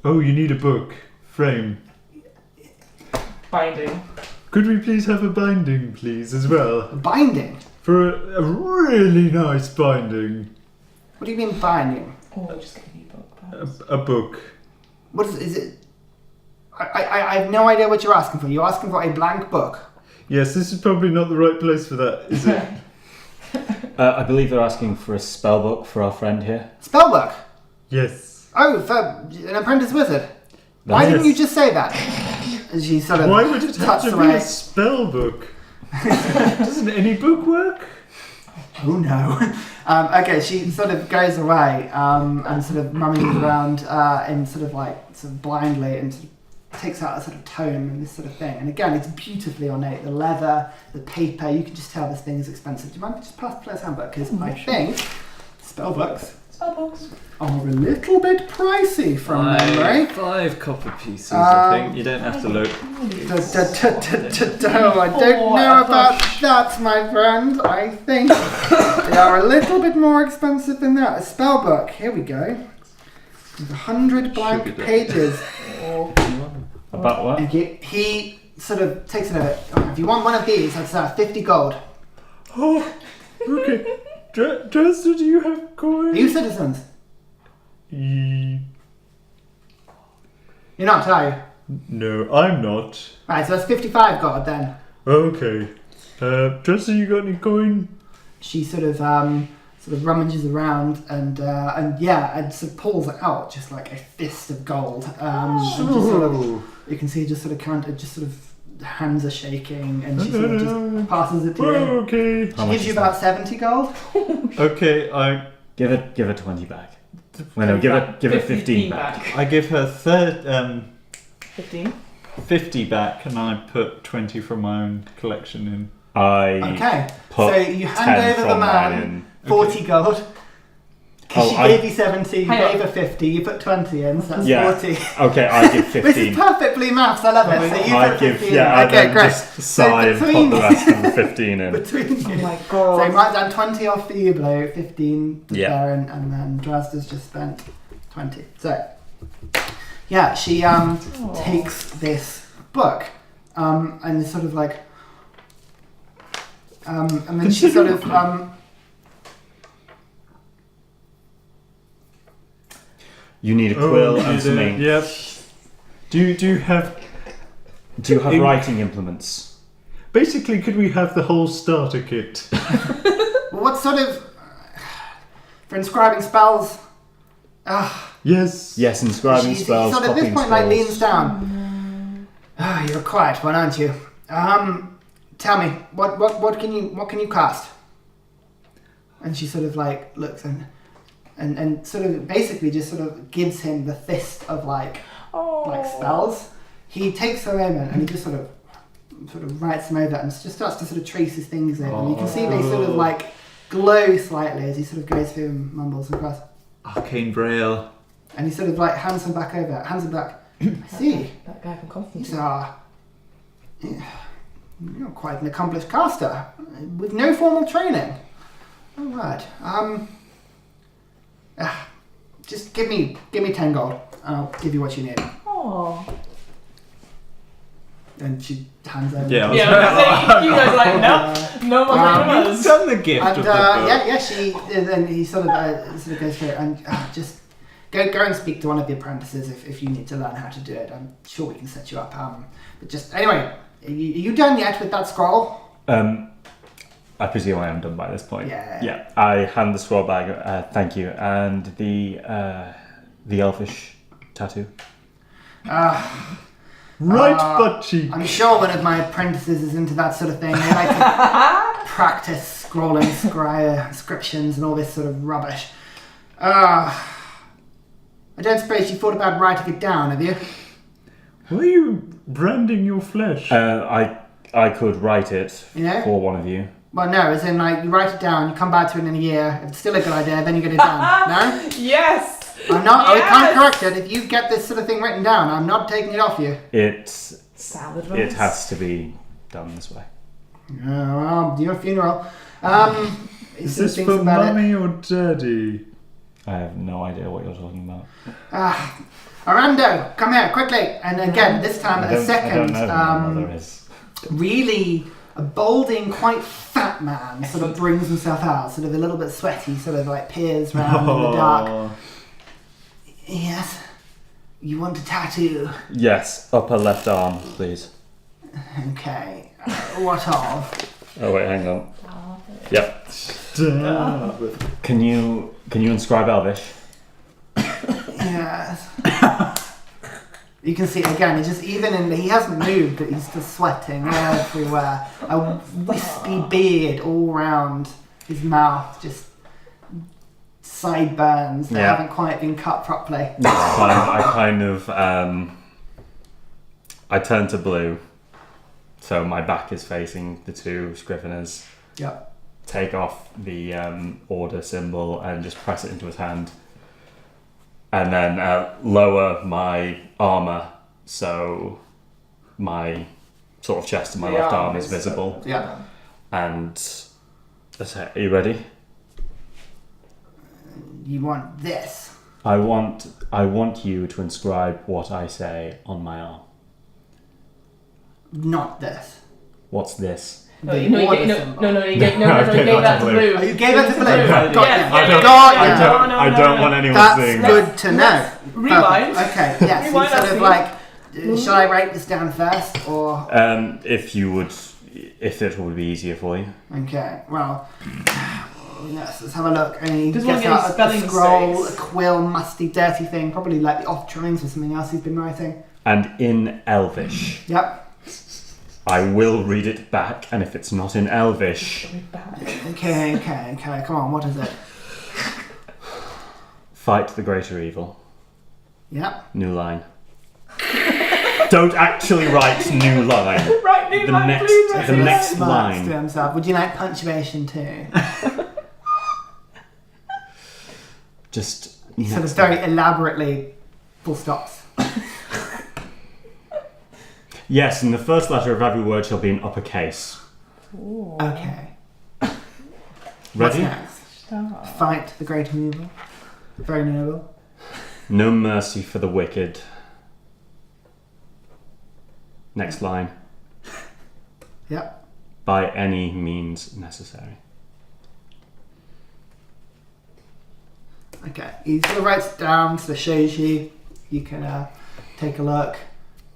C: Oh, you need a book. Frame.
D: Binding.
C: Could we please have a binding, please, as well?
A: binding.
C: For a really nice binding.
A: What do you mean binding?
D: Oh, just get a new book. perhaps.
C: A book.
A: What is it? I have no idea what you're asking for. You're asking for a blank book.
C: Yes, this is probably not the right place for that, is it?
B: I believe they're asking for a spell book for our friend here.
A: Spellbook.
C: Yes.
A: Oh, for an apprentice wizard. Why didn't you just say that? And she sort of
C: Why would it have
A: tucks
C: to
A: away.
C: be a spell book? Doesn't any book work?
A: Oh no. Okay, she sort of goes away and sort of rummages around and sort of blindly and sort of takes out a sort of tome and this sort of thing. And again, it's beautifully ornate. The leather, the paper, you can just tell this thing is expensive. Do you mind if I just pass the player's handbook? Because I think spellbooks
D: Spellbooks.
A: are a little bit pricey from memory.
E: 5 copper pieces, I think. You don't have to look.
A: I don't know about that, my friend. I think they are a little bit more expensive than that. A spellbook. Here we go. With 100 blank
E: Sugar
A: pages.
B: About what?
A: And he sort of takes it over. Oh, if you want one of these, that's 50 gold.
C: Oh, okay. Dresser, do you have coin?
A: Are you citizens?
C: Ye-
A: You're not, are you?
C: No, I'm not.
A: Right, so that's 55 gold then.
C: Okay. Dresser, you got any coin?
A: She sort of rummages around and sort of pulls out just like a fist of gold. And just sort of, you can see just sort of hands are shaking and she sort of just passes it to you.
C: Okay.
A: She gives you about 70 gold.
E: Okay, I
B: Give her 20 back. Well, no, give her 15 back.
E: I give her
D: 15.
E: 50 back, and I put 20 from my own collection in.
A: Okay.
B: Put
A: So you
B: 10
A: hand over the
B: from mine
A: man
B: in.
A: 40 gold. Because she
B: I-
A: gave you 70, you
D: Hang
A: gave her 50, you put 20 in, so that's
B: Yeah.
A: 40.
B: Okay, I give 15.
A: This is perfectly maths, I love it. So you
B: I
A: put
B: give,
A: 50 in.
B: I
A: Okay,
B: then
A: great.
B: just sigh and put
A: between-
B: the rest of the 15 in.
A: Between
D: Oh
A: you.
D: my
A: So you
D: god.
A: might down 20 off for you, below 15 for
B: Yeah.
A: Theren, and then Drazda's just spent 20. So, yeah, she takes this book and is sort of like, and then she sort of
B: You need a quill and some ink.
C: Yep. Do you have...
B: Do you have
C: Ink.
B: writing implements?
C: Basically, could we have the whole starter kit?
A: what sort of for inscribing spells?
C: Yes.
B: Yes, inscribing
A: She
B: spells,
A: sort of at this
B: copying
A: point
B: spells.
A: like leans down. You're a quiet one, aren't you? Tell me, what can you cast? And she sort of like looks and sort of basically just sort of gives him the fist of like spells. He takes her in and he just sort of writes them over and just starts to sort of trace his fingers over. And you can see they sort of like glow slightly as he sort of goes through and mumbles across.
E: Arcane Braille.
A: And he sort of like hands them back. I see.
D: That guy from
A: These
D: Constantine.
A: are... You're quite an accomplished caster with no formal training. All right. Just give me 10 gold. I'll give you what you need.
D: Oh.
A: And she hands over.
E: Yeah.
D: Yeah, you guys are like, no more
E: You've
D: us.
E: done the gift
A: And
E: of the book.
A: yeah, she then he sort of goes through it and just go and speak to one of the apprentices if you need to learn how to do it. I'm sure we can set you up. But just anyway, are you done yet with that scroll?
B: I presume I am done by this point.
A: Yeah.
B: Yeah. I hand the scroll back. Thank you. And the elfish tattoo.
C: Right butt cheek.
A: I'm sure one of my apprentices is into that sort of thing. They like to practice scrolling inscriptions and all this sort of rubbish. I don't suppose you thought about writing it down, have you?
C: Why are you branding your flesh?
B: I could write it
A: Yeah?
B: for one of you.
A: Well, no, as in, like, you write it down, you come back to it in a year, if it's still a good idea, then you get it done. No?
D: Yes.
A: I'm not, I can't
D: Yes!
A: correct it. If you get this sort of thing written down, I'm not taking it off you.
D: Salad
B: It has to be done this way.
A: Well, your funeral.
C: Is this for mummy or daddy?
B: I have no idea what you're talking about.
A: Arando, come here, quickly. And again, this time
B: I
A: a
B: don't
A: second,
B: know who my mother is.
A: really a balding, quite fat man sort of brings himself out, sort of a little bit sweaty, sort of like peers around in the dark. Yes? You want a tattoo?
B: Yes, upper left arm, please.
A: Okay. What of?
B: Oh wait, hang on. Yep.
C: Damn.
B: Can you inscribe Elvish?
A: Yes. You can see it again. He's just he hasn't moved, but he's still sweating everywhere. A wispy beard all round his mouth, just sideburns that haven't quite been cut properly.
B: That's fine. I kind of I turn to blue, so my back is facing the two scriveners.
A: Yep.
B: Take off the order symbol and just press it into his hand. And then lower my armour so my sort of chest and my left arm is visible.
A: Yeah.
B: And that's it. Are you ready?
A: You want this?
B: I want you to inscribe what I say on my arm.
A: Not this.
B: What's this?
D: No, you gave that to Blue.
A: Oh, you gave that to Blue?
D: Yeah.
B: I don't want anyone
A: That's
B: seeing
A: good
B: this.
A: to know.
D: Rewind.
A: Perfect. Okay, yes.
D: Rewind
A: Sort
D: that
A: of like, shall I write this down first, or?
B: If it would be easier for you.
A: Okay, well, yes, let's have a look. And he
D: Does
A: gets
D: one get
A: out a
D: spelling
A: scroll,
D: mistakes?
A: a quill, musty, dirty thing, probably like the off drawings or something else he's been writing.
B: And in Elvish.
A: Yep.
B: I will read it back, and if it's not in Elvish,
A: Okay, come on, what is it?
B: fight the greater evil.
A: Yep.
B: New line. Don't actually write new line.
D: Right, new
B: The
D: line,
B: next-
D: please.
B: the
D: Right,
B: next-
A: Smarts
B: line.
A: to himself. Would you like punctuation too?
B: Just
A: Sort of very elaborately full stops.
B: yes, and the first letter of every word shall be in uppercase.
A: Okay. What's
B: Ready?
A: next? Fight the great evil. Very noble.
B: No mercy for the wicked. Next line.
A: Yep.
B: By any means necessary.
A: Okay. He sort of writes it down, sort of shows you. You can take a look.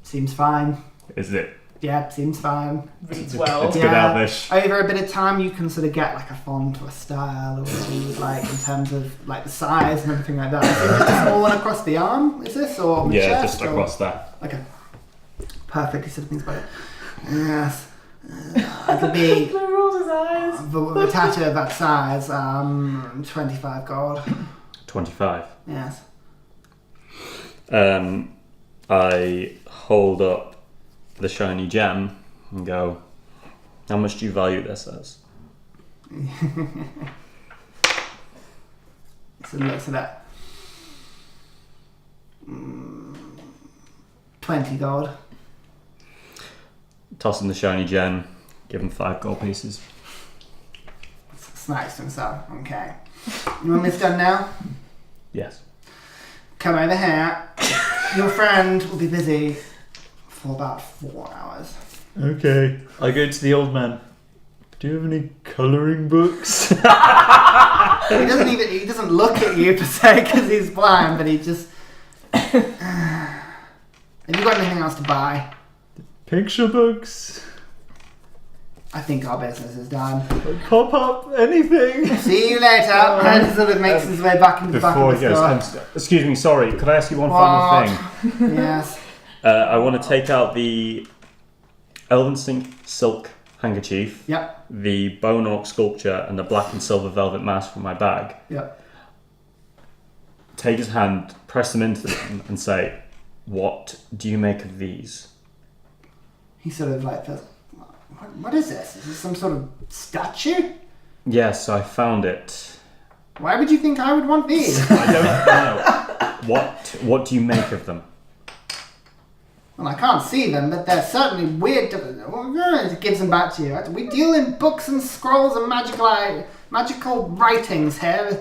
A: Seems fine.
B: Is it?
A: Yeah, seems fine.
D: Reads well.
B: It's good Elvish.
A: Over a bit of time, you can sort of get like a font or a style or whatever you would like in terms of like the size and everything like that. Is it just a small one across the arm? Is this or the
B: Yeah,
A: chest,
B: just
A: or-
B: across that.
A: Okay. Perfect. He sort of thinks about it. Yes. It could be
D: Blue rolls his eyes.
A: a tattoo of that size. 25 gold.
B: 25.
A: Yes.
B: I hold up the shiny gem and go, how much do you value this as?
A: He sort of looks at that. 20 gold.
B: Toss him the shiny gem, give him 5 gold pieces.
A: It's Smacks to himself. Okay. You want this done now?
B: Yes.
A: Come over here. Your friend will be busy for about 4 hours.
C: Okay. I go to the old man. Do you have any colouring books?
A: He doesn't look at you per se because he's blind, but he just... Have you got anything else to buy?
C: Picture books?
A: I think our business is done.
C: Pop up anything?
A: See you later. And he sort of makes his way back into the back
B: Before
A: of
B: he
A: the
B: goes,
A: store.
B: excuse me, sorry, could I ask you one
A: What?
B: final thing?
A: Yes.
B: I want to take out the elven silk handkerchief,
A: Yep.
B: the bone orc sculpture, and the black and silver velvet mask from my bag.
A: Yep.
B: Take his hand, press them into them, and say, "What do you make of these?"
A: He sort of like feels, what is this? Is this some sort of statue?
B: Yes, I found it.
A: Why would you think I would want these?
B: I don't know. What do you make of them?
A: Well, I can't see them, but they're certainly weird. It gives them back to you. We deal in books and scrolls and magical writings here.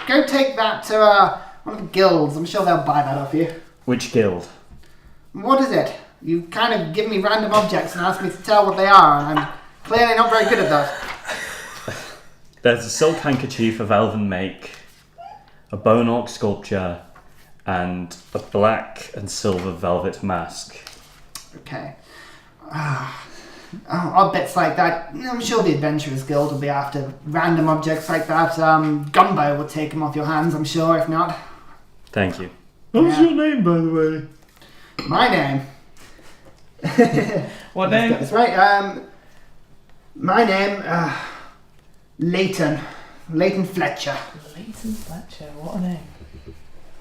A: Go take that to one of the guilds. I'm sure they'll buy that off you.
B: Which guild?
A: What is it? You kind of give me random objects and ask me to tell what they are, and I'm clearly not very good at that.
B: There's a silk handkerchief of elven make, a bone orc sculpture, and a black and silver velvet mask.
A: Okay. Odd bits like that. I'm sure the Adventurers Guild will be after random objects like that. Gumbo will take them off your hands, I'm sure, if not.
B: Thank you.
C: What's your name, by the way?
A: My name.
D: What
A: Let's
D: name?
A: get this right. My name, Leighton. Leighton Fletcher.
D: Leighton Fletcher, what a name.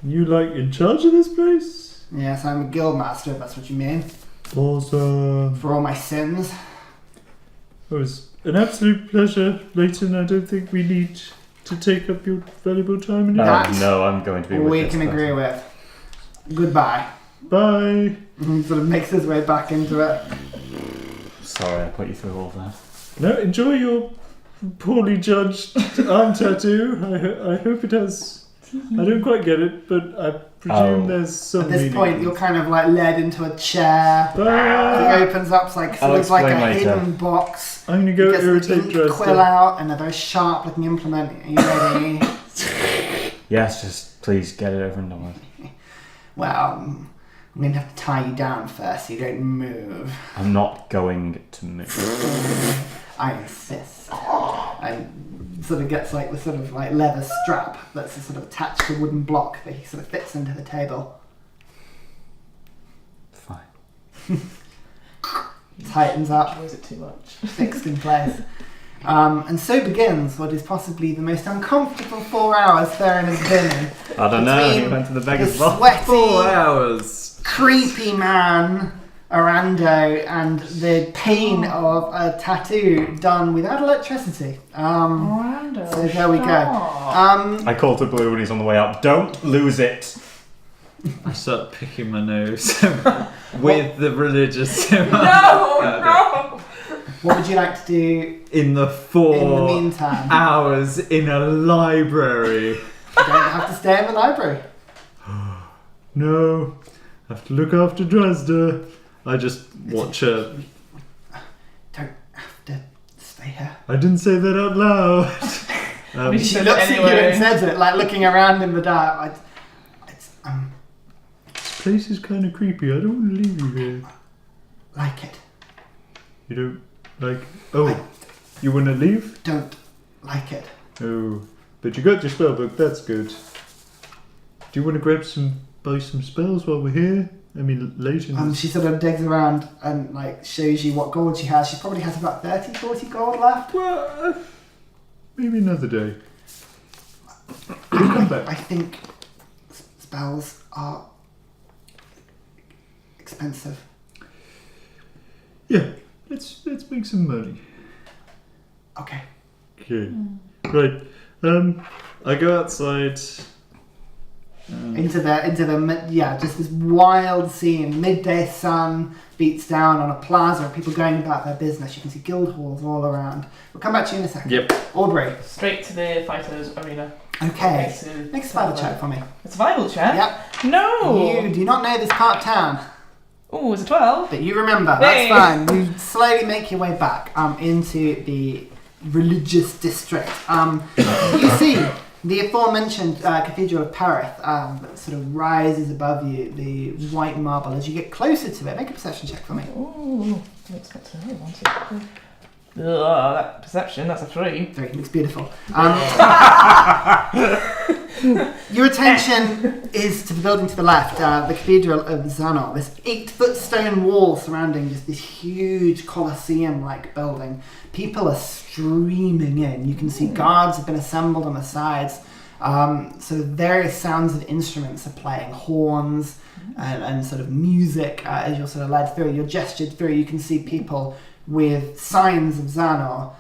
C: You in charge of this place?
A: Yes, I'm a guild master, if that's what you mean.
C: Awesome.
A: For all my sins.
C: It was an absolute pleasure, Leighton. I don't think we need to take up your valuable time and
A: That
B: No, I'm going to be with
A: we
B: this
A: can
B: person.
A: agree with. Goodbye.
C: Bye.
A: And he sort of makes his way back into it.
B: Sorry, I put you through all that.
C: No, enjoy your poorly judged arm tattoo. I hope it has... I don't quite get it, but I presume there's some
A: At this
C: meaning.
A: point, you're kind of like led into a chair.
C: Bye.
A: He opens up like
B: I'll
A: sort of like a
B: explain later.
A: hidden box.
C: I'm gonna
A: He
C: go
A: gets an
C: irritate
A: ink
C: Dresden.
A: quill out and a very sharp looking implement. Are you ready?
B: Yes, just please get it over and done with.
A: Well, I'm going to have to tie you down first so you don't move.
B: I'm not going to move.
A: I insist. And sort of gets like the sort of like leather strap that's sort of attached to a wooden block that he sort of fits into the table.
B: Fine.
A: Tightens up,
D: Or is it too much?
A: fixed in place. And so begins what is possibly the most uncomfortable 4 hours Theren has been in.
B: I don't know. He
A: Between
B: went to the
A: The
B: beggar's vault.
A: sweaty,
E: 4 hours.
A: creepy man, Arando, and the pain of a tattoo done without electricity.
D: Miranda,
A: So there we go.
D: stop.
B: I called to Blue when he's on the way out. Don't lose it.
E: I start picking my nose with the religious.
D: No!
A: What would you like to do
E: In the
A: in the
E: 4
A: meantime?
E: hours in a library.
A: You don't have to stay in the library.
C: No, I have to look after Dresden.
E: I just watch her.
A: Don't have to stay here.
C: I didn't say that out loud.
D: We
A: She
D: said
A: looks
D: it
A: at you
D: anyway.
A: and says it, like looking around in the dark.
C: This place is kind of creepy. I don't want to leave you here.
A: Like it.
C: You don't like... Oh, you want to leave?
A: Don't like it.
C: Oh, but you got your spell book. That's good. Do you want to buy some spells while we're here? I mean, Leighton.
A: She sort of digs around and like shows you what gold she has. She probably has about 30, 40 gold left.
C: Well, maybe another day. We'll come back.
A: I think spells are expensive.
C: Yeah, let's make some money.
A: Okay.
C: Okay. Right. I go outside
A: into the just this wild scene. Midday sun beats down on a plaza of people going about their business. You can see guild halls all around. We'll come back to you in a second.
B: Yep.
A: Aubrey.
D: Straight to the fighters arena.
A: Okay.
D: To
A: Make a survival check for me.
D: A survival check?
A: Yep.
D: No!
A: You do not know this part of town,
D: Oh, it's a 12.
A: but you remember.
D: Hey.
A: That's fine. You slowly make your way back into the religious district. You see the aforementioned Cathedral of Parith that sort of rises above you, the white marble. As you get closer to it, make a perception check for me.
D: Ooh, I expect to know. 1, 2, 3. That perception, that's a 3.
A: 3, looks beautiful. Your attention is to the building to the left, the Cathedral of Xanor. This 8-foot stone wall surrounding just this huge Colosseum-like building. People are streaming in. You can see guards have been assembled on the sides. Sort of various sounds of instruments are playing, horns and sort of music as you're sort of led through. You're gestured through. You can see people with signs of Xanor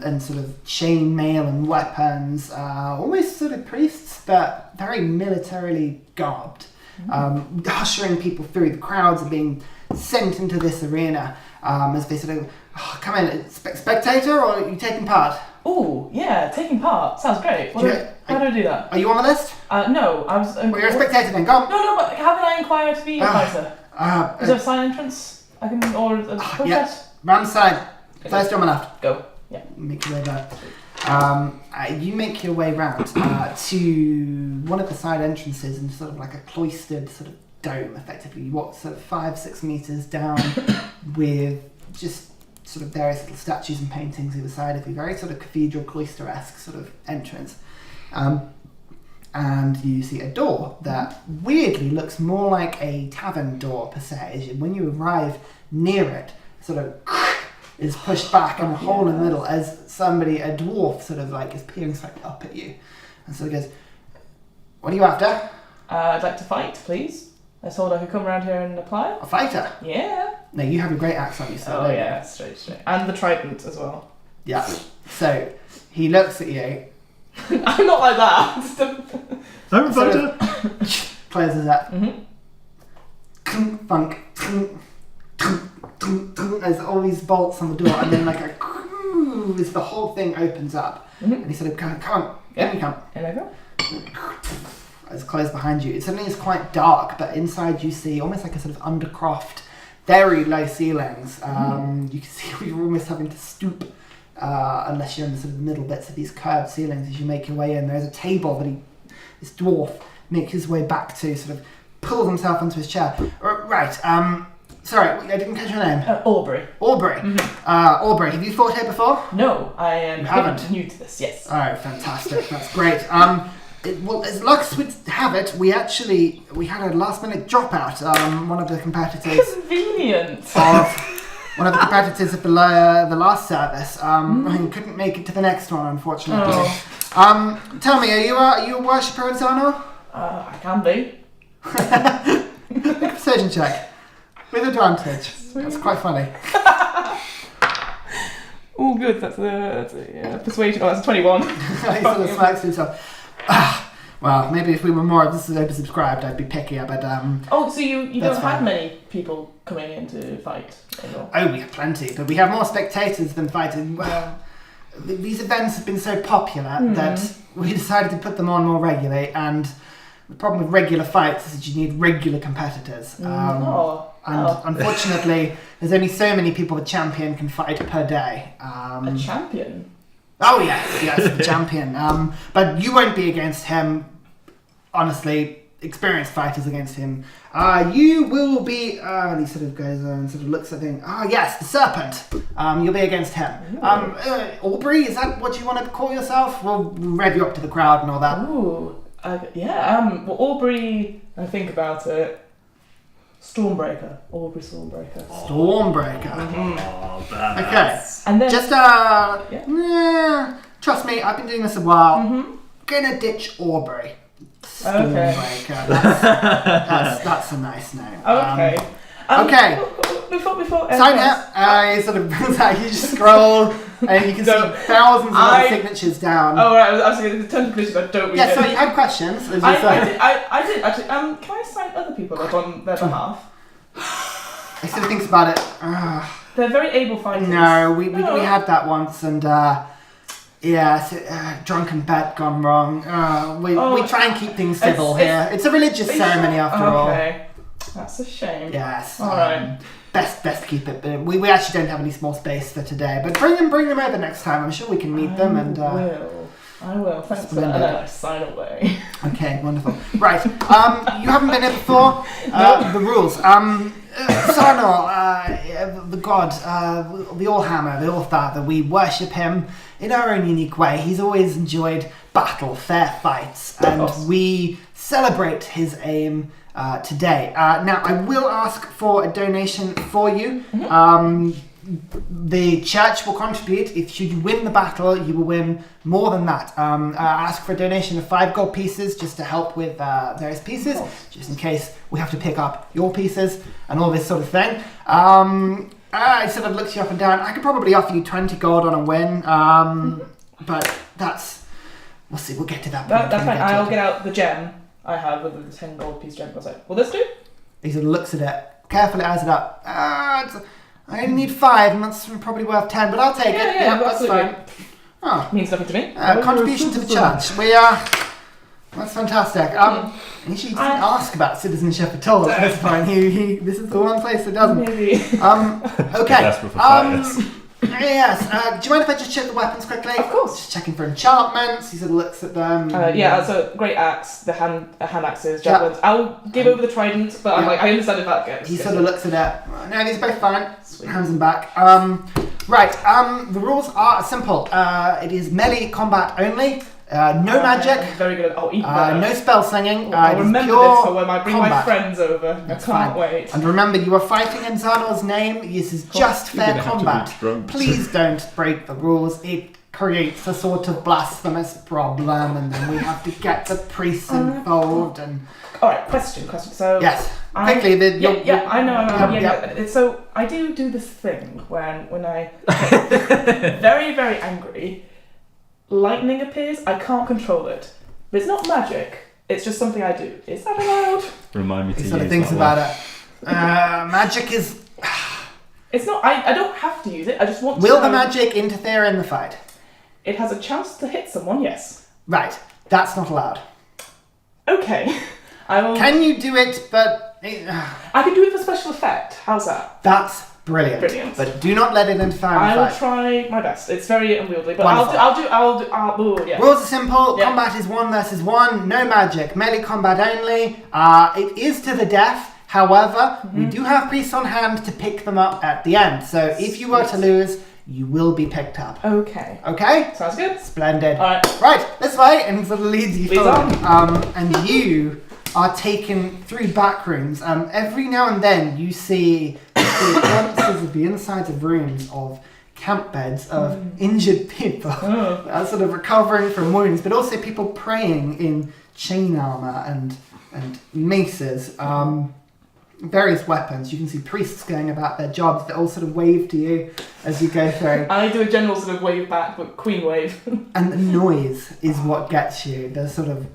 A: and sort of chain mail and weapons, almost sort of priests, but very militarily garbed, ushering people through. The crowds are being sent into this arena as they sort of come in. Spectator, or are you taking part?
D: Ooh, yeah, taking part. Sounds great. How do I do that?
A: Are you on the list?
D: No, I was...
A: Well, you're a spectator then, go on.
D: No, but how can I inquire to be a fighter? Is there a side entrance? I can... Or a process?
A: Yeah. Round the side. First on my left.
D: Go. Yeah.
A: Make your way back. You make your way round to one of the side entrances and sort of like a cloistered sort of dome, effectively. You walk sort of 5-6 meters down with just sort of various little statues and paintings either side of you. Very sort of cathedral cloister-esque sort of entrance. And you see a door that weirdly looks more like a tavern door per se. When you arrive near it, sort of is pushed back and a hole in the middle as a dwarf sort of like is peering slightly up at you. And so he goes, "What are you after?"
D: I'd like to fight, please. I was told I could come around here and apply.
A: A fighter?
D: Yeah.
A: No, you have a great axe on you, so
D: Oh yeah, straight. And the trident as well.
A: Yeah. So he looks at you.
D: I'm not like that.
C: I'm a fighter.
A: Closes up.
D: Mm-hmm.
A: Funk. There's all these bolts on the door, and then like as the whole thing opens up, and he sort of come on,
D: Yeah.
A: you come.
D: Here I go.
A: It's closed behind you. It suddenly is quite dark, but inside you see almost like a sort of undercroft, very low ceilings. You can see you're almost having to stoop unless you're in the sort of middle bits of these curved ceilings as you make your way in. There's a table that this dwarf makes his way back to, sort of pulls himself onto his chair. Right, sorry, I didn't catch your name.
D: Aubrey.
A: Aubrey. Aubrey, have you fought here before?
D: No, I am
A: You haven't?
D: new to this, yes.
A: Oh, fantastic. That's great. Well, as luck would have it, we had a last minute dropout. One of the competitors
D: Convenient.
A: of the last service couldn't make it to the next one, unfortunately. Tell me, are you a worshipper in Xanor?
D: I can be.
A: Make a persuasion check with advantage. That's quite funny.
D: Oh, good. That's a persuasion. Oh, that's a 21.
A: He sort of smacks himself. Well, maybe if we were more of this is oversubscribed, I'd be pickier, but
D: Oh, so you don't
A: That's
D: have
A: fine.
D: many people coming in to fight anymore?
A: oh, we have plenty, but we have more spectators than fighters. Well, these events have been so popular that we decided to put them on more regularly, and the problem with regular fights is that you need regular competitors. Unfortunately, there's only so many people the champion can fight per day.
D: A champion?
A: Oh yes, the champion. But you won't be against him. Honestly, experienced fighters against him. You will be. And he sort of goes and sort of looks at him. Yes, the serpent. You'll be against him. Aubrey, is that what you want to call yourself? We'll rev you up to the crowd and all that.
D: Ooh, well, Aubrey, I think about it. Stormbreaker. Aubrey Stormbreaker.
A: Stormbreaker. Okay.
D: And then
A: Just trust me, I've been doing this a while. Gonna ditch Aubrey. Stormbreaker. That's a nice name.
D: Okay.
A: Okay.
D: Before
A: Sign up. You sort of brings out. You just scroll And you can
D: No,
A: see thousands of
D: I-
A: other signatures down.
D: Oh, right, I was thinking in terms of conditions, I don't read
A: Yeah,
D: it.
A: so you had questions. As you
D: I
A: said.
D: did actually. Can I sign other people up on their behalf?
A: He sort of thinks about it.
D: They're very able fighters.
A: No, we had that once, and drunken bet gone wrong. We try and keep things civil here. It's a religious ceremony after all.
D: Okay, that's a shame.
A: Yes.
D: All right.
A: Best keep it. But we actually don't have any small space for today. But bring them over next time. I'm sure we can meet them. And
D: I will. Thanks for that. And then I sign away.
A: Okay, wonderful. Right. You haven't been here before. The rules. Sarnor, the god, the Allhammer, the Allfather, we worship him in our own unique way. He's always enjoyed battle, fair fights, and we celebrate his aim today. Now, I will ask for a donation for you. The church will contribute. If should you win the battle, you will win more than that. Ask for a donation of 5 gold pieces just to help with various pieces, just in case we have to pick up your pieces and all this sort of thing. I sort of looked you up and down. I could probably offer you 20 gold on a win, but we'll see. We'll get to that point.
D: That's fine. I'll get out the gem I have with the 10 gold piece gem. I was like, will this do?
A: He sort of looks at it, carefully eyes it up. I only need 5, and that's probably worth 10, but I'll take it.
D: Yeah,
A: that's
D: absolutely.
A: fine. Oh.
D: Means nothing to me.
A: Contribution to the church. That's fantastic. He didn't ask about citizenship at all at this point. This is the one place that doesn't.
D: Maybe.
A: Okay.
B: Desperate for fighters.
A: Yes. Do you mind if I just check the weapons quickly?
D: Of course.
A: Just checking for enchantments. He sort of looks at them.
D: So great axe, the hand axes, javelins. I'll give over the trident, but I'm like, I understand if that gets.
A: He sort of looks at it. No, these are both fine.
D: Sweet.
A: Hands them back. Right. The rules are simple. It is melee combat only. No magic.
D: Very good. Oh, even better.
A: No spell slinging.
D: I'll remember this for when I bring my
A: combat.
D: friends over.
A: That's
D: I can't
A: fine.
D: wait.
A: And remember, you are fighting in Zarnor's name. This is just
C: You're
A: fair
C: gonna have to
A: combat.
C: reach drunk.
A: Please don't break the rules. It creates a sort of blasphemous problem, and then we have to get the priests involved. And
D: All right, question. So
A: yes,
D: I
A: quickly.
D: I know.
A: Yep.
D: So I do this thing when I get very, very angry. Lightning appears. I can't control it. But it's not magic. It's just something I do. Is that allowed?
B: Remind me to
A: He
B: use
A: sort of thinks
B: that
A: about
B: one.
A: it. Magic is.
D: It's not. I don't have to use it. I just want to.
A: Will the
D: know.
A: magic interfere in the fight?
D: It has a chance to hit someone. Yes.
A: Right. That's not allowed.
D: Okay. I will.
A: Can you do it? But
D: I can do it for special effect. How's that?
A: that's brilliant.
D: Brilliant.
A: But do not let it interfere in the
D: I will
A: fight.
D: try my best. It's very unwieldy, but
A: Wonderful.
D: I'll
A: Rules are simple.
D: Yeah.
A: Combat is 1 versus 1. No magic. Melee combat only. It is to the death. However, we do have priests on hand to pick them up at the end. So if you were to lose, you will be picked up.
D: Okay.
A: Okay?
D: Sounds good.
A: Splendid.
D: Alright.
A: Right, this way, and sort of leads you
D: Leads
A: forward. And you are taken through back rooms. Every now and then you see glimpses of the insides of rooms of camp beds of injured people that are sort of recovering from wounds, but also people praying in chain armor and maces. Various weapons. You can see priests going about their jobs that all sort of wave to you as you go through.
D: I do a general sort of wave back, but queen wave.
A: And the noise is what gets you. The sort of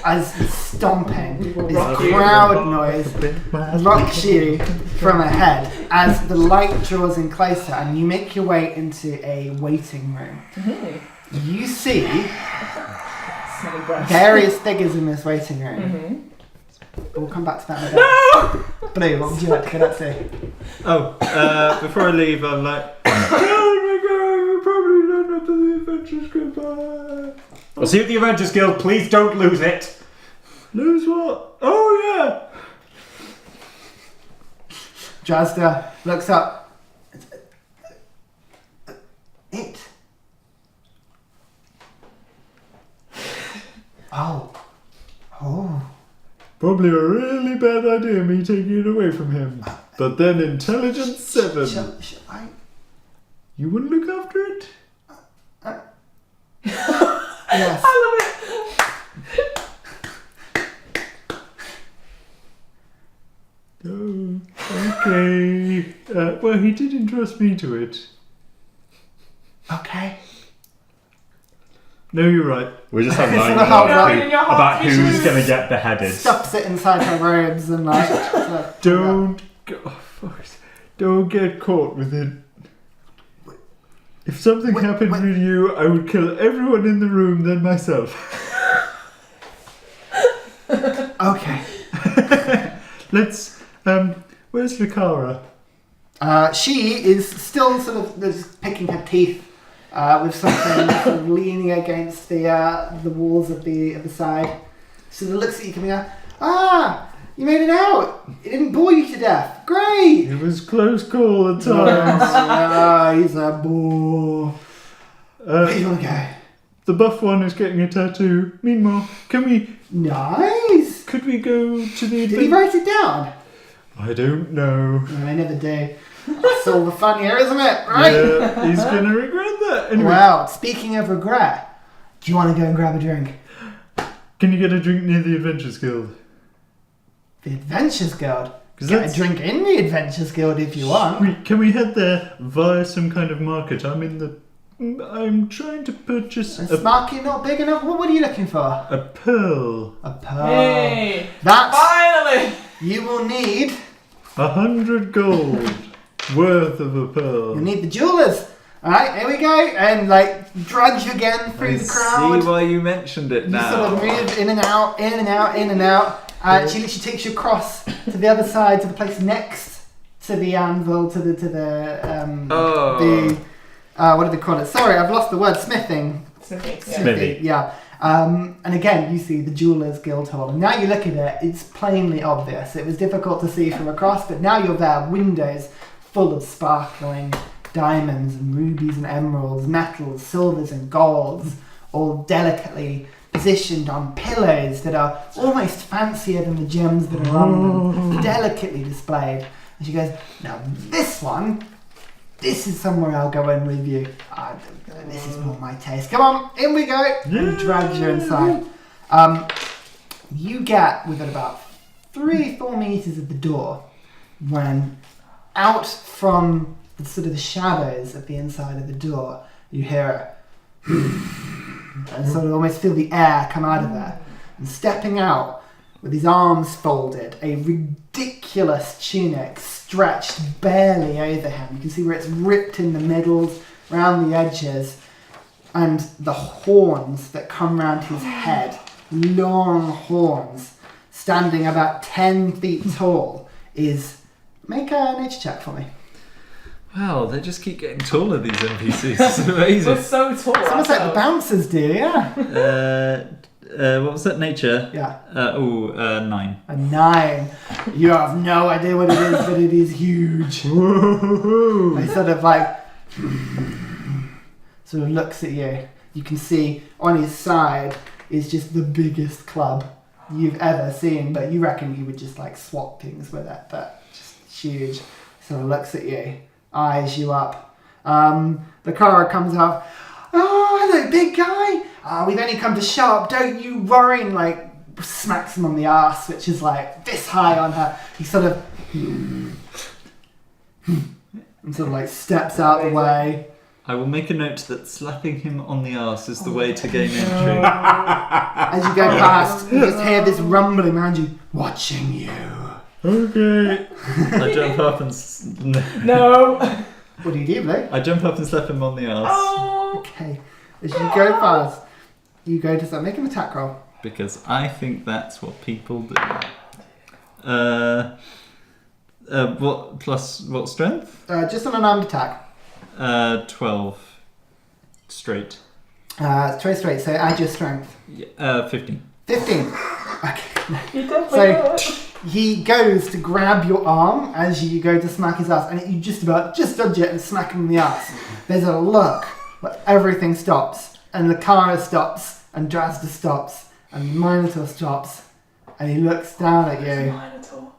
A: as stomping, this crowd noise rocks you from ahead as the light draws in closer and you make your way into a waiting room. You see
D: Smelly breath.
A: various figures in this waiting room. We'll come back to that in a bit. Blue, what would you like to get up to?
E: Oh, before I leave, I'm like, oh my god, we're probably not up to the Adventures Goodbye.
B: We'll see you at the Avengers Guild. Please don't lose it.
E: Lose what? Oh yeah.
A: Jazda looks up. It. Oh.
C: Probably a really bad idea me taking it away from him. But then intelligence 7.
A: Shall I?
C: You wouldn't look after it?
A: Yes.
D: I love it.
C: Oh, okay. Well, he did entrust me to it.
A: Okay.
C: No, you're right.
B: We're just having
A: It's
B: an
A: in the heart,
B: argument
D: in your heart,
B: about who's
D: issues.
B: going to get beheaded.
A: Stuffs it inside her robes and like.
C: Don't don't get caught with it. If something
A: Wait,
C: happened with you, I would kill everyone in the room, then myself.
A: Okay.
C: Let's. Where's Vicara?
A: She is still sort of just picking her teeth with something sort of leaning against the walls of the side. Sort of looks at you coming out. Ah, you made it out. It didn't bore you to death. Great.
C: It was close call at times.
A: He's a bore. Where do you want to go?
C: The buff one is getting a tattoo. Meanwhile,
A: Nice.
C: could we go to the
A: Did he write it down?
C: I don't know.
A: No, I never do. That's all the fun here, isn't it? Right?
C: Yeah, he's gonna regret that. Anyway,
A: Well, speaking of regret, do you want to go and grab a drink?
C: can you get a drink near the Adventures Guild?
A: The Adventures Guild?
C: 'Cause
A: Get a
C: that's-
A: drink in the Adventures Guild if you want.
C: Can we head there via some kind of market? I'm trying to purchase
A: Is market not big enough? What are you looking for?
C: a pearl.
A: A pearl.
D: Hey!
A: That
D: Finally!
A: you will need.
C: 100 gold worth of a pearl.
A: You need the jewelers. Alright, here we go. And like drudge again through the crowd.
E: See why you mentioned it
A: You
E: now.
A: sort of move in and out, in and out, in and out. She literally takes you across to the other side, to the place next to the anvil, to the what do they call it? Sorry, I've lost the word. Smithing.
B: Smithy.
A: Yeah. And again, you see the Jeweller's Guild Hall. And now you look at it, it's plainly obvious. It was difficult to see from across, but now you're there, windows full of sparkling diamonds and rubies and emeralds, metals, silvers and golds, all delicately positioned on pillows that are almost fancier than the gems that are on them, delicately displayed. And she goes, now this is somewhere I'll go in with you. This is more my taste. Come on, in we go. And drags you inside. You get within about 3-4 meters of the door when out from the sort of the shadows at the inside of the door, you hear it. And sort of almost feel the air come out of there. And stepping out with his arms folded, a ridiculous tunic stretched barely over him. You can see where it's ripped in the middle, around the edges, and the horns that come round his head, long horns, standing about 10 feet tall, is... Make a nature check for me.
E: Wow, they just keep getting taller, these NPCs. It's amazing.
D: We're so tall.
A: It's almost like the bouncers do, yeah.
E: What was that? Nature?
A: Yeah.
E: 9.
A: A 9. You have no idea what it is, but it is huge. He sort of like sort of looks at you. You can see on his side is just the biggest club you've ever seen, but you reckon he would just like swap things with it, but just huge. Sort of looks at you, eyes you up. The car comes up. Oh, hello, big guy. We've only come to shop. Don't you worry. And like smacks him on the ass, which is like this high on her. He sort of and sort of like steps out the way.
E: I will make a note that slapping him on the arse is the way to gain entry.
A: As you go past, you just hear this rumbling around you, watching you.
C: Okay.
E: I jump up and
D: No!
A: What do you do, Blake?
E: I jump up and slap him on the arse
D: Oh!
A: Okay. As you go past, you go to start. Make an attack roll.
E: because I think that's what people do. What strength?
A: Just an unarmed attack.
E: 12 straight.
A: Straight. So add your strength.
E: 15.
A: 15. Okay.
D: You definitely
A: So
D: so,
A: he goes to grab your arm as you go to smack his ass, and you just dodge it and smack him in the ass. There's a look where everything stops, and the car stops, and Drasta stops, and the Minotaur stops, and he looks down at you.
D: Minotaur.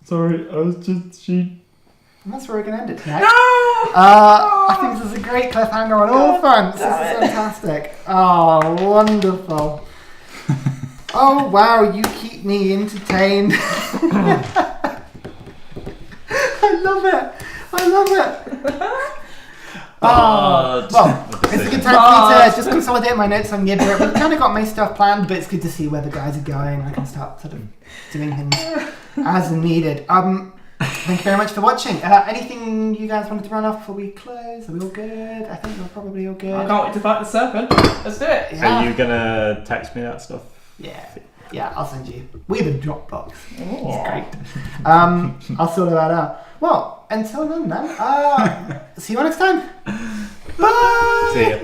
C: Sorry, I was just
A: And that's where we're going to end it tonight.
D: No!
A: I think this is a great cliffhanger on all fronts. This is fantastic. Oh, wonderful. Oh, wow, you keep me entertained. I love it. Oh, well, it's a good time for me to just consolidate my notes on Yibrit. We've kind of got my stuff planned, but it's good to see where the guys are going. I can start sort of doing things as needed. Thank you very much for watching. Anything you guys wanted to run off before we close? Are we all good? I think we're probably all good.
D: I can't wait to fight the serpent. Let's do it.
A: Yeah.
B: Are you gonna text me that stuff?
A: Yeah, I'll send you. We have a Dropbox.
D: Ooh.
A: It's great. I'll sort that out. Well, until then, see you next time. Bye.
B: See ya.